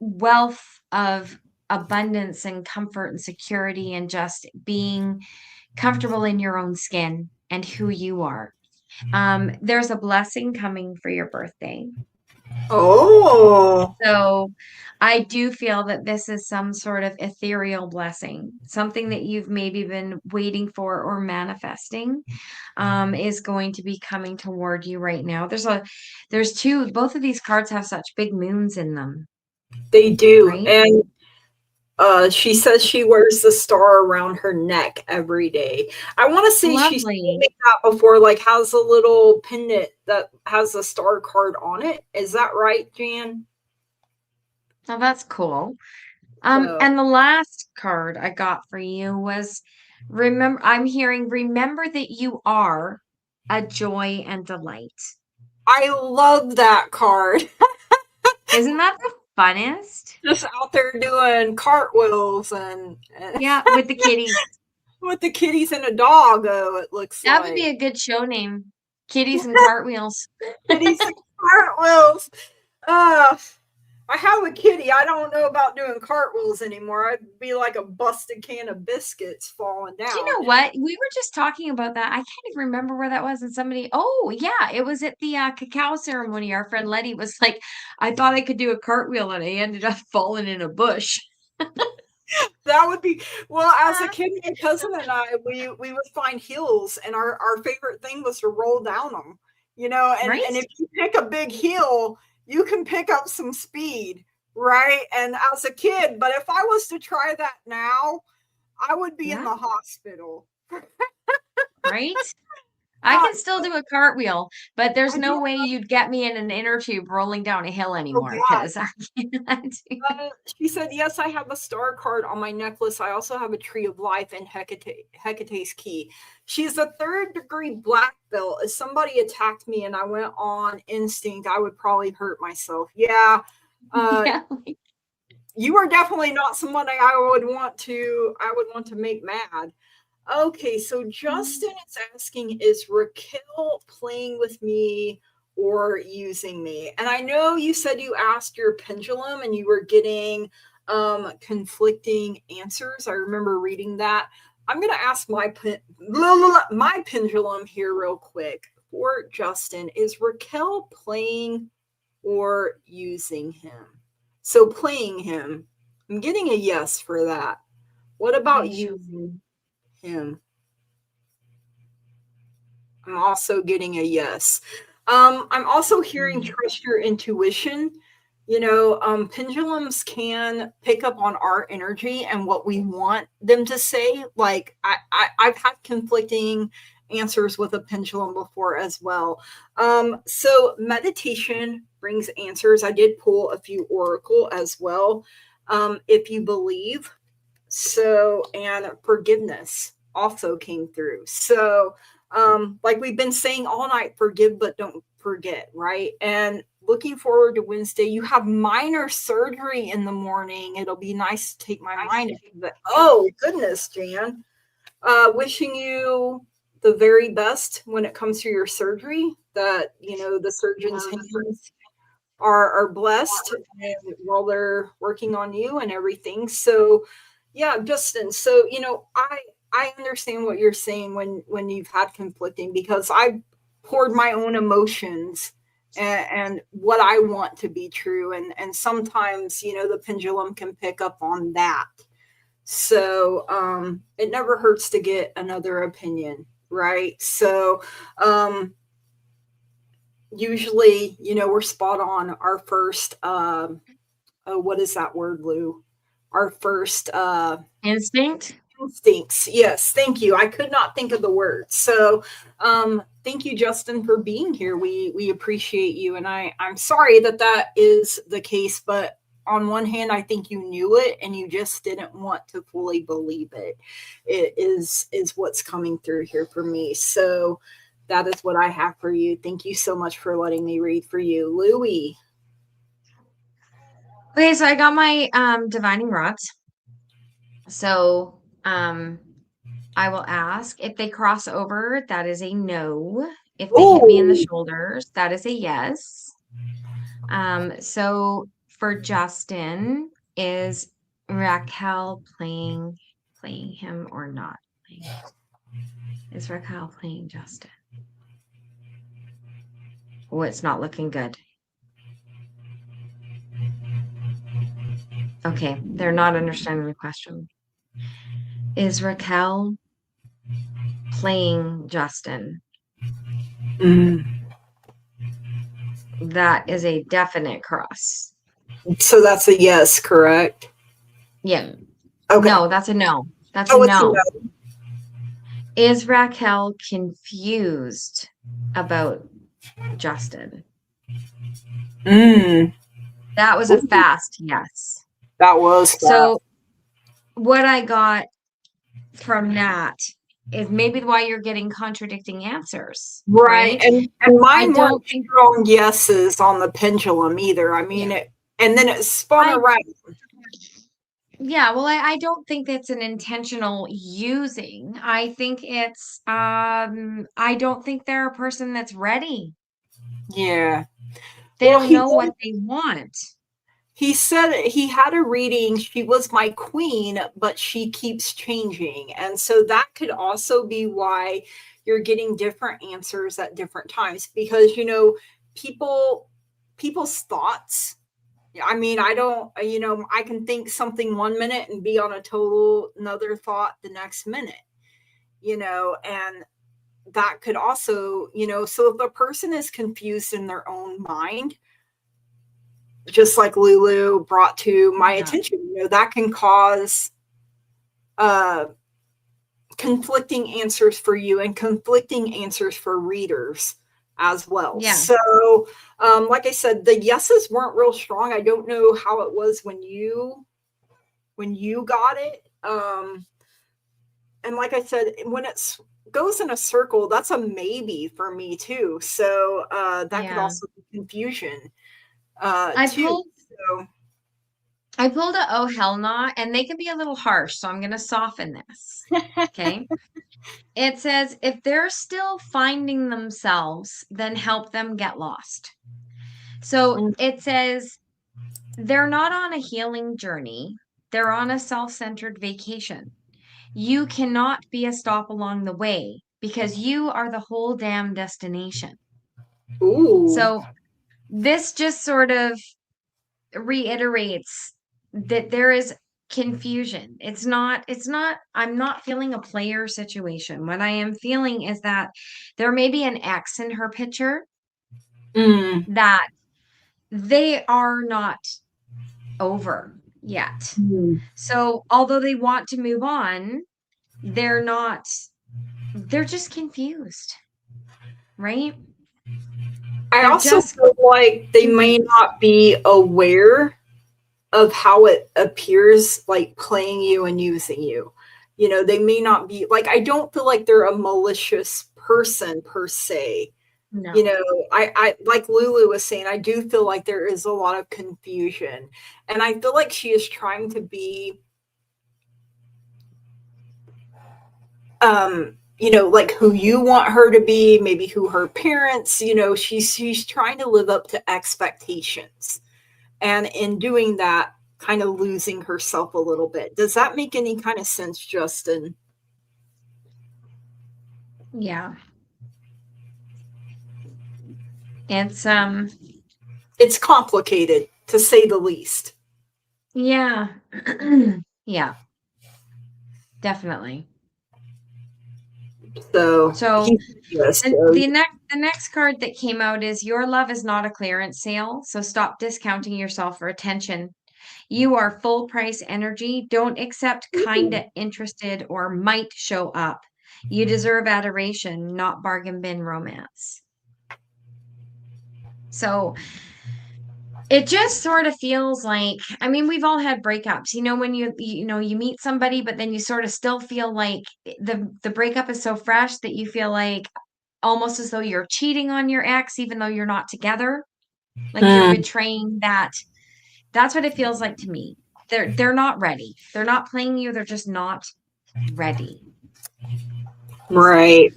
wealth of abundance and comfort and security and just being comfortable in your own skin and who you are. There's a blessing coming for your birthday. oh, So I do feel that this is some sort of ethereal blessing, something that you've maybe been waiting for or manifesting, is going to be coming toward you right now. There's two, both of these cards have such big moons in them, they do. right? And she says she wears the star around her neck every day. I want to say she's told Lovely. me that before, like has a little pendant that has a star card on it. Is that right, Jan? Now that's cool. So And the last card I got for you was remember that you are a joy and delight. I love that card. Isn't that the funnest? Just out there doing cartwheels and Yeah, with the kitties. with the kitties and a dog. Oh, it looks That would be like a good show name. Kitties and cartwheels. kitties and cartwheels. Uh, I have a kitty. I don't know about doing cartwheels anymore. I'd be like a busted can of biscuits falling Do you down. know what? We were just talking about that. I can't even remember where that was. And oh, yeah, it was at the cacao ceremony. Our friend Letty was like, I thought I could do a cartwheel and I ended up falling in a bush. That would be well. As a kid, my cousin and I, we would find hills, and our favorite thing was to roll down them. You know, Right? and if you pick a big hill, you can pick up some speed, right? And as a kid, but if I was to try that now, I would be in Yeah, the hospital. right? I Uh, can still do a cartwheel, but there's I do. no way you'd get me in an inner tube rolling down a hill Oh anymore God. because I can't do it. She said, yes, I have a star card on my necklace. I also have a tree of life and Hecate's key. She's a third degree black belt. If somebody attacked me and I went on instinct, I would probably hurt myself. Yeah. Yeah. You are definitely not somebody I would want to make mad. Okay, so Justin is asking, is Raquel playing with me or using me? And I know you said you asked your pendulum and you were getting conflicting answers. I remember reading that. I'm going to ask my pendulum here real quick for Justin. Is Raquel playing or using him? So playing him. I'm getting a yes for that. What about using him? I'm also getting a yes. I'm also hearing trust your intuition. You know, pendulums can pick up on our energy and what we want them to say. Like I've had conflicting answers with a pendulum before as well. So meditation brings answers. I did pull a few oracle as well. If you believe. So, and forgiveness also came through. So, like we've been saying all night, forgive but don't forget, right? And looking forward to Wednesday. You have minor surgery in the morning. It'll be nice to take my mind off of it. Oh goodness, Jan. Wishing you the very best when it comes to your surgery. That the surgeon's hands are blessed and while they're working on you and everything. So yeah, Justin. So I understand what you're saying when you've had conflicting, because I poured my own emotions and what I want to be true, and sometimes the pendulum can pick up on that. So it never hurts to get another opinion, right? So usually we're spot on our first oh, what is that word, Lou? Our first Instinct. instincts. Yes, thank you. I could not think of the word. So thank you, Justin, for being here. We appreciate you. And I'm sorry that that is the case, but on one hand, I think you knew it and you just didn't want to fully believe it. It is what's coming through here for me. So that is what I have for you. Thank you so much for letting me read for you. Louie. Okay, so I got my divining rods. So I will ask if they cross over, that is a no. If they hit me in the shoulders, that is a yes. So for Justin, is Raquel playing him or not playing? Is Raquel playing Justin? Oh, it's not looking good. Okay, they're not understanding the question. Is Raquel playing Justin? That is a definite cross. So that's a yes, correct? Yeah. Okay. No, that's a no. That's a it's a no. no. Is Raquel confused about Justin? That was a fast yes. That was fast. So what I got from that is maybe why you're getting contradicting answers. Right. And mine weren't think strong yeses on the pendulum either. I mean, Yeah. it, and then it spun around. Yeah, well, I don't think that's an intentional using. I think it's I don't think they're a person that's ready. Yeah. They don't know what they want. He said he had a reading. She was my queen, but she keeps changing. And so that could also be why you're getting different answers at different times, because, you know, people's thoughts. I mean, I don't, you know, I can think something 1 minute and be on a total another thought the next minute, you know, and that could also, you know, so if a person is confused in their own mind, just like Lulu brought to my attention, you know, that can cause conflicting answers for you and conflicting answers for readers as well. Yeah. So, like I said, the yeses weren't real strong. I don't know how it was when you got it. And like I said, when it goes in a circle, that's a maybe for me too. So that could also be confusion. I pulled a oh hell nah, and they can be a little harsh, so I'm going to soften this. Okay. It says, if they're still finding themselves, then help them get lost. So it says, they're not on a healing journey. They're on a self-centered vacation. You cannot be a stop along the way because you are the whole damn destination. Ooh. So this just sort of reiterates that there is confusion. It's not, I'm not feeling a player situation. What I am feeling is that there may be an X in her picture that they are not over yet. So although they want to move on, they're just confused, right? I also feel like they may not be aware of how it appears, like playing you and using you. You know, they may not be like, I don't feel like they're a malicious person per se. No. You know, I like Lulu was saying, I do feel like there is a lot of confusion. And I feel like she is trying to be you know, like who you want her to be, maybe who her parents, you know, she's trying to live up to expectations. And in doing that, kind of losing herself a little bit. Does that make any kind of sense, Justin? Yeah. It's complicated, to say the least. Yeah. Yeah. Definitely. So the next card that came out is, your love is not a clearance sale, so stop discounting yourself for attention. You are full price energy. Don't accept kinda interested or might show up. You deserve adoration, not bargain bin romance. So it just sort of feels like, I mean, we've all had breakups. When you meet somebody, but then you sort of still feel like the breakup is so fresh that you feel like almost as though you're cheating on your ex, even though you're not together. Like you're Hmm. betraying that. That's what it feels like to me. They're not ready. They're not playing you. They're just not ready. Right.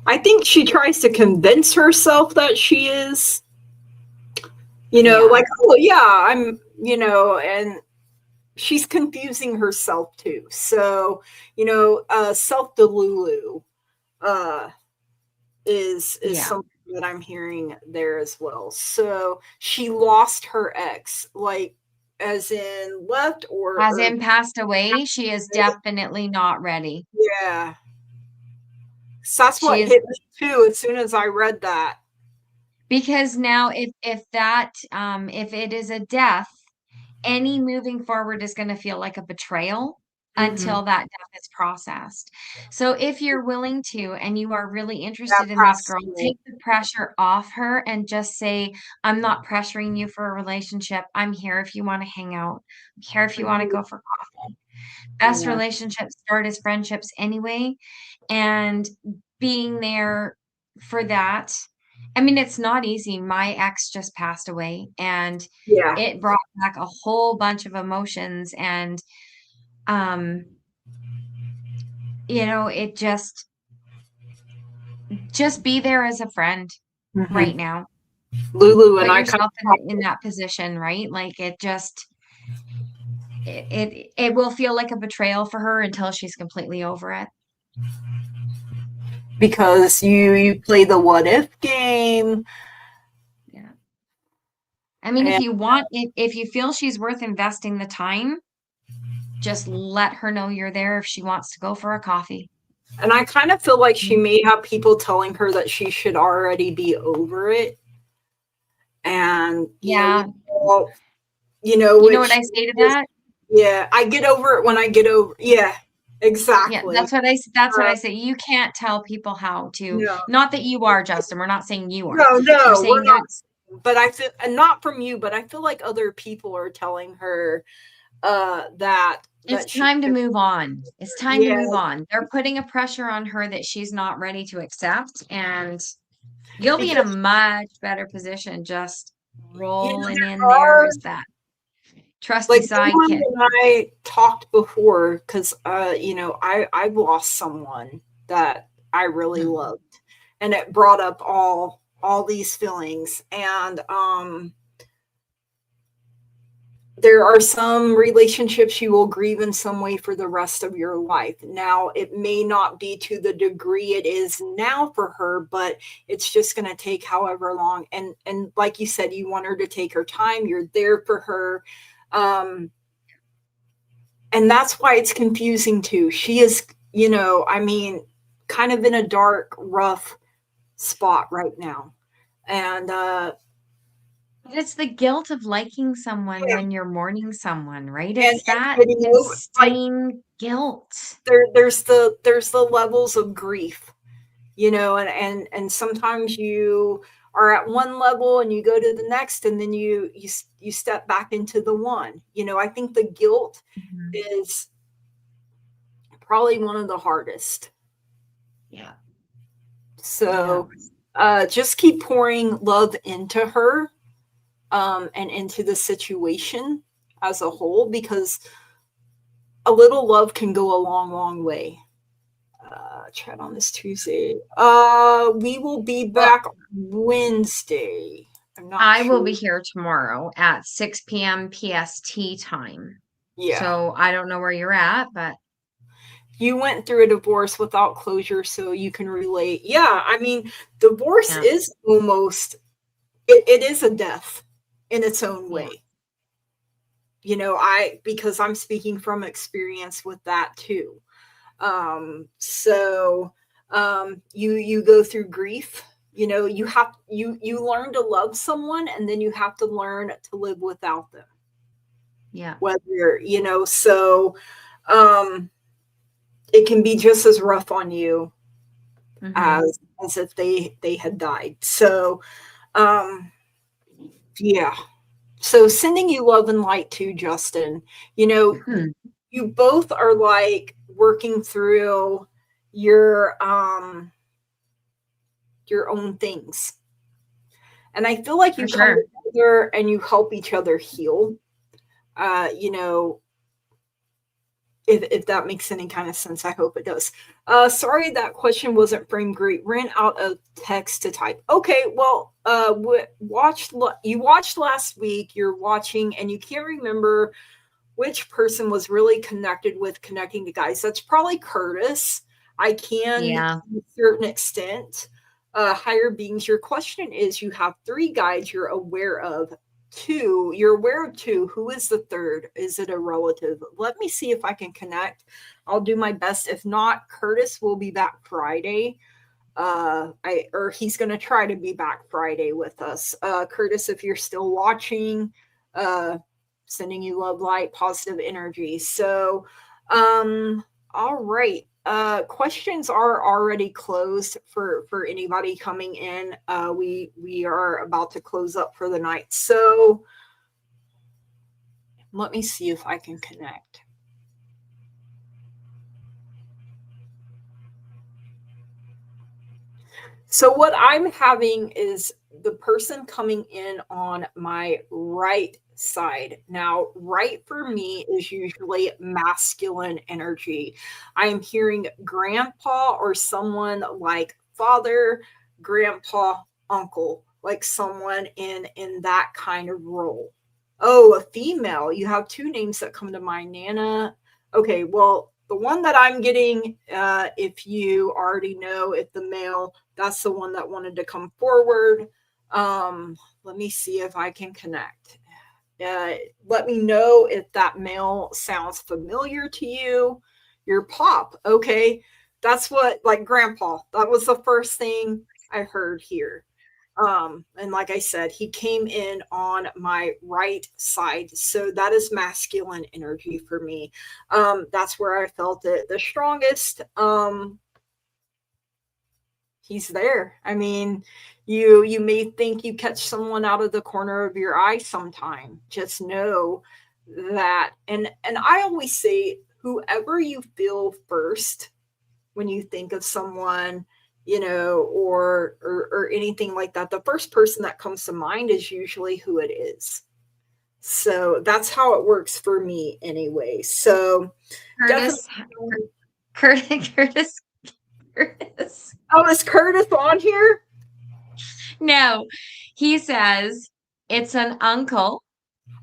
I think she tries to convince herself that she is, Yeah. like, oh yeah, and she's confusing herself too. So, self delulu uh is Yeah. something that I'm hearing there as well. So she lost her ex, like as in left Has or in passed away. She is definitely not ready. yeah. So that's She what is hit me too as soon as I read that. because now if it is a death, any moving forward is going to feel like a betrayal Mm-hmm. until that death is processed. So if you're willing to and you are really That interested in this passed girl, away. take the pressure off her and just say, I'm not pressuring you for a relationship. I'm here if you want to hang out. I'm here if you want to go for coffee. Best Yeah. relationships start as friendships anyway. And being there for that, I mean, it's not easy. My ex just passed away and Yeah. it brought back a whole bunch of emotions and um it just be there as a friend right Mm-hmm. now. Lulu and Put I kind yourself of in that position, right? Like it will feel like a betrayal for her until she's completely over it. because you play the what if game. Yeah. I mean, And if you feel she's worth investing the time, just let her know you're there if she wants to go for a coffee. I kind of feel like she may have people telling her that she should already be over it. And Yeah. You know what which I say to is, that? yeah, I get over it when I get over. Yeah, Yeah, exactly. that's what Uh, I say. You can't tell people how to, no, not that you are, Justin. We're not saying you are. no, We're no, we're saying not. there's But I feel, and not from you, but I feel like other people are telling her that it's she, time to move on. It's time to yeah, move on. They're putting a pressure on her that she's not ready to accept, and you'll be in a because much better position just rolling in there there are as that trusty like sidekick. Lulu and I talked before because I've lost someone that I really Hmm. loved, and it brought up all these feelings. And there are some relationships you will grieve in some way for the rest of your life. Now, it may not be to the degree it is now for her, but it's just going to take however long. And like you said, you want her to take her time. You're there for her. And that's why it's confusing too. She is, I mean, kind of in a dark, rough spot right now. And But it's the guilt of liking someone yeah, when you're mourning someone, right? and It's that getting over, like, insane guilt. there's the levels of grief, and sometimes you are at one level and you go to the next, and then you step back into the one. I think the guilt Mhm. is probably one of the hardest. Yeah. Yeah. So just keep pouring love into her, and into the situation as a whole, because a little love can go a long, long way. Chat on this Tuesday. We will be Well, back Wednesday. I'm not I will be sure. here tomorrow at 6 p.m. PST time. Yeah. So I don't know where you're at, but You went through a divorce without closure, so you can relate. Yeah, I mean, divorce yeah. is almost, it is a death in its own Yeah. way. Because I'm speaking from experience with that too. So you go through grief, You know, you learn to love someone, and then you have to learn to live without them. Yeah. Whether, you know, so it can be just as rough on you as if they had died. So yeah. So sending you love and light too, Justin. You know, you both are like working through your own things. And I feel like For you come sure. together and you help each other heal. You know, if that makes any kind of sense, I hope it does. Sorry that question wasn't framed great. Ran out of text to type. Okay, well, you watched last week. You're watching, and you can't remember which person was really connecting to guys. That's probably Curtis. I can, Yeah. to a certain extent, higher beings. Your question is: you have 3 guides you're aware of. 2, you're aware of 2. Who is the third? Is it a relative? Let me see if I can connect. I'll do my best. If not, Curtis will be back Friday. He's going to try to be back Friday with us. Curtis, if you're still watching, sending you love, light, positive energy. So, all right. Questions are already closed for anybody coming in. We are about to close up for the night. So let me see if I can connect. So what I'm having is the person coming in on my right side. Now, right for me is usually masculine energy. I am hearing grandpa or someone like father, grandpa, uncle, like someone in that kind of role. Oh, a female. You have 2 names that come to mind, Nana. Okay, well, the one that I'm getting, if you already know, if the male, that's the one that wanted to come forward. Let me see if I can connect. Let me know if that male sounds familiar to you. Your pop, okay. That's what, like grandpa, that was the first thing I heard here. And like I said, he came in on my right side. So that is masculine energy for me. That's where I felt it the strongest. He's there. I mean, you may think you catch someone out of the corner of your eye sometime. Just know that, and I always say, whoever you feel first when you think of someone, you know, or anything like that, the first person that comes to mind is usually who it is. So that's how it works for me anyway. So Curtis, definitely. Curtis. Oh, is Curtis on here? No, he says it's an uncle.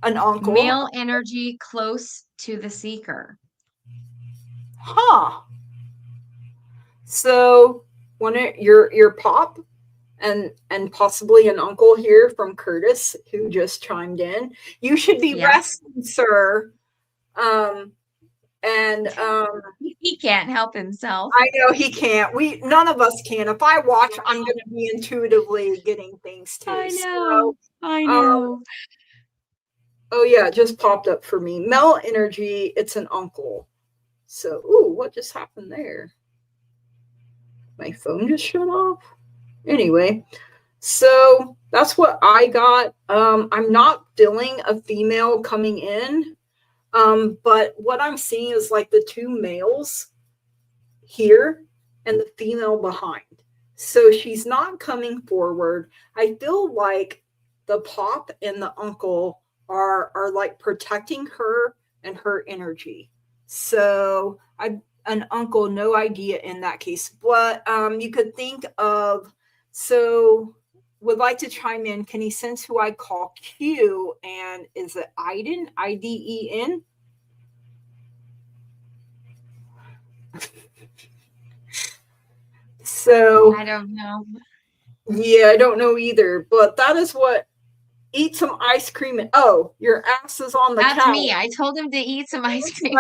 An uncle. Male energy close to the seeker. Huh. So when your pop and possibly an uncle here from Curtis who just chimed in. You should be resting, sir. And he can't help himself. I know he can't. None of us can. If I watch, I'm going to be intuitively getting things too. I know. So, I know. Oh yeah, it just popped up for me. Mel energy. It's an uncle. So, ooh, what just happened there? My phone just shut off. Anyway, so that's what I got. I'm not feeling a female coming in. But what I'm seeing is like the 2 males here and the female behind. So she's not coming forward. I feel like the pop and the uncle are like protecting her and her energy. So an uncle, no idea in that case. But you could think of, so would like to chime in. Can he sense who I call Q? And is it Iden? Iden? So I don't know. Yeah, I don't know either. But that is what. Eat some ice cream and your ass is on the couch. That's me. I told him to eat some ice cream.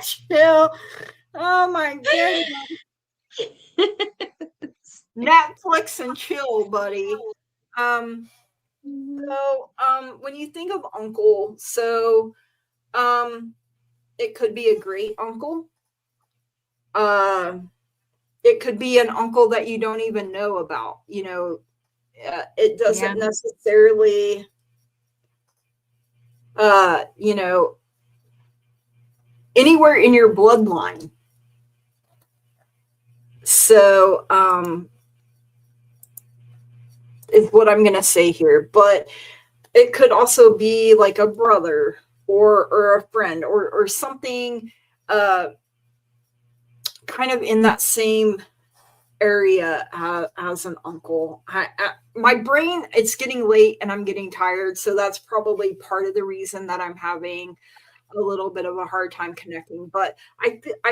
Chill. Oh my goodness. Netflix and chill, buddy. So when you think of uncle, so it could be a great uncle. It could be an uncle that you don't even know about. It doesn't necessarily, anywhere in your bloodline. So is what I'm going to say here. But it could also be like a brother or a friend or something kind of in that same area as an uncle. My brain, it's getting late and I'm getting tired. So that's probably part of the reason that I'm having a little bit of a hard time connecting. But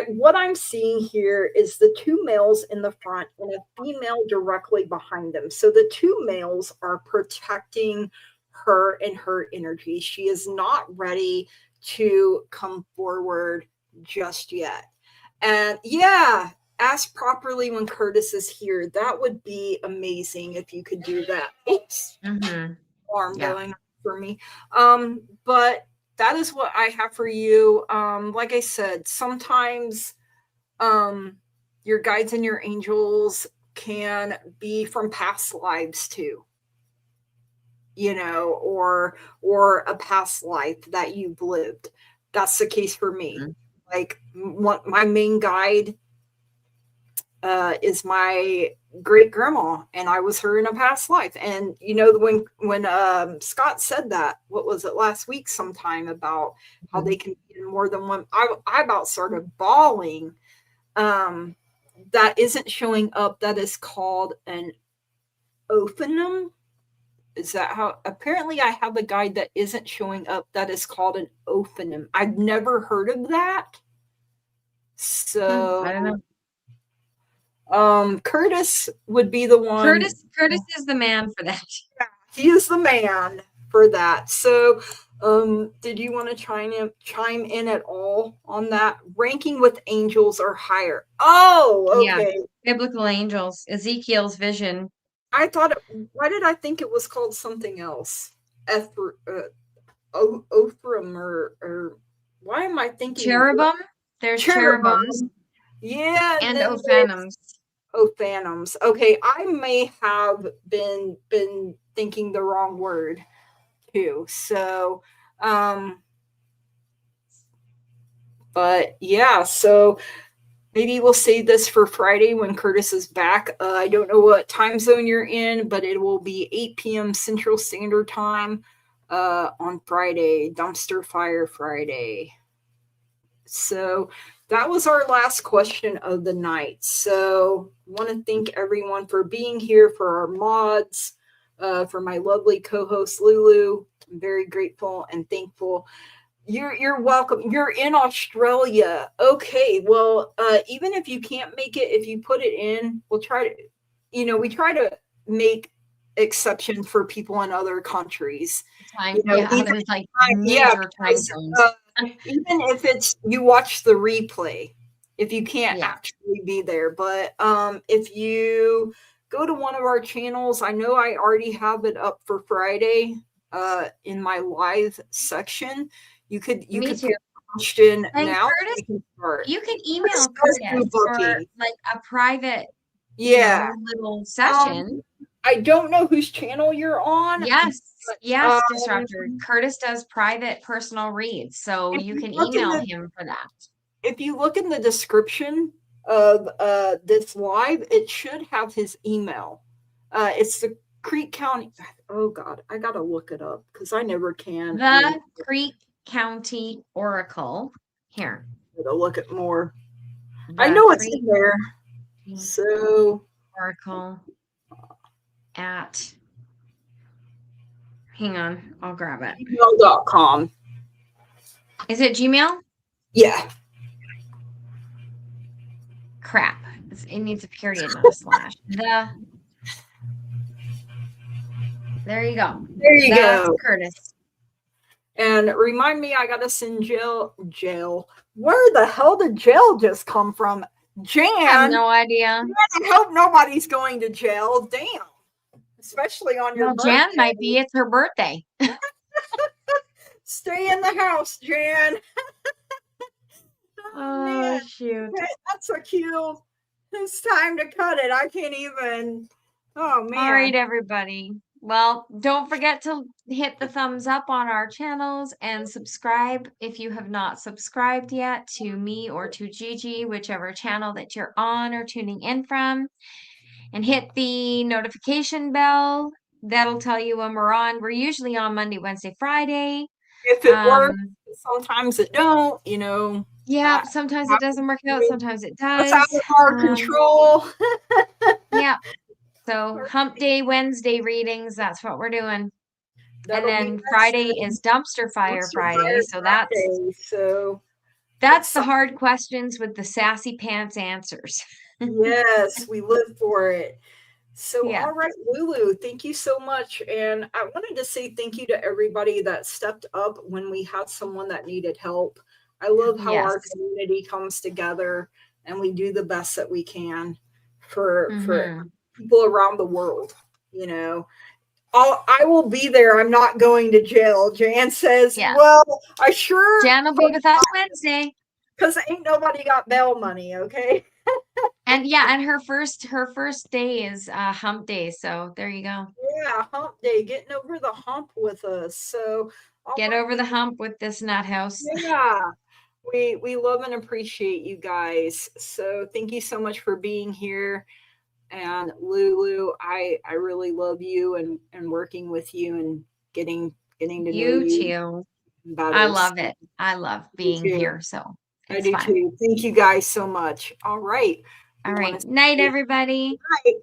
what I'm seeing here is the two males in the front and a female directly behind them. So the two males are protecting her and her energy. She is not ready to come forward just yet. And yeah, ask properly when Curtis is here. That would be amazing if you could do that. Oops. Alarm going for me. But that is what I have for you. Like I said, sometimes your guides and your angels can be from past lives too, or a past life that you've lived. That's the case for me. Like my main guide is my great grandma, and I was her in a past life. And when Scott said that, what was it, last week sometime, about how they can be in more than one, I about started bawling. That isn't showing up. That is called an ophanum. Is that how? Apparently I have a guide that isn't showing up. That is called an ophanum. I've never heard of that. So I don't know. Curtis would be the one. Curtis is the man for that. He is the man for that. So did you want to chime in at all on that? Ranking with angels or higher. Oh, okay. Yeah. Biblical angels, Ezekiel's vision. I thought why did I think it was called something else? Ophram or why am I thinking cherubim? There's cherubims. Yeah. And ophanums. Ophanums. Okay, I may have been thinking the wrong word too. So but yeah, so maybe we'll save this for Friday when Curtis is back. I don't know what time zone you're in, but it will be 8 p.m. Central Standard Time on Friday, Dumpster Fire Friday. So that was our last question of the night. So I want to thank everyone for being here, for our mods, for my lovely co-host Lulu. I'm very grateful and thankful. You're welcome. You're in Australia. Okay. Well, even if you can't make it, if you put it in, we'll try to, we try to make exceptions for people in other countries. There's like major time zones. Even if it's you watch the replay, if you can't actually be there. But if you go to one of our channels, I know I already have it up for Friday in my live section. You could put a question now. Curtis, you can email Curtis for like a private little session. I don't know whose channel you're on. Yes, Disruptor. Curtis does private personal reads, so you can email him for that. If you look in the description of this live, it should have his email. It's the Creek County. Oh God, I gotta look it up because I never can. The Creek County Oracle. Here. Gotta look at more. I know it's in there. So Oracle at. Hang on, I'll grab it. Gmail.com. Is it Gmail? Yeah. Crap. It needs a period, not a slash. There you go. There you go. Curtis. And remind me, I gotta send jail. Where the hell did jail just come from? Jan, I have no idea. I hope nobody's going to jail. Damn. Especially on your Well, Jan birthday. might be. It's her birthday. Stay in the house, Jan. Oh, Oh, man. shoot. That's so cute. It's time to cut it. I can't even. Oh, man. All right, everybody. Well, don't forget to hit the thumbs up on our channels and subscribe if you have not subscribed yet to me or to Gigi, whichever channel that you're on or tuning in from. And hit the notification bell. That'll tell you when we're on. We're usually on Monday, Wednesday, Friday. If it works, sometimes it don't, you know. Yeah, sometimes it doesn't work out, sometimes it That's out does. of our control. Yeah. So hump day Wednesday readings, that's what we're doing. That'll and then Friday is dumpster fire Friday. So that's the hard questions with the sassy pants answers. Yes, we live for it. So, Yeah. all right, Lulu, thank you so much. And I wanted to say thank you to everybody that stepped up when we had someone that needed help. I love how our community comes together and we do the best that we can for people around the world. You know, I will be there. I'm not going to jail. Jan says, well, I sure. Jan will be with us Wednesday. Because ain't nobody got bail money, okay? And yeah, and her first day is hump day. So there you go. Yeah, hump day, getting over the hump with us. So get over the hump with this Nuthouse. Yeah. We love and appreciate you guys. So thank you so much for being here. And Lulu, I really love you and working with you and getting to know you. You too. I love it. I love being here. So I do too. Thank you guys so much. All right. All right. Night, everybody. Night.